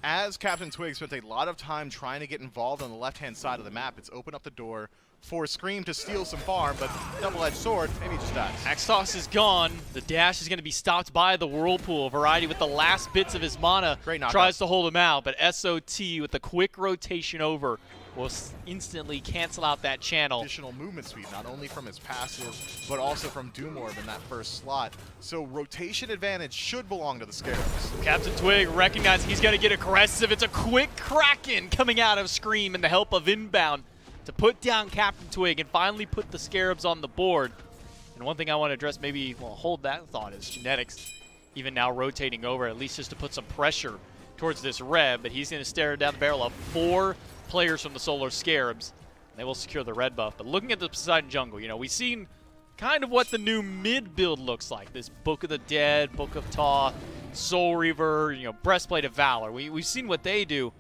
As Captain Twig spent a lot of time trying to get involved on the left-hand side of the map, it's opened up the door for Scream to steal some farm, but double-edged sword, maybe just dies. Axe Toss is gone. The dash is going to be stopped by the Whirlpool. Variety with the last bits of his mana Great knockup. tries to hold him out, but SOT with a quick rotation over will instantly cancel out that channel. Additional movement speed, not only from his passive, but also from Doom Orb in that first slot. So rotation advantage should belong to the Scarabs. Captain Twig recognizing he's going to get aggressive. It's a quick Kraken coming out of Scream and the help of Inbound to put down Captain Twig and finally put the Scarabs on the board. And one thing I want to address, maybe, well, hold that thought, is Genetics even now rotating over, at least just to put some pressure towards this Reb, but he's going to stare down the barrel of 4 players from the Solar Scarabs. They will secure the red buff. But looking at the Poseidon jungle, you know, we've seen kind of what the new mid build looks like. This Book of the Dead, Book of Thoth, Soul Reaver, you know, Breastplate of Valor. We've seen what they do.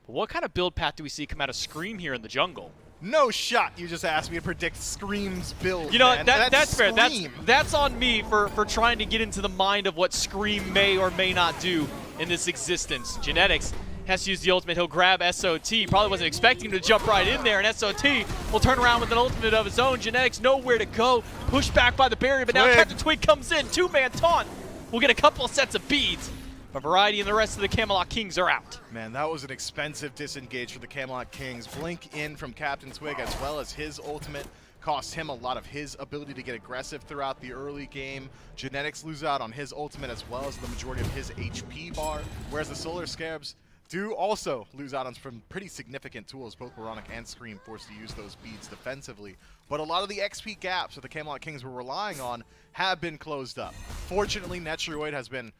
But what kind of build path do we see come out of Scream here in the jungle? No shot. You just asked me to predict Scream's build. You know, man. that's fair. Scream. That's on me for trying to get into the mind of what Scream may or may not do in this existence. Genetics has to use the ultimate. He'll grab SOT. Probably wasn't expecting him to jump right in there, and SOT will turn around with an ultimate of his own. Genetics nowhere to go. Pushed back by the barrier, but now Twig. Captain Twig comes in. 2-man taunt. We'll get a couple of sets of beads. But Variety and the rest of the Camelot Kings are out. Man, that was an expensive disengage for the Camelot Kings. Blink in from Captain Twig as well as his ultimate cost him a lot of his ability to get aggressive throughout the early game. Genetics lose out on his ultimate as well as the majority of his HP bar, whereas the Solar Scarabs do also lose out on some pretty significant tools. Both Boronic and Scream forced to use those beads defensively. But a lot of the XP gaps that the Camelot Kings were relying on have been closed up. Fortunately, Netroid has been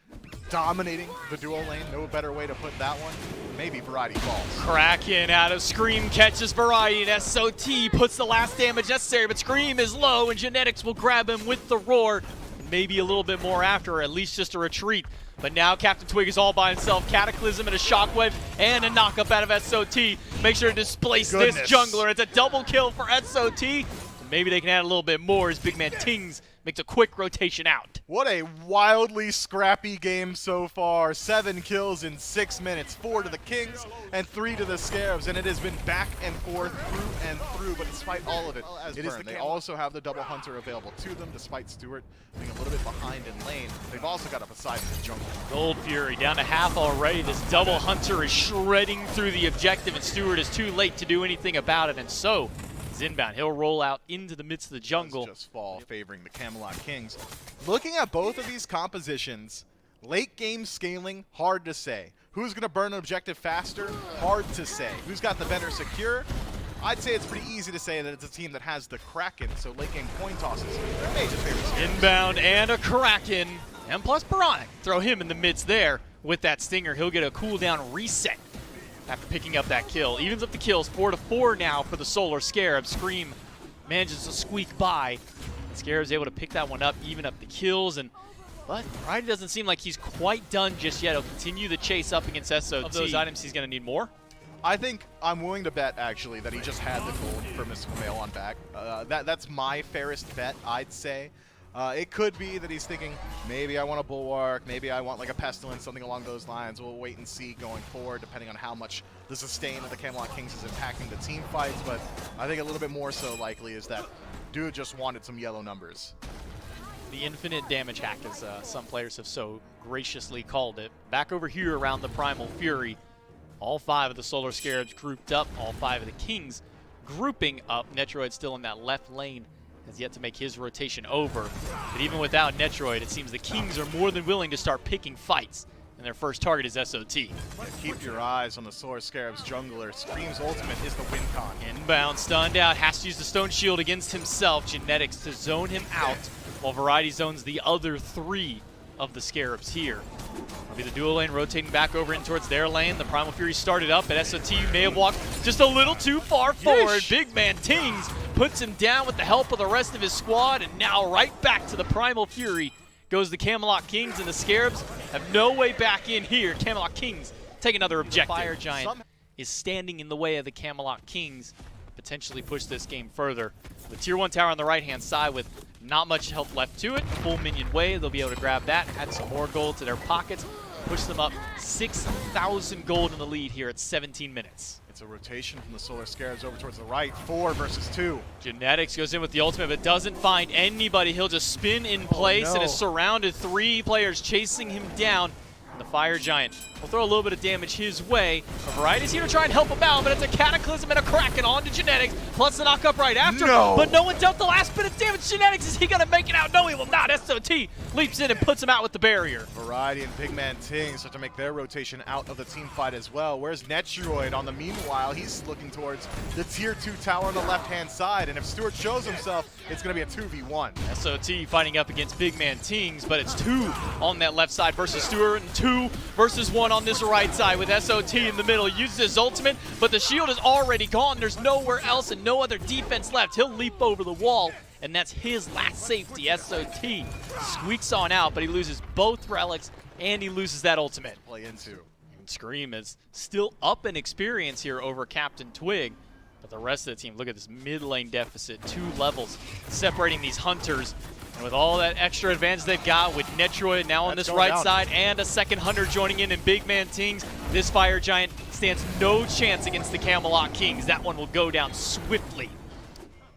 dominating the duo lane. No better way to put that one. Maybe Variety falls. Kraken out of Scream catches Variety, and SOT puts the last damage necessary, but Scream is low, and Genetics will grab him with the roar. Maybe a little bit more after, or at least just a retreat. But now Captain Twig is all by himself. Cataclysm and a Shockwave and a knockup out of SOT. Make sure to displace this jungler. It's a double kill for SOT. Maybe they can add a little bit more as big man Tings makes a quick rotation out. What a wildly scrappy game so far. 7 kills in 6 minutes. 4 to the Kings and 3 to the Scarabs. And it has been back and forth, through and through. But despite all of it, they also have the double hunter available to them, despite Stewart being a little bit behind in lane. They've also got a Poseidon in the jungle. Gold Fury down to half already. This double hunter is shredding through the objective, and Stewart is too late to do anything about it. And so is Inbound. He'll roll out into the midst of the jungle. Just fall, favoring the Camelot Kings. Looking at both of these compositions, late game scaling, hard to say. Who's going to burn an objective faster? Hard to say. Who's got the better secure? I'd say it's pretty easy to say that it's a team that has the Kraken, so late game coin tosses, they may just favor Scarabs. Inbound and a Kraken, and plus Boronic. Throw him in the midst there with that Stinger. He'll get a cooldown reset after picking up that kill. Evens up the kills, 4-4 now for the Solar Scarab. Scream manages to squeak by. Scarab's able to pick that one up, even up the kills, but Variety doesn't seem like he's quite done just yet. He'll continue the chase up against SOT. Of those items, he's going to need more. I think I'm willing to bet, actually, that he just had the gold for Mystical Mail on back. That's my fairest bet, I'd say. It could be that he's thinking, maybe I want a Bulwark, maybe I want like a Pestilence, something along those lines. We'll wait and see going forward, depending on how much the sustain of the Camelot Kings is impacting the team fights. But I think a little bit more so likely is that dude just wanted some yellow numbers. The infinite damage hack, as some players have so graciously called it. Back over here around the Primal Fury, all 5 of the Solar Scarabs grouped up, all 5 of the Kings grouping up. Netroid still in that left lane, has yet to make his rotation over. But even without Netroid, it seems the Kings are more than willing to start picking fights, and their first target is SOT. Keep your eyes on the Solar Scarabs jungler. Scream's ultimate is the win con. Inbound, stunned out, has to use the Stone Shield against himself. Genetics to zone him out, while Variety zones the other 3 of the Scarabs here. It'll be the dual lane rotating back over in towards their lane. The Primal Fury started up, but SOT may have walked just a little too far forward. Big man Tings puts him down with the help of the rest of his squad, and now right back to the Primal Fury goes the Camelot Kings, and the Scarabs have no way back in here. Camelot Kings take another objective. Fire Giant is standing in the way of the Camelot Kings, potentially push this game further. The tier 1 tower on the right-hand side with not much health left to it. Full minion wave, they'll be able to grab that, add some more gold to their pockets. push them up 6,000 gold in the lead here at 17 minutes. It's a rotation from the Solar Scarabs over towards the right. 4 versus 2. Genetics goes in with the ultimate, but doesn't find anybody. He'll just spin in place and is surrounded. 3 players chasing him down. And the Fire Giant will throw a little bit of damage his way. Variety's here to try and help him out, but it's a Cataclysm and a Kraken onto Genetics, plus the knock up right after. But no one dealt the last bit of damage. Genetics, is he going to make it out? No, he will not. SOT leaps in and puts him out with the barrier. Variety and Big Man Ting start to make their rotation out of the team fight as well. Where's Netroid on the meanwhile? He's looking towards the tier 2 tower on the left-hand side, and if Stewart shows himself, it's going to be a 2v1. SOT fighting up against Big Man Tings, but it's 2 on that left side versus Stewart, and 2 versus 1 on this right side with SOT in the middle. He uses his ultimate, but the shield is already gone. There's nowhere else and no other defense left. He'll leap over the wall, and that's his last safety. SOT squeaks on out, but he loses both relics, and he loses that ultimate. Play into. And Scream is still up in experience here over Captain Twig, but the rest of the team, look at this mid lane deficit, 2 levels separating these hunters. And with all that extra advantage they've got with Netroid now on this right side and a second hunter joining in and Big Man Tings, this Fire Giant stands no chance against the Camelot Kings. That one will go down swiftly.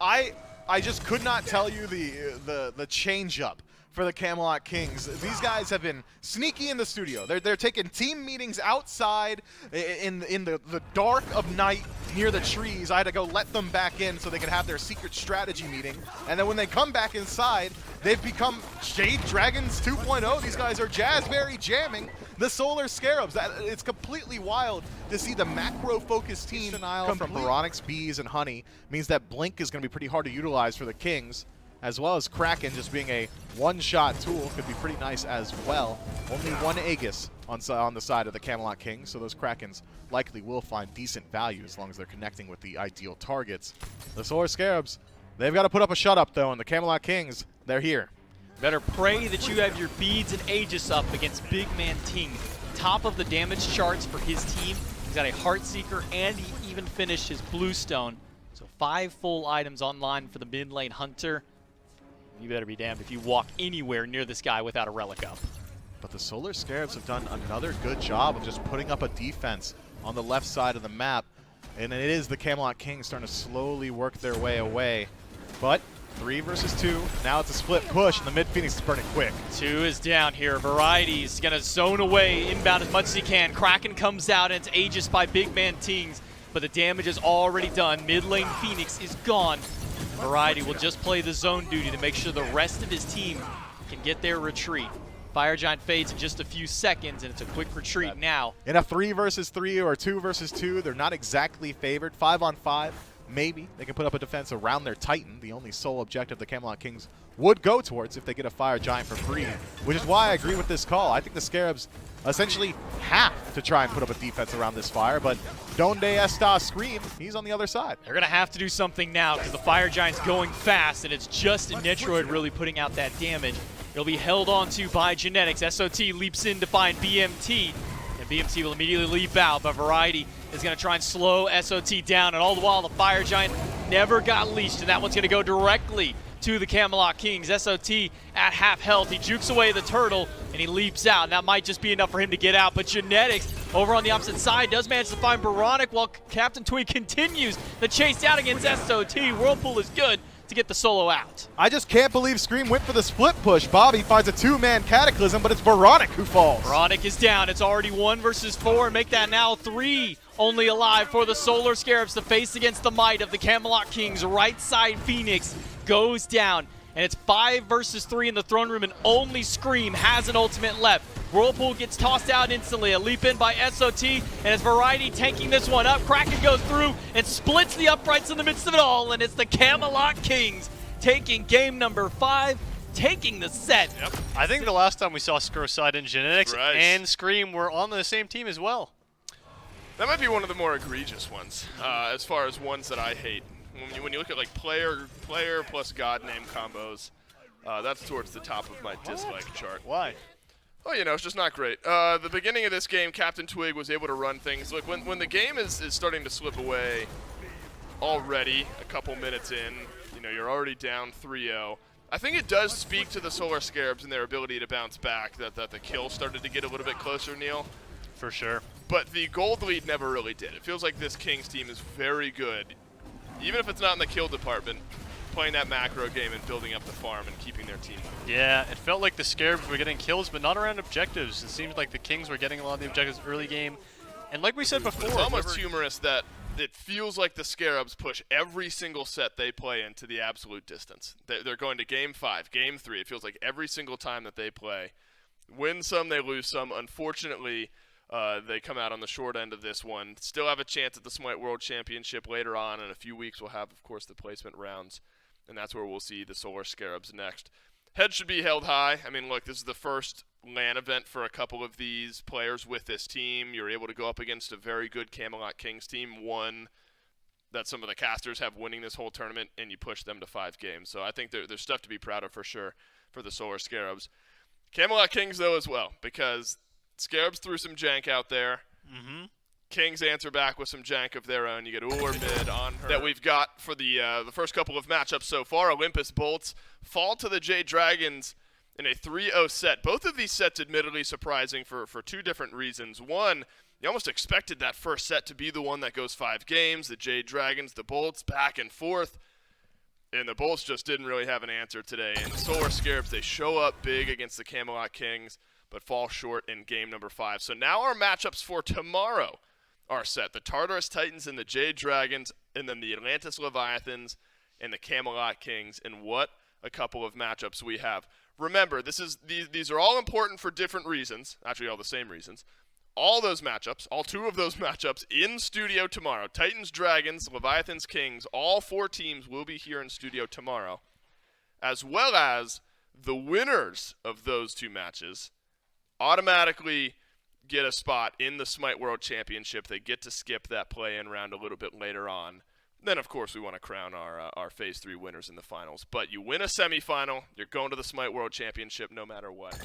I just could not tell you the change up for the Camelot Kings. These guys have been sneaky in the studio. They're taking team meetings outside in the dark of night near the trees. I had to go let them back in so they could have their secret strategy meeting. And then when they come back inside, they've become Jade Dragons 2.0. These guys are Jazzberry jamming the Solar Scarabs. It's completely wild to see the macro-focused team come from Baronix, Bees, and Honey. Means that Blink is going to be pretty hard to utilize for the Kings, as well as Kraken just being a one-shot tool could be pretty nice as well. Only 1 Aegis on the side of the Camelot Kings, so those Krakens likely will find decent value as long as they're connecting with the ideal targets. The Solar Scarabs, they've got to put up a shut-up, though, and the Camelot Kings, they're here. Better pray that you have your beads and Aegis up against Big Man Ting. Top of the damage charts for his team. He's got a Heartseeker, and he even finished his Bluestone. So 5 full items online for the mid lane hunter. You better be damned if you walk anywhere near this guy without a relic up. But the Solar Scarabs have done another good job of just putting up a defense on the left side of the map. And it is the Camelot Kings starting to slowly work their way away. But 3 versus 2. Now it's a split push, and the mid Phoenix is burning quick. 2 is down here. Variety's going to zone away, inbound as much as he can. Kraken comes out, and it's Aegis by Big Man Tings. But the damage is already done. Mid lane Phoenix is gone. Variety will just play the zone duty to make sure the rest of his team can get their retreat. Fire Giant fades in just a few seconds, and it's a quick retreat now. In a 3 versus 3 or 2 versus 2, they're not exactly favored. 5 on 5, maybe. They can put up a defense around their Titan, the only sole objective the Camelot Kings would go towards if they get a Fire Giant for free, which is why I agree with this call. I think the Scarabs essentially have to try and put up a defense around this Fire, but Donde Esta Scream, he's on the other side. They're going to have to do something now because the Fire Giant's going fast, and it's just Netroid really putting out that damage. It'll be held on to by Genetics. SOT leaps in to find BMT, and BMT will immediately leap out, but Variety is going to try and slow SOT down, and all the while the Fire Giant never got leashed, and that one's going to go directly to the Camelot Kings. SOT at half health. He jukes away the turtle, and he leaps out. And that might just be enough for him to get out, but Genetics over on the opposite side does manage to find Baronic while Captain Twig continues the chase down against SOT. Whirlpool is good to get the solo out. I just can't believe Scream went for the split push. Bobby finds a 2-man Cataclysm, but it's Baronic who falls. Baronic is down. It's already 1 versus 4, and make that now 3 only alive for the Solar Scarabs to face against the might of the Camelot Kings. Right side Phoenix goes down, and it's 5 versus 3 in the throne room, and only Scream has an ultimate left. Whirlpool gets tossed out instantly. A leap in by SOT, and it's Variety tanking this one up. Kraken goes through and splits the uprights in the midst of it all, and it's the Camelot Kings taking game number 5, taking the set. Yep. I think the last time we saw Scroside and Genetics and Scream were on the same team as well. That might be one of the more egregious ones, as far as ones that I hate. When you look at like player plus god name combos, that's towards the top of my dislike chart. Why? Oh, you know, it's just not great. The beginning of this game, Captain Twig was able to run things. Look, when the game is starting to slip away already, a couple minutes in, you know, you're already down 3-0. I think it does speak to the Solar Scarabs and their ability to bounce back that the kill started to get a little bit closer, Neil. For sure. But the gold lead never really did. It feels like this Kings team is very good, even if it's not in the kill department, playing that macro game and building up the farm and keeping their team moving. Yeah, it felt like the Scarabs were getting kills, but not around objectives. It seemed like the Kings were getting a lot of the objectives early game. And like we said before, It's almost humorous that it feels like the Scarabs push every single set they play into the absolute distance. They're going to game 5, game 3. It feels like every single time that they play. Win some, they lose some. Unfortunately, they come out on the short end of this one. Still have a chance at the Smite World Championship later on. In a few weeks, we'll have, of course, the placement rounds. And that's where we'll see the Solar Scarabs next. Head should be held high. I mean, look, this is the first LAN event for a couple of these players with this team. You're able to go up against a very good Camelot Kings team, one that some of the casters have winning this whole tournament, and you push them to 5 games. So I think there's stuff to be proud of for sure for the Solar Scarabs. Camelot Kings, though, as well, because Scarabs threw some jank out there. Kings answer back with some jank of their own. You get Ullr mid on her that we've got for the first couple of matchups so far. Olympus Bolts fall to the Jade Dragons in a 3-0 set. Both of these sets admittedly surprising for 2 different reasons. One, you almost expected that first set to be the one that goes 5 games. The Jade Dragons, the Bolts, back and forth. And the Bolts just didn't really have an answer today. And the Solar Scarabs, they show up big against the Camelot Kings, but fall short in game number 5. So now our matchups for tomorrow are set. The Tartarus Titans and the Jade Dragons, and then the Atlantis Leviathans and the Camelot Kings. And what a couple of matchups we have. Remember, these are all important for different reasons. Actually, all the same reasons. All those matchups, all 2 of those matchups in studio tomorrow. Titans, Dragons, Leviathans, Kings. All 4 teams will be here in studio tomorrow, as well as the winners of those 2 matches automatically get a spot in the Smite World Championship. They get to skip that play-in round a little bit later on. Then, of course, we want to crown our Phase 3 winners in the finals. But you win a semifinal, you're going to the Smite World Championship no matter what.